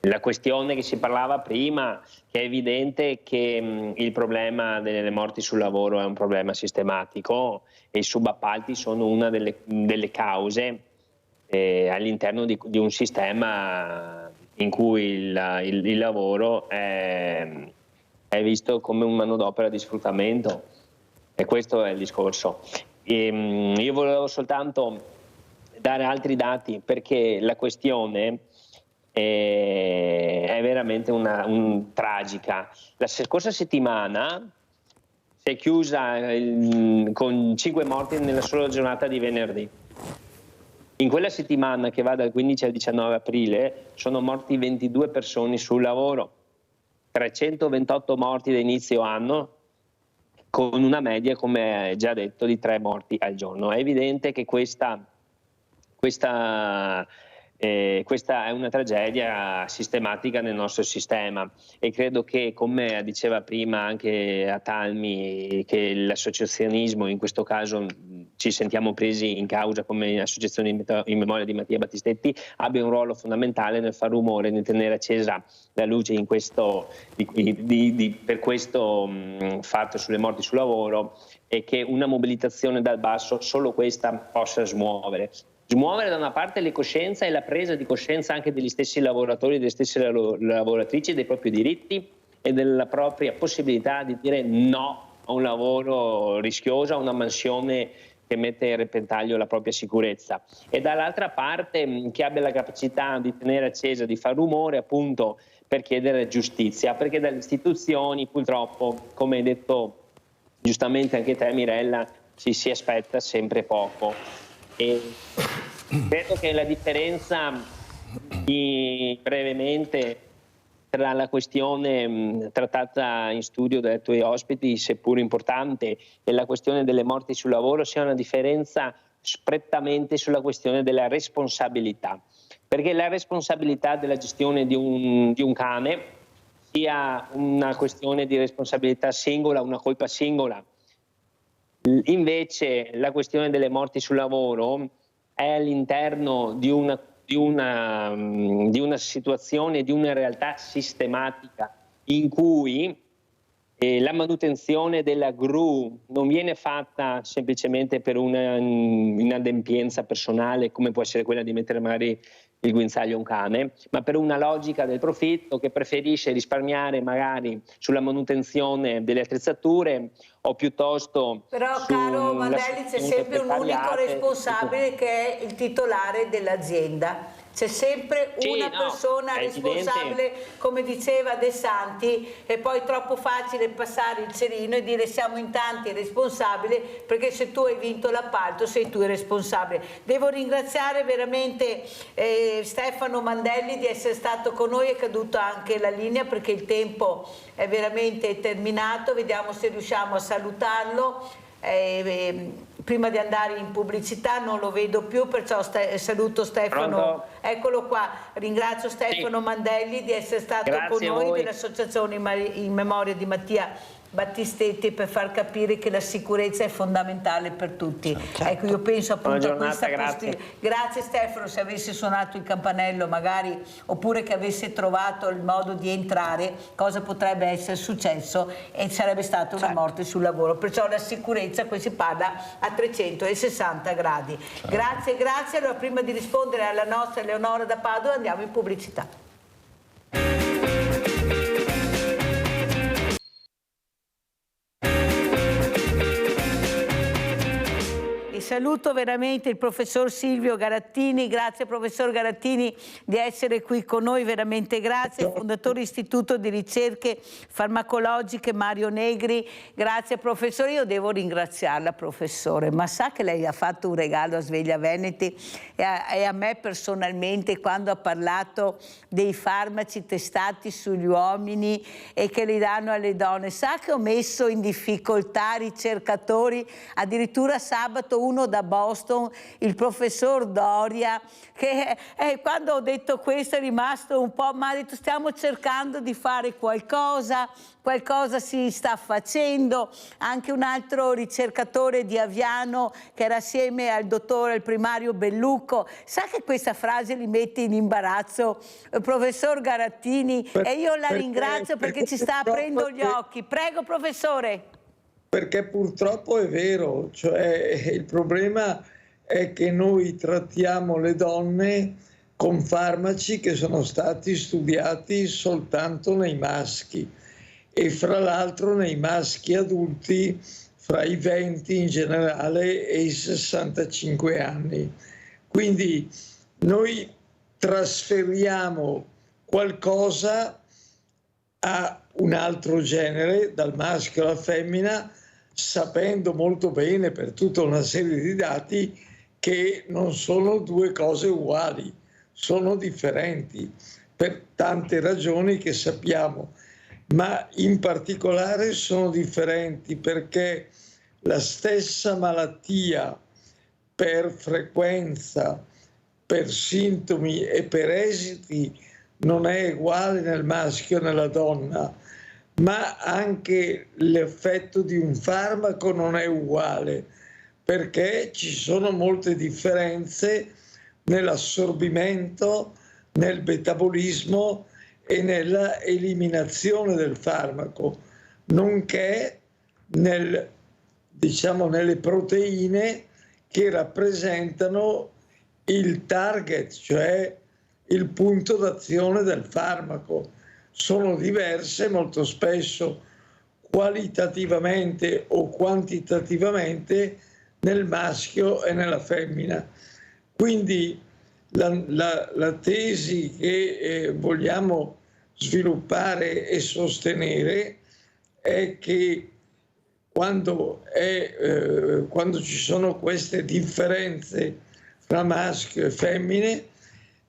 [SPEAKER 17] la questione che si parlava prima, che è evidente che il problema delle morti sul lavoro è un problema sistematico e i subappalti sono una delle cause all'interno di un sistema in cui il lavoro è visto come un manodopera di sfruttamento, e questo è il discorso. Io volevo soltanto dare altri dati, perché la questione è veramente tragica. La scorsa settimana si è chiusa con 5 morti nella sola giornata di venerdì. In quella settimana, che va dal 15 al 19 aprile, sono morti 22 persone sul lavoro, 328 morti da inizio anno, con una media, come già detto, di 3 morti al giorno. È evidente che questa è una tragedia sistematica nel nostro sistema, e credo che, come diceva prima anche a Talmi, che l'associazionismo, in questo caso ci sentiamo presi in causa come associazione in memoria di Mattia Battistetti, abbia un ruolo fondamentale nel far rumore, nel tenere accesa la luce in questo, per questo fatto sulle morti sul lavoro, e che una mobilitazione dal basso, solo questa, possa smuovere da una parte le coscienze e la presa di coscienza anche degli stessi lavoratori, delle stesse lavoratrici, dei propri diritti e della propria possibilità di dire no a un lavoro rischioso, a una mansione che mette in repentaglio la propria sicurezza, e dall'altra parte che abbia la capacità di tenere accesa, di far rumore, appunto, per chiedere giustizia, perché dalle istituzioni purtroppo, come hai detto giustamente anche te Mirella, ci si aspetta sempre poco. E credo che la differenza, brevemente, tra la questione trattata in studio dai tuoi ospiti, seppur importante, e la questione delle morti sul lavoro, sia una differenza prettamente sulla questione della responsabilità, perché la responsabilità della gestione di un cane sia una questione di responsabilità singola, una colpa singola. Invece la questione delle morti sul lavoro è all'interno di una situazione, di una realtà sistematica in cui la manutenzione della gru non viene fatta semplicemente per una inadempienza personale, come può essere quella di mettere magari il guinzaglio a un cane, ma per una logica del profitto, che preferisce risparmiare magari sulla manutenzione delle attrezzature, o piuttosto... Però
[SPEAKER 4] caro Mandelli, c'è sempre un unico responsabile, che è il titolare dell'azienda. C'è sempre una persona responsabile, come diceva De Santi, e poi è troppo facile passare il cerino e dire siamo in tanti responsabili, perché se tu hai vinto l'appalto sei tu il responsabile. Devo ringraziare veramente Stefano Mandelli di essere stato con noi, è caduta anche la linea perché il tempo è veramente terminato, vediamo se riusciamo a salutarlo. Prima di andare in pubblicità non lo vedo più, perciò saluto Stefano.
[SPEAKER 17] Pronto?
[SPEAKER 4] Eccolo qua, ringrazio Stefano Mandelli di essere stato con noi, dell'associazione in memoria di Mattia Battistetti, per far capire che la sicurezza è fondamentale per tutti. Certo. Ecco, io penso appunto a questa grazie Stefano, se avesse suonato il campanello magari, oppure che avesse trovato il modo di entrare, cosa potrebbe essere successo, e sarebbe stata una morte sul lavoro. Perciò la sicurezza, qui si parla a 360 gradi. Grazie. Allora, prima di rispondere alla nostra Eleonora da Padova, andiamo in pubblicità. saluto veramente il professor Silvio Garattini. Grazie professor Garattini di essere qui con noi, veramente grazie. Fondatore Istituto di Ricerche Farmacologiche Mario Negri. Grazie professore, io devo ringraziarla professore, ma sa che lei ha fatto un regalo a Sveglia Veneti e a me personalmente quando ha parlato dei farmaci testati sugli uomini e che li danno alle donne. Sa che ho messo in difficoltà ricercatori, addirittura sabato uno da Boston, il professor Doria, che quando ho detto questo è rimasto un po', ma ha detto stiamo cercando di fare qualcosa si sta facendo. Anche un altro ricercatore di Aviano che era assieme al dottore, al primario Bellucco. Sa che questa frase li mette in imbarazzo, professor Garattini, e io la ringrazio perché ci sta aprendo gli occhi. Prego professore.
[SPEAKER 7] Perché purtroppo è vero, cioè il problema è che noi trattiamo le donne con farmaci che sono stati studiati soltanto nei maschi e fra l'altro nei maschi adulti fra i 20 in generale e i 65 anni. Quindi noi trasferiamo qualcosa a un altro genere, dal maschio alla femmina, sapendo molto bene per tutta una serie di dati che non sono due cose uguali, sono differenti per tante ragioni che sappiamo, ma in particolare sono differenti perché la stessa malattia per frequenza, per sintomi e per esiti non è uguale nel maschio e nella donna, ma anche l'effetto di un farmaco non è uguale, perché ci sono molte differenze nell'assorbimento, nel metabolismo e nella eliminazione del farmaco, nonché nelle proteine che rappresentano il target, cioè il punto d'azione del farmaco. Sono diverse molto spesso qualitativamente o quantitativamente nel maschio e nella femmina. Quindi la tesi che vogliamo sviluppare e sostenere è che quando ci sono queste differenze tra maschio e femmine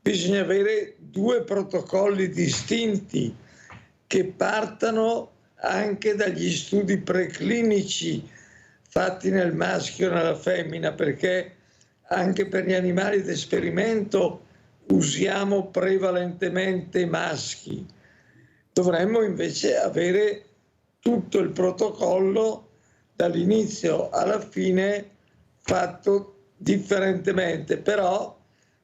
[SPEAKER 7] bisogna avere due protocolli distinti che partano anche dagli studi preclinici fatti nel maschio e nella femmina, perché anche per gli animali d'esperimento usiamo prevalentemente maschi. Dovremmo invece avere tutto il protocollo dall'inizio alla fine fatto differentemente, però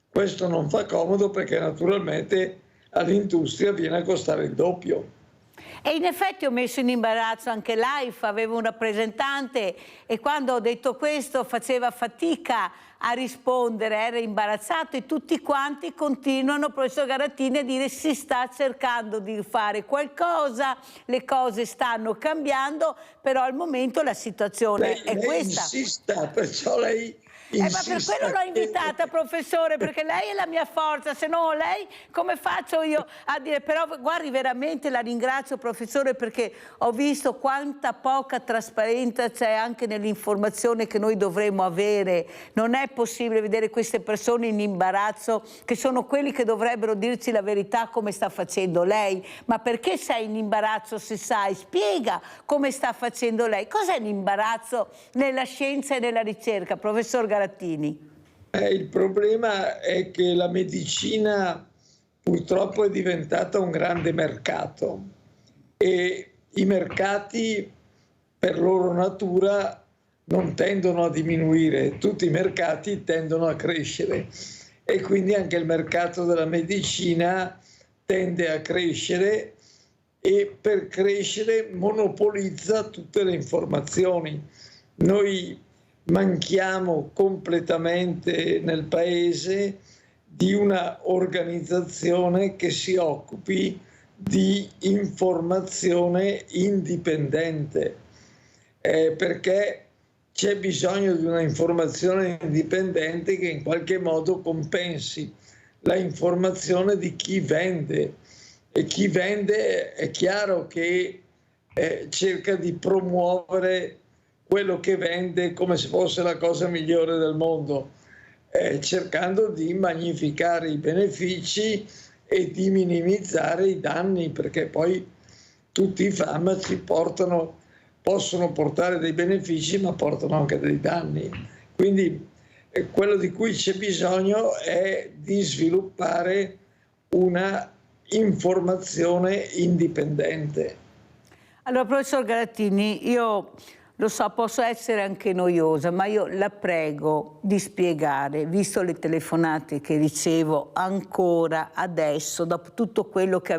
[SPEAKER 7] questo non fa comodo perché naturalmente all'industria viene a costare il doppio.
[SPEAKER 4] E in effetti ho messo in imbarazzo anche l'AIFA, avevo un rappresentante e quando ho detto questo faceva fatica a rispondere, era imbarazzato e tutti quanti continuano, professor Garattini, a dire si sta cercando di fare qualcosa, le cose stanno cambiando, però al momento la situazione è questa.
[SPEAKER 7] Insista, perciò lei...
[SPEAKER 4] ma per quello l'ho invitata, professore, perché lei è la mia forza, se no lei come faccio io a dire? Però guardi, veramente la ringrazio professore, perché ho visto quanta poca trasparenza c'è anche nell'informazione che noi dovremmo avere. Non è possibile vedere queste persone in imbarazzo, che sono quelli che dovrebbero dirci la verità come sta facendo lei. Ma perché sei in imbarazzo se sai? Spiega come sta facendo lei. Cos'è l'imbarazzo nella scienza e nella ricerca, professor Garattini?
[SPEAKER 7] Il problema è che la medicina purtroppo è diventata un grande mercato e i mercati per loro natura non tendono a diminuire, tutti i mercati tendono a crescere e quindi anche il mercato della medicina tende a crescere e per crescere monopolizza tutte le informazioni. Noi manchiamo completamente nel paese di una organizzazione che si occupi di informazione indipendente, perché c'è bisogno di una informazione indipendente che in qualche modo compensi la informazione di chi vende, e chi vende è chiaro che cerca di promuovere quello che vende come se fosse la cosa migliore del mondo, cercando di magnificare i benefici e di minimizzare i danni, perché poi tutti i farmaci possono portare dei benefici ma portano anche dei danni. Quindi quello di cui c'è bisogno è di sviluppare una informazione indipendente.
[SPEAKER 4] Allora, professor Garattini, io lo so, posso essere anche noiosa, ma io la prego di spiegare, visto le telefonate che ricevo ancora adesso, dopo tutto quello che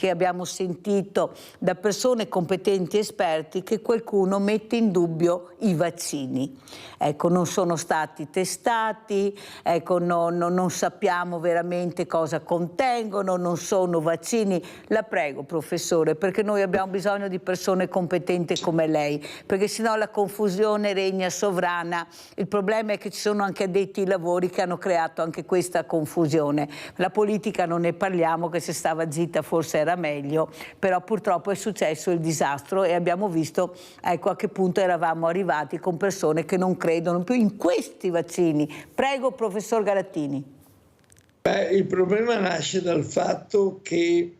[SPEAKER 4] abbiamo sentito da persone competenti e esperti, che qualcuno mette in dubbio i vaccini. Ecco, non sono stati testati, ecco, non sappiamo veramente cosa contengono, non sono vaccini. La prego, professore, perché noi abbiamo bisogno di persone competenti come lei, perché sennò la confusione regna sovrana. Il problema è che ci sono anche addetti ai lavori che hanno creato anche questa confusione. La politica non ne parliamo, che se stava zitta forse era meglio, però purtroppo è successo il disastro e abbiamo visto, ecco, a che punto eravamo arrivati con persone che non credono più in questi vaccini. Prego, professor Garattini.
[SPEAKER 7] Il problema nasce dal fatto che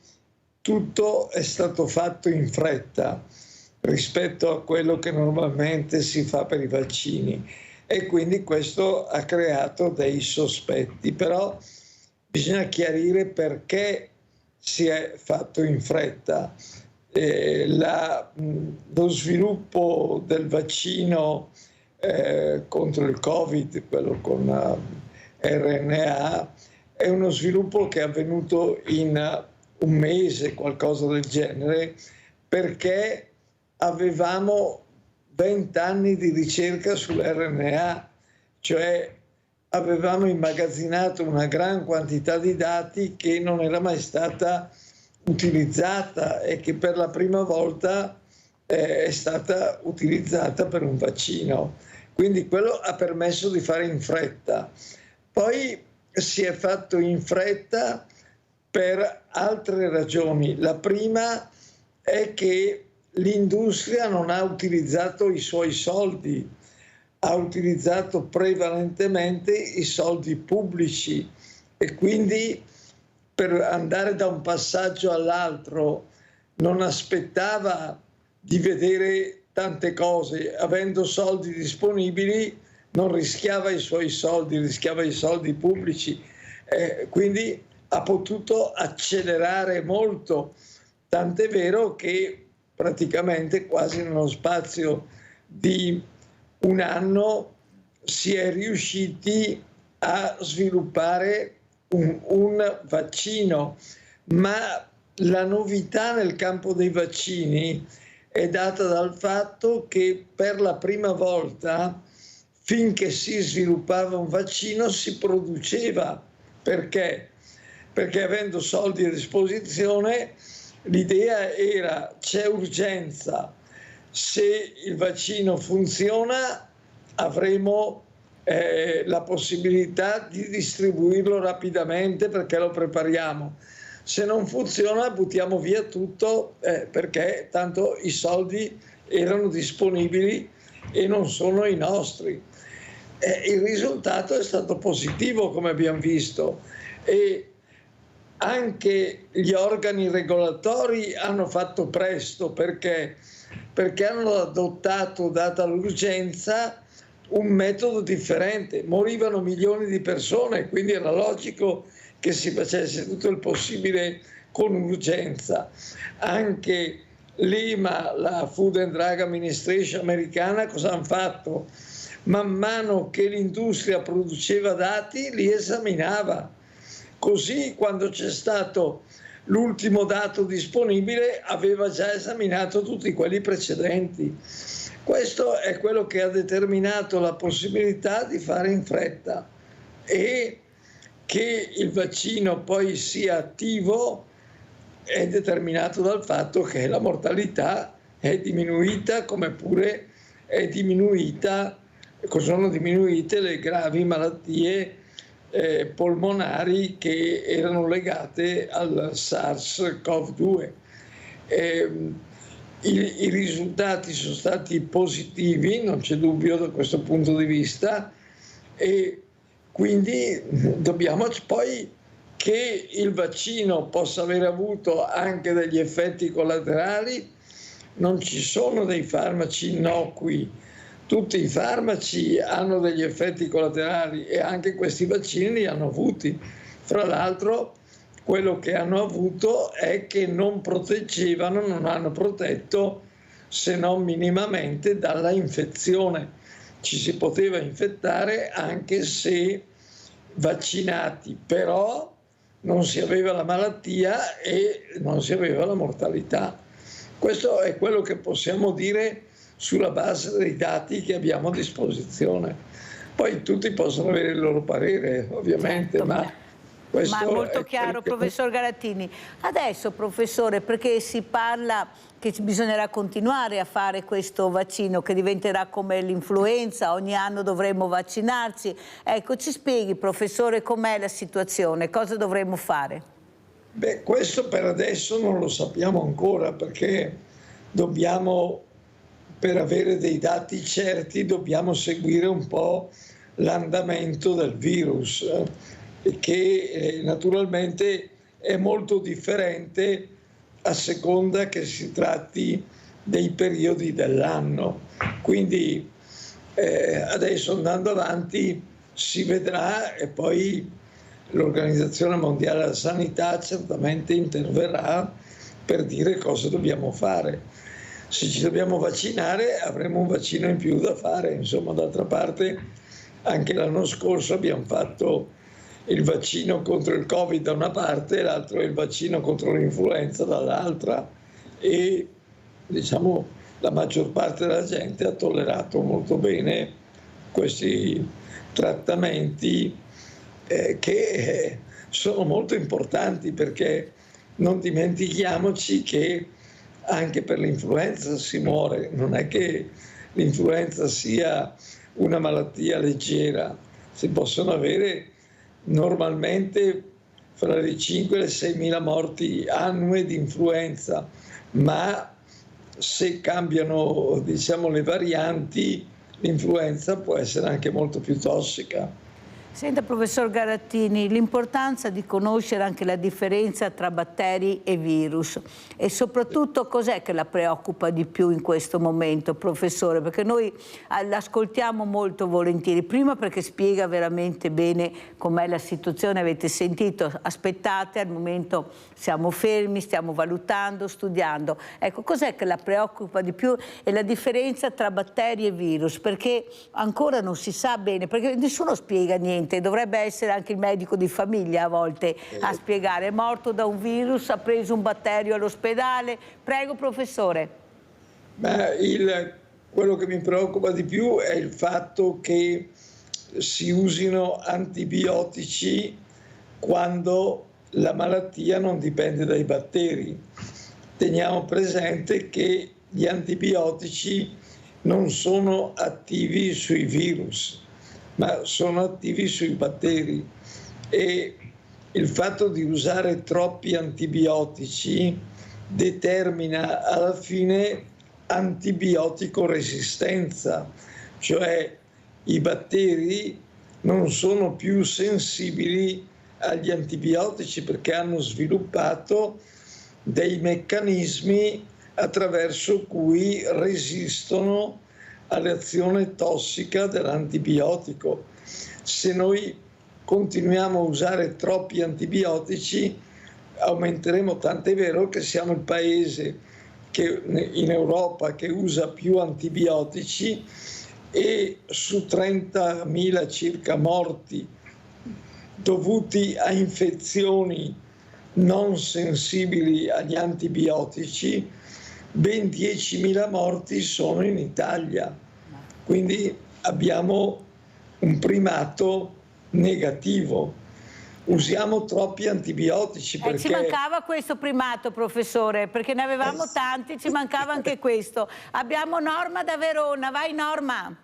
[SPEAKER 7] tutto è stato fatto in fretta rispetto a quello che normalmente si fa per i vaccini, e quindi questo ha creato dei sospetti, però bisogna chiarire perché si è fatto in fretta. Lo sviluppo del vaccino contro il Covid, quello con RNA, è uno sviluppo che è avvenuto in un mese, qualcosa del genere, perché avevamo 20 anni di ricerca sull'RNA, cioè avevamo immagazzinato una gran quantità di dati che non era mai stata utilizzata e che per la prima volta è stata utilizzata per un vaccino. Quindi quello ha permesso di fare in fretta. Poi si è fatto in fretta per altre ragioni. La prima è che l'industria non ha utilizzato i suoi soldi, ha utilizzato prevalentemente i soldi pubblici, e quindi per andare da un passaggio all'altro non aspettava di vedere tante cose, avendo soldi disponibili non rischiava i suoi soldi, rischiava i soldi pubblici, quindi ha potuto accelerare molto, tant'è vero che praticamente quasi nello spazio di un anno si è riusciti a sviluppare un vaccino, ma la novità nel campo dei vaccini è data dal fatto che per la prima volta, finché si sviluppava un vaccino, si produceva. Perché? Perché avendo soldi a disposizione, l'idea era: c'è urgenza, se il vaccino funziona avremo la possibilità di distribuirlo rapidamente perché lo prepariamo. Se non funziona buttiamo via tutto perché tanto i soldi erano disponibili e non sono i nostri. Il risultato è stato positivo, come abbiamo visto, e anche gli organi regolatori hanno fatto presto perché hanno adottato, data l'urgenza, un metodo differente. Morivano milioni di persone, quindi era logico che si facesse tutto il possibile con urgenza. Anche l'EMA, la Food and Drug Administration americana, cosa hanno fatto? Man mano che l'industria produceva dati, li esaminava. Così, quando c'è stato l'ultimo dato disponibile, aveva già esaminato tutti quelli precedenti. Questo è quello che ha determinato la possibilità di fare in fretta, e che il vaccino poi sia attivo è determinato dal fatto che la mortalità è diminuita, come pure sono diminuite le gravi malattie polmonari che erano legate al SARS-CoV-2. I risultati sono stati positivi, non c'è dubbio da questo punto di vista, e quindi dobbiamo poi che il vaccino possa aver avuto anche degli effetti collaterali. Non ci sono dei farmaci innocui, tutti i farmaci hanno degli effetti collaterali e anche questi vaccini li hanno avuti. Fra l'altro quello che hanno avuto è che non proteggevano, non hanno protetto se non minimamente dalla infezione. Ci si poteva infettare anche se vaccinati, però non si aveva la malattia e non si aveva la mortalità. Questo è quello che possiamo dire sulla base dei dati che abbiamo a disposizione. Poi tutti possono avere il loro parere, ovviamente,
[SPEAKER 4] certo,
[SPEAKER 7] ma questo
[SPEAKER 4] è molto
[SPEAKER 7] è
[SPEAKER 4] chiaro, professor Garattini. Adesso, professore, perché si parla che bisognerà continuare a fare questo vaccino, che diventerà come l'influenza, ogni anno dovremo vaccinarsi. Ecco, ci spieghi, professore, com'è la situazione, cosa dovremmo fare?
[SPEAKER 7] Beh, questo per adesso non lo sappiamo ancora, perché per avere dei dati certi, dobbiamo seguire un po' l'andamento del virus, che naturalmente è molto differente a seconda che si tratti dei periodi dell'anno. Quindi adesso, andando avanti, si vedrà, e poi l'Organizzazione Mondiale della Sanità certamente interverrà per dire cosa dobbiamo fare. Se ci dobbiamo vaccinare, avremo un vaccino in più da fare. Insomma, d'altra parte, anche l'anno scorso abbiamo fatto il vaccino contro il Covid da una parte e l'altro è il vaccino contro l'influenza dall'altra, e diciamo la maggior parte della gente ha tollerato molto bene questi trattamenti che sono molto importanti, perché non dimentichiamoci che anche per l'influenza si muore, non è che l'influenza sia una malattia leggera, si possono avere normalmente fra le 5 e le 6.000 morti annue di influenza, ma se cambiano, diciamo, le varianti, l'influenza può essere anche molto più tossica.
[SPEAKER 4] Senta, professor Garattini, l'importanza di conoscere anche la differenza tra batteri e virus, e soprattutto cos'è che la preoccupa di più in questo momento, professore? Perché noi l'ascoltiamo molto volentieri, prima perché spiega veramente bene com'è la situazione, avete sentito, aspettate, al momento siamo fermi, stiamo valutando, studiando. Ecco, cos'è che la preoccupa di più e la differenza tra batteri e virus? Perché ancora non si sa bene, perché nessuno spiega niente. Dovrebbe essere anche il medico di famiglia a volte a spiegare. È morto da un virus, ha preso un batterio all'ospedale. Prego, professore.
[SPEAKER 7] Quello che mi preoccupa di più è il fatto che si usino antibiotici quando la malattia non dipende dai batteri. Teniamo presente che gli antibiotici non sono attivi sui virus, ma sono attivi sui batteri, e il fatto di usare troppi antibiotici determina alla fine antibiotico resistenza, cioè i batteri non sono più sensibili agli antibiotici perché hanno sviluppato dei meccanismi attraverso cui resistono all'azione tossica dell'antibiotico. Se noi continuiamo a usare troppi antibiotici aumenteremo, tant'è vero che siamo il paese che in Europa che usa più antibiotici, e su 30.000 circa morti dovuti a infezioni non sensibili agli antibiotici, ben 10.000 morti sono in Italia, quindi abbiamo un primato negativo. usiamo troppi antibiotici. Perché...
[SPEAKER 4] Ci mancava questo primato, professore, perché ne avevamo tanti, ci mancava anche questo. Abbiamo Norma da Verona, vai Norma.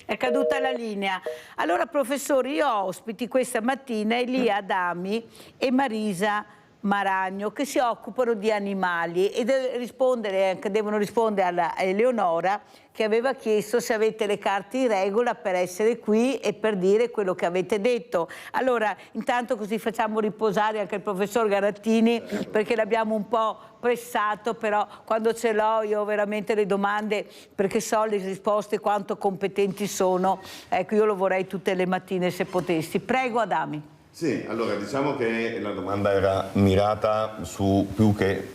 [SPEAKER 4] È caduta la linea. Allora, professore, io ho ospiti questa mattina Elia Adami e Marisa Maragno, che si occupano di animali e devono rispondere alla Eleonora, che aveva chiesto se avete le carte in regola per essere qui e per dire quello che avete detto. Allora, intanto così facciamo riposare anche il professor Garattini, perché l'abbiamo un po' pressato, però quando ce l'ho io veramente le domande, perché so le risposte quanto competenti sono, ecco, io lo vorrei tutte le mattine se potessi. Prego Adami.
[SPEAKER 19] Sì, allora diciamo che la domanda era mirata su più che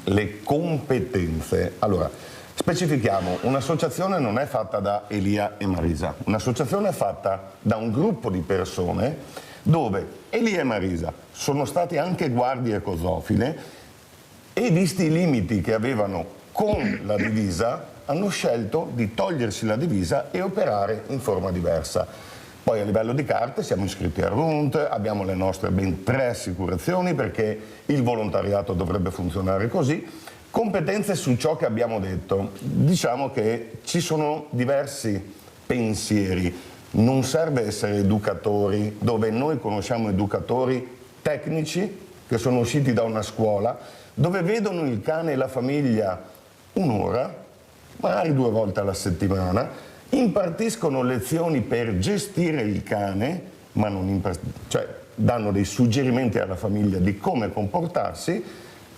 [SPEAKER 19] le competenze. Allora, specifichiamo, un'associazione non è fatta da Elia e Marisa, un'associazione è fatta da un gruppo di persone dove Elia e Marisa sono stati anche guardie ecozofile e visti i limiti che avevano con la divisa hanno scelto di togliersi la divisa e operare in forma diversa. Poi a livello di carte siamo iscritti a RUNT, abbiamo le nostre ben 3 assicurazioni perché il volontariato dovrebbe funzionare così. Competenze su ciò che abbiamo detto. Diciamo che ci sono diversi pensieri. Non serve essere educatori, dove noi conosciamo educatori tecnici che sono usciti da una scuola, dove vedono il cane e la famiglia un'ora, magari 2 volte alla settimana, impartiscono lezioni per gestire il cane, ma non cioè danno dei suggerimenti alla famiglia di come comportarsi,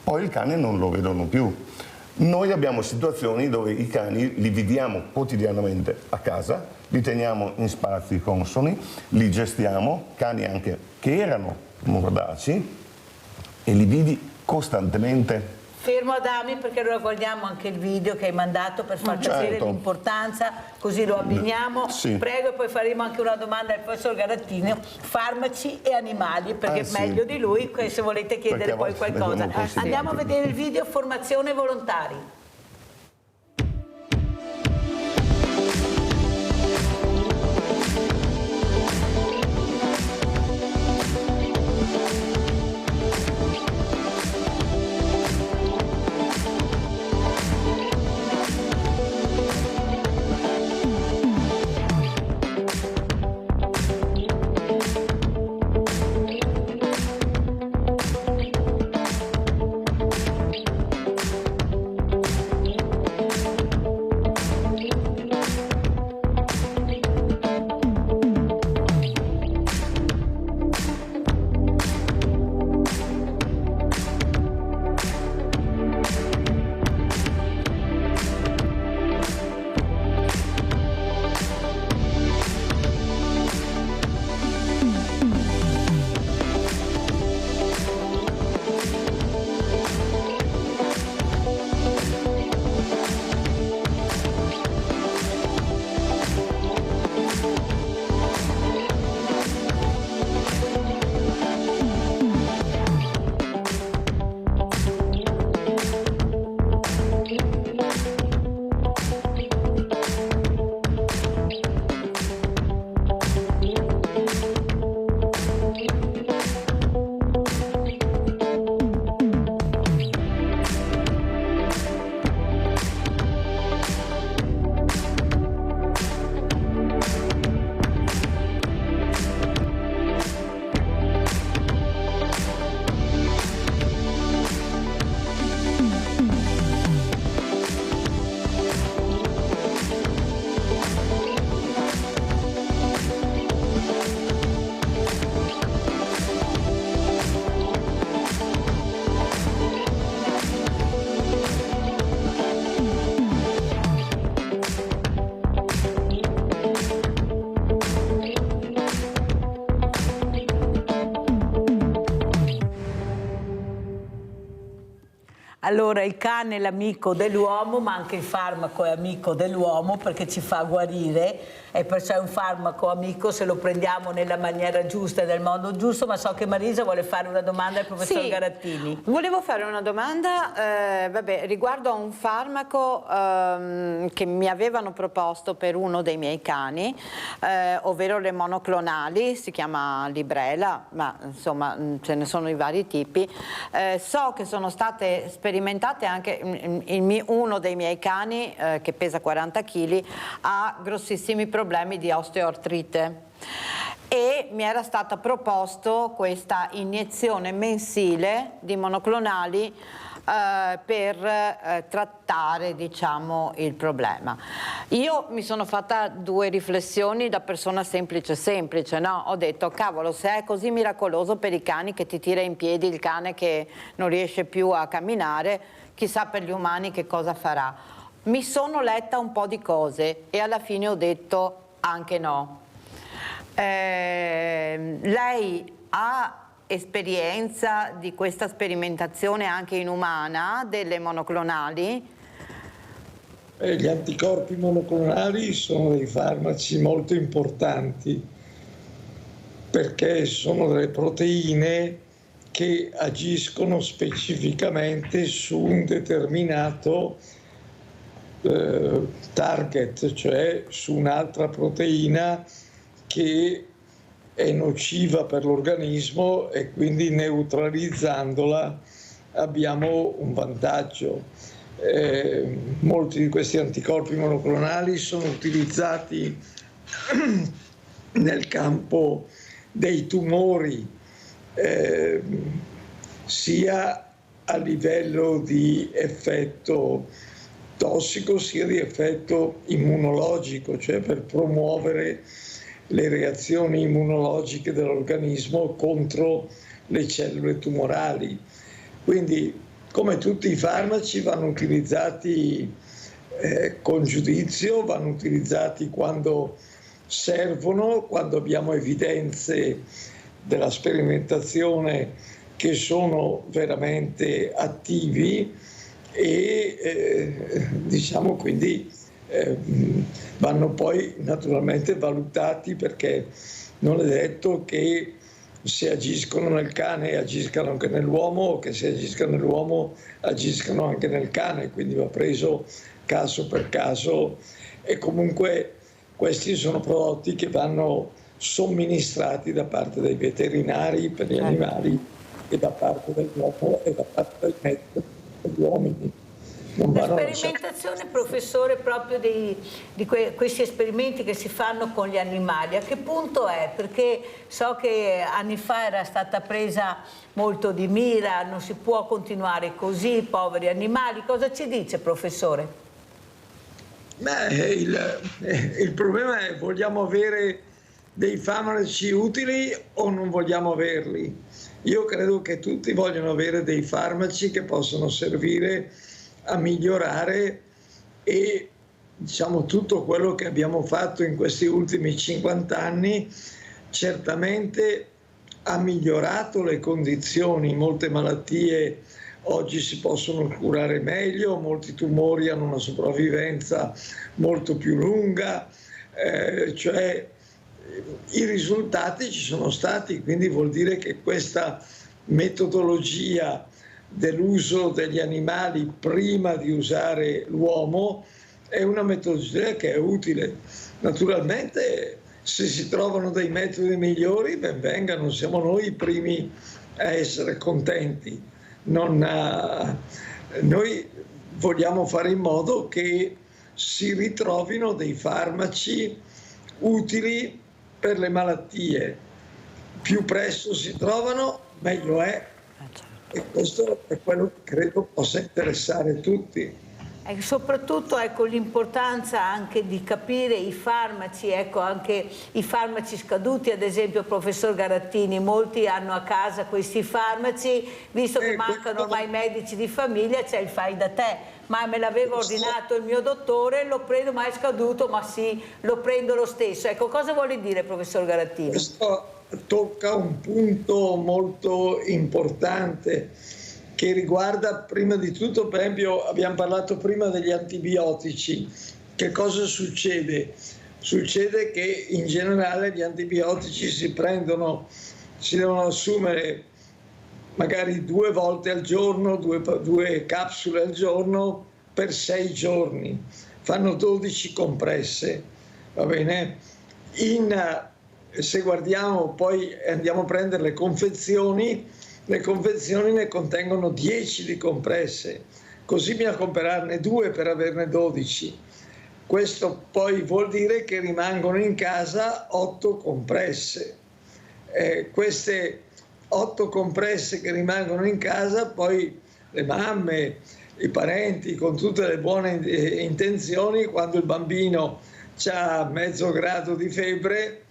[SPEAKER 19] poi il cane non lo vedono più. Noi abbiamo situazioni dove i cani li viviamo quotidianamente a casa, li teniamo in spazi consoni, li gestiamo, cani anche che erano mordaci, e li vidi costantemente.
[SPEAKER 4] Fermo Adami, perché allora guardiamo anche il video che hai mandato per far capire l'importanza, così lo abbiniamo.
[SPEAKER 19] Sì.
[SPEAKER 4] Prego, e poi faremo anche una domanda al professor Garattini, farmaci e animali, perché è meglio di lui se volete chiedere poi qualcosa. Andiamo a vedere il video formazione volontari. Allora, il cane è l'amico dell'uomo, ma anche il farmaco è amico dell'uomo perché ci fa guarire, e perciò è un farmaco amico se lo prendiamo nella maniera giusta e nel modo giusto. Ma so che Marisa vuole fare una domanda al professor Garattini.
[SPEAKER 21] Volevo fare una domanda riguardo a un farmaco che mi avevano proposto per uno dei miei cani, ovvero le monoclonali, si chiama Librela, ma insomma ce ne sono i vari tipi. So che sono state sperimentate anche, uno dei miei cani che pesa 40 kg ha grossissimi problemi di osteoartrite e mi era stata proposto questa iniezione mensile di monoclonali per trattare, diciamo, il problema. Io mi sono fatta due riflessioni da persona semplice, no? Ho detto, cavolo, se è così miracoloso per i cani che ti tira in piedi il cane che non riesce più a camminare, chissà per gli umani che cosa farà. Mi sono letta un po' di cose e alla fine ho detto anche no. Lei ha esperienza di questa sperimentazione anche in umana delle monoclonali?
[SPEAKER 7] Gli anticorpi monoclonali sono dei farmaci molto importanti perché sono delle proteine che agiscono specificamente su un determinato target, cioè su un'altra proteina che è nociva per l'organismo e quindi neutralizzandola abbiamo un vantaggio. Molti di questi anticorpi monoclonali sono utilizzati nel campo dei tumori, sia a livello di effetto tossico sia di effetto immunologico, cioè per promuovere le reazioni immunologiche dell'organismo contro le cellule tumorali. Quindi, come tutti i farmaci, vanno utilizzati con giudizio, vanno utilizzati quando servono, quando abbiamo evidenze della sperimentazione che sono veramente attivi e diciamo quindi vanno poi naturalmente valutati, perché non è detto che se agiscono nel cane agiscano anche nell'uomo o che se agiscono nell'uomo agiscano anche nel cane, quindi va preso caso per caso e comunque questi sono prodotti che vanno somministrati da parte dei veterinari per gli animali e da parte dell'uomo e da parte del medico per gli uomini.
[SPEAKER 4] La sperimentazione, professore, proprio di questi esperimenti che si fanno con gli animali, a che punto è? Perché so che anni fa era stata presa molto di mira, non si può continuare così, poveri animali. Cosa ci dice, professore?
[SPEAKER 7] Beh, il problema è: vogliamo avere dei farmaci utili o non vogliamo averli? Io credo che tutti vogliono avere dei farmaci che possono servire a migliorare e diciamo tutto quello che abbiamo fatto in questi ultimi 50 anni certamente ha migliorato le condizioni. Molte malattie oggi si possono curare meglio, molti tumori hanno una sopravvivenza molto più lunga, cioè i risultati ci sono stati, quindi vuol dire che questa metodologia dell'uso degli animali prima di usare l'uomo è una metodologia che è utile. Naturalmente se si trovano dei metodi migliori, ben vengano, siamo noi i primi a essere contenti. Noi vogliamo fare in modo che si ritrovino dei farmaci utili per le malattie. Più presto si trovano, meglio è. E questo è quello che credo possa interessare tutti.
[SPEAKER 4] E soprattutto ecco, l'importanza anche di capire i farmaci, ecco, anche i farmaci scaduti, ad esempio professor Garattini, molti hanno a casa questi farmaci, visto che mancano ormai medici di famiglia, c'è il fai da te, ma me l'aveva ordinato il mio dottore, lo prendo, ma è scaduto, ma sì, lo prendo lo stesso. Ecco, cosa vuole dire professor Garattini?
[SPEAKER 7] Questo tocca un punto molto importante, che riguarda prima di tutto, per esempio abbiamo parlato prima degli antibiotici. Che cosa succede? Succede che in generale gli antibiotici si devono assumere magari 2 volte al giorno, 2 capsule al giorno per 6 giorni, fanno 12 compresse, va bene? Se guardiamo poi andiamo a prendere le confezioni ne contengono 10 di compresse, così bisogna comprarne 2 per averne 12. Questo poi vuol dire che rimangono in casa 8 compresse. Queste 8 compresse che rimangono in casa, poi le mamme, i parenti, con tutte le buone intenzioni, quando il bambino ha mezzo grado di febbre,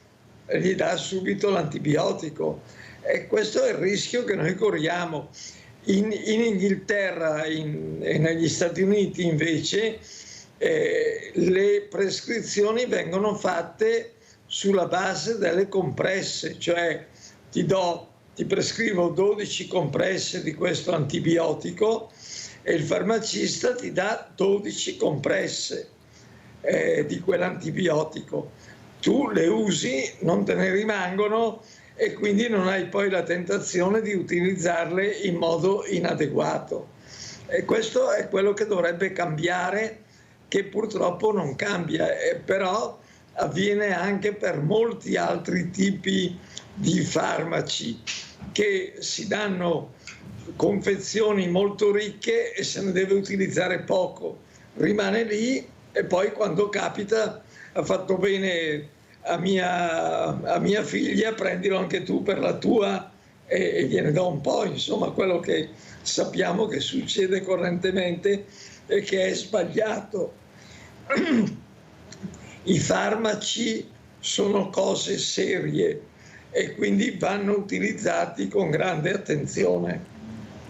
[SPEAKER 7] gli dà subito l'antibiotico. E questo è il rischio che noi corriamo. In Inghilterra e negli Stati Uniti invece le prescrizioni vengono fatte sulla base delle compresse, cioè ti prescrivo 12 compresse di questo antibiotico e il farmacista ti dà 12 compresse di quell'antibiotico. Tu le usi, non te ne rimangono e quindi non hai poi la tentazione di utilizzarle in modo inadeguato. E questo è quello che dovrebbe cambiare, che purtroppo non cambia, però avviene anche per molti altri tipi di farmaci che si danno confezioni molto ricche e se ne deve utilizzare poco. Rimane lì e poi quando capita, ha fatto bene a mia figlia, prendilo anche tu per la tua e gliene do un po', insomma, quello che sappiamo che succede correntemente e che è sbagliato. I farmaci sono cose serie e quindi vanno utilizzati con grande attenzione.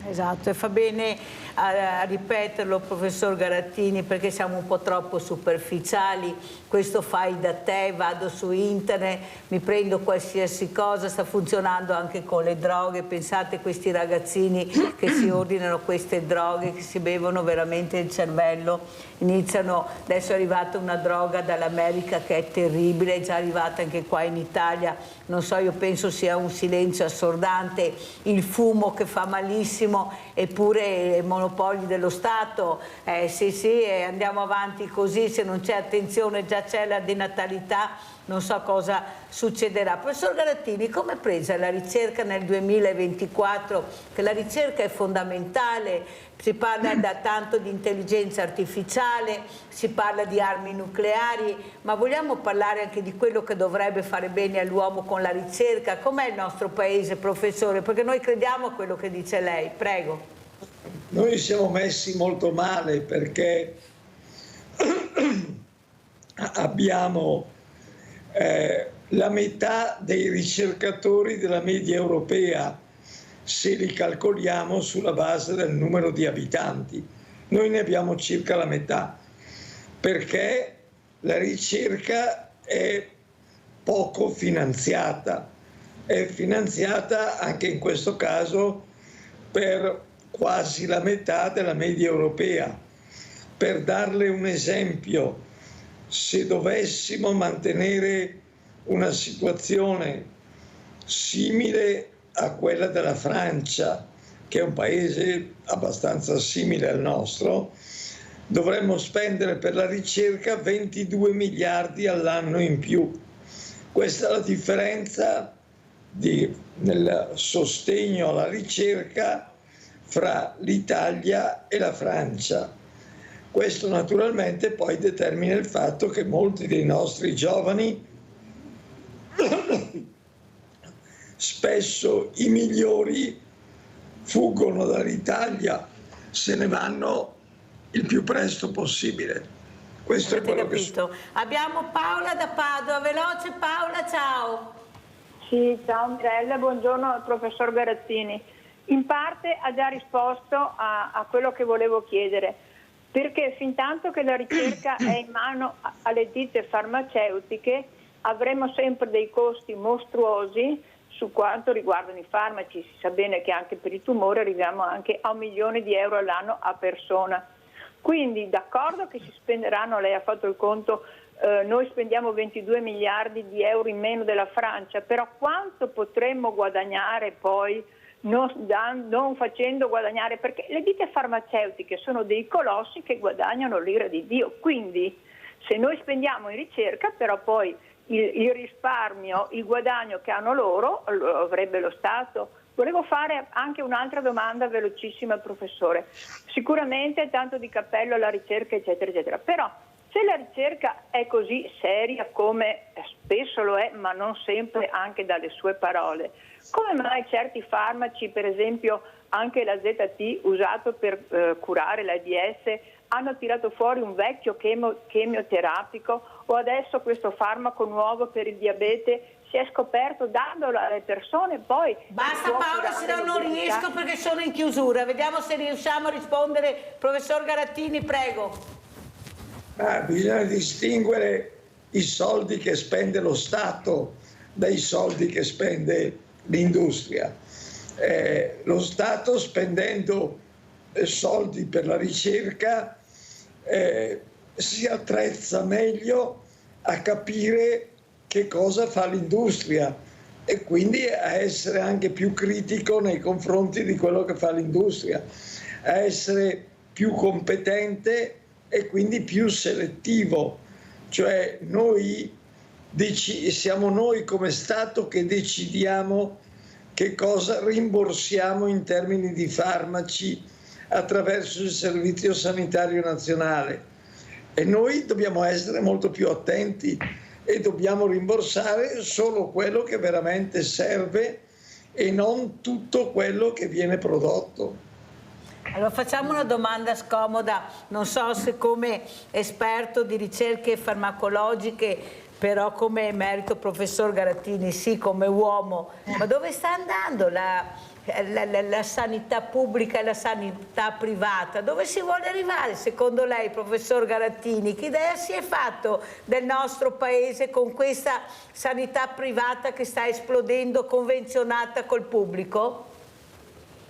[SPEAKER 4] Esatto, e fa bene a ripeterlo, professor Garattini, perché siamo un po' troppo superficiali. Questo fai da te, vado su internet, mi prendo qualsiasi cosa, sta funzionando anche con le droghe. Pensate a questi ragazzini che si ordinano queste droghe, che si bevono veramente il cervello, adesso è arrivata una droga dall'America che è terribile, è già arrivata anche qua in Italia, non so, io penso sia un silenzio assordante, il fumo che fa malissimo, eppure i monopoli dello Stato, sì, andiamo avanti così, se non c'è attenzione già c'è la denatalità, non so cosa succederà. Professor Garattini, come è presa la ricerca nel 2024? Che la ricerca è fondamentale, si parla da tanto di intelligenza artificiale, si parla di armi nucleari, ma vogliamo parlare anche di quello che dovrebbe fare bene all'uomo con la ricerca? Com'è il nostro paese, professore? Perché noi crediamo a quello che dice lei, prego.
[SPEAKER 7] Noi siamo messi molto male perché abbiamo la metà dei ricercatori della media europea, se li calcoliamo sulla base del numero di abitanti. Noi ne abbiamo circa la metà, perché la ricerca è poco finanziata. È finanziata anche in questo caso per quasi la metà della media europea. Per darle un esempio, se dovessimo mantenere una situazione simile a quella della Francia, che è un paese abbastanza simile al nostro, dovremmo spendere per la ricerca 22 miliardi all'anno in più. Questa è la differenza nel sostegno alla ricerca fra l'Italia e la Francia. Questo naturalmente poi determina il fatto che molti dei nostri giovani, spesso i migliori, fuggono dall'Italia, se ne vanno il più presto possibile. Questo è quello
[SPEAKER 4] capito. Abbiamo Paola da Padova, veloce Paola, ciao.
[SPEAKER 10] Sì, ciao Mirella, buongiorno al professor Garattini. In parte ha già risposto a quello che volevo chiedere, perché fin tanto che la ricerca è in mano alle ditte farmaceutiche avremo sempre dei costi mostruosi su quanto riguardano i farmaci. Si sa bene che anche per i tumori arriviamo anche a 1 milione di euro all'anno a persona. Quindi d'accordo che si spenderanno, lei ha fatto il conto, noi spendiamo 22 miliardi di euro in meno della Francia, però quanto potremmo guadagnare poi non facendo guadagnare, perché le ditte farmaceutiche sono dei colossi che guadagnano l'ira di Dio, quindi se noi spendiamo in ricerca però poi il risparmio, il guadagno che hanno loro lo avrebbe lo Stato. Volevo fare anche un'altra domanda velocissima al professore. Sicuramente tanto di cappello alla ricerca, eccetera, eccetera, però se la ricerca è così seria come spesso lo è, ma non sempre anche dalle sue parole, come mai certi farmaci, per esempio anche la ZT usato per curare l'AIDS, hanno tirato fuori un vecchio chemioterapico, o adesso questo farmaco nuovo per il diabete si è scoperto dandolo alle persone, poi...
[SPEAKER 4] Basta Paola, se no non riesco perché sono in chiusura. Vediamo se riusciamo a rispondere. Professor Garattini, prego.
[SPEAKER 7] Bisogna distinguere i soldi che spende lo Stato dai soldi che spende l'industria. Lo Stato, spendendo soldi per la ricerca, si attrezza meglio a capire che cosa fa l'industria e quindi a essere anche più critico nei confronti di quello che fa l'industria, a essere più competente e quindi più selettivo. Cioè siamo noi come Stato che decidiamo che cosa rimborsiamo in termini di farmaci attraverso il Servizio Sanitario Nazionale, e noi dobbiamo essere molto più attenti e dobbiamo rimborsare solo quello che veramente serve e non tutto quello che viene prodotto.
[SPEAKER 4] Allora facciamo una domanda scomoda, non so se come esperto di ricerche farmacologiche, però come emerito professor Garattini, sì, come uomo, ma dove sta andando la sanità pubblica e la sanità privata? Dove si vuole arrivare secondo lei, professor Garattini? Che idea si è fatto del nostro paese con questa sanità privata che sta esplodendo, convenzionata col pubblico?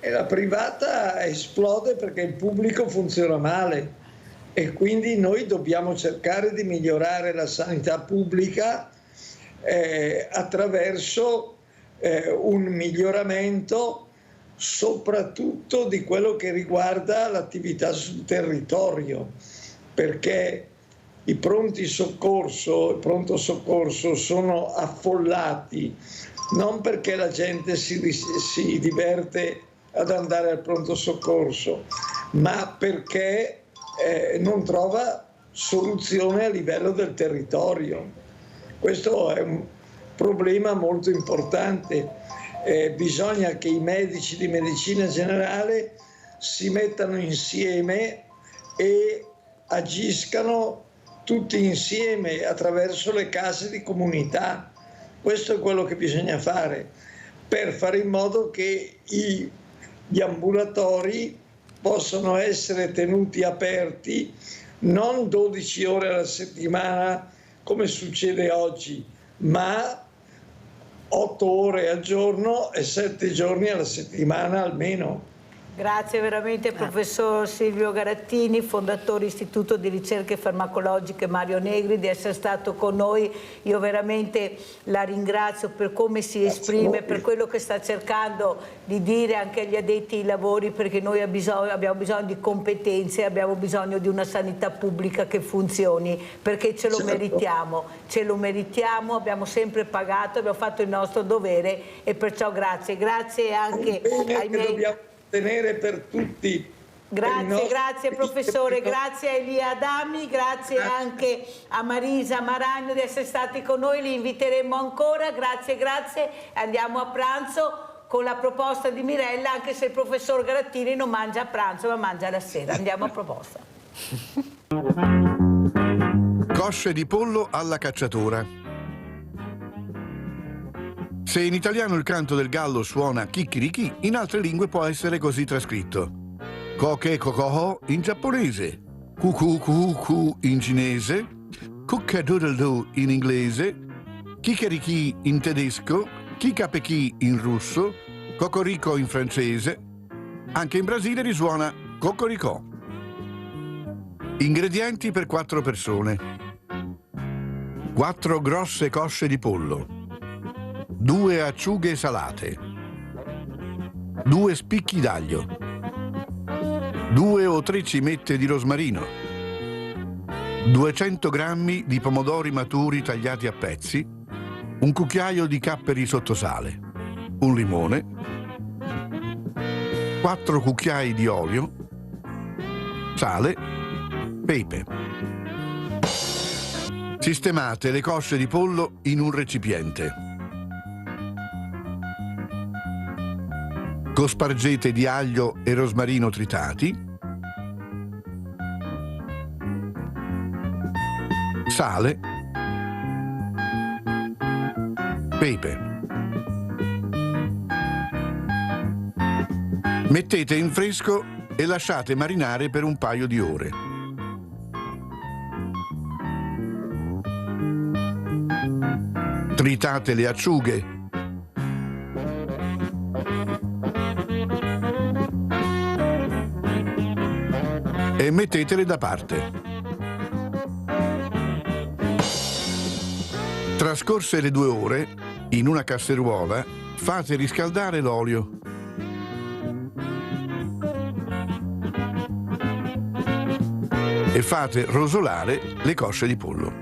[SPEAKER 7] E la privata esplode perché il pubblico funziona male e quindi noi dobbiamo cercare di migliorare la sanità pubblica attraverso un miglioramento soprattutto di quello che riguarda l'attività sul territorio, perché i pronto soccorso sono affollati non perché la gente si diverte ad andare al pronto soccorso, ma perché non trova soluzione a livello del territorio. Questo è un problema molto importante. Bisogna che i medici di medicina generale si mettano insieme e agiscano tutti insieme attraverso le case di comunità. Questo è quello che bisogna fare per fare in modo che gli ambulatori possano essere tenuti aperti non 12 ore alla settimana come succede oggi, ma 8 ore al giorno e 7 giorni alla settimana almeno.
[SPEAKER 4] Grazie veramente professor Silvio Garattini, fondatore Istituto di Ricerche Farmacologiche Mario Negri, di essere stato con noi. Io veramente la ringrazio per come si esprime, per quello che sta cercando di dire anche agli addetti ai lavori, perché noi abbiamo bisogno di competenze, abbiamo bisogno di una sanità pubblica che funzioni, perché ce lo meritiamo, abbiamo sempre pagato, abbiamo fatto il nostro dovere e perciò grazie anche ai miei...
[SPEAKER 7] tenere per tutti.
[SPEAKER 4] Grazie professore, grazie a Elia Adami, grazie anche a Marisa Maragno di essere stati con noi, li inviteremo ancora, grazie, andiamo a pranzo con la proposta di Mirella, anche se il professor Garattini non mangia a pranzo ma mangia la sera, andiamo a proposta.
[SPEAKER 11] Cosce di pollo alla cacciatora. Se in italiano il canto del gallo suona kikiriki, in altre lingue può essere così trascritto. Koke kokoho in giapponese, kuku kuku in cinese, kukkadoodle in inglese, kikiriki in tedesco, Kika Peki in russo, Cocorico in francese, anche in Brasile risuona Cocoricò. Ingredienti per 4 persone: 4 grosse cosce di pollo, 2 acciughe salate, 2 spicchi d'aglio, 2 o 3 cimette di rosmarino, 200 grammi di pomodori maturi tagliati a pezzi, un cucchiaio di capperi sotto sale, un limone, 4 cucchiai di olio, sale, pepe. Sistemate le cosce di pollo in un recipiente. Cospargete di aglio e rosmarino tritati, sale, pepe. Mettete in fresco e lasciate marinare per un paio di ore. Tritate le acciughe. E mettetele da parte. Trascorse le 2 ore, in una casseruola, fate riscaldare l'olio. E fate rosolare le cosce di pollo.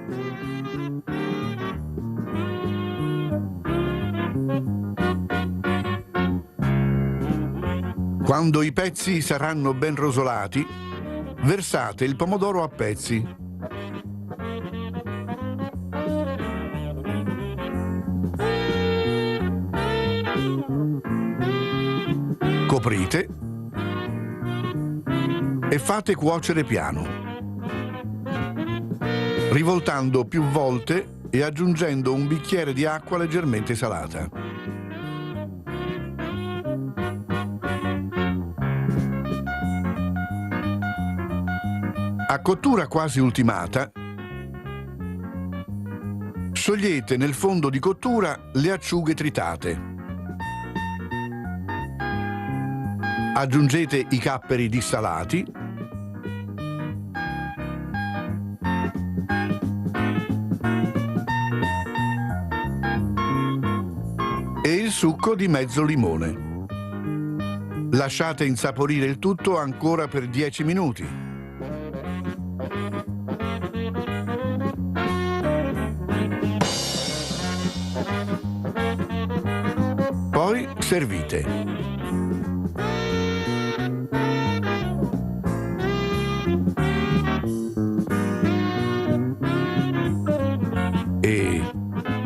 [SPEAKER 11] Quando i pezzi saranno ben rosolati, versate il pomodoro a pezzi. Coprite e fate cuocere piano, rivoltando più volte e aggiungendo un bicchiere di acqua leggermente salata. A cottura quasi ultimata, sciogliete nel fondo di cottura le acciughe tritate. Aggiungete i capperi dissalati e il succo di mezzo limone. Lasciate insaporire il tutto ancora per 10 minuti. Poi servite. E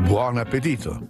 [SPEAKER 11] buon appetito!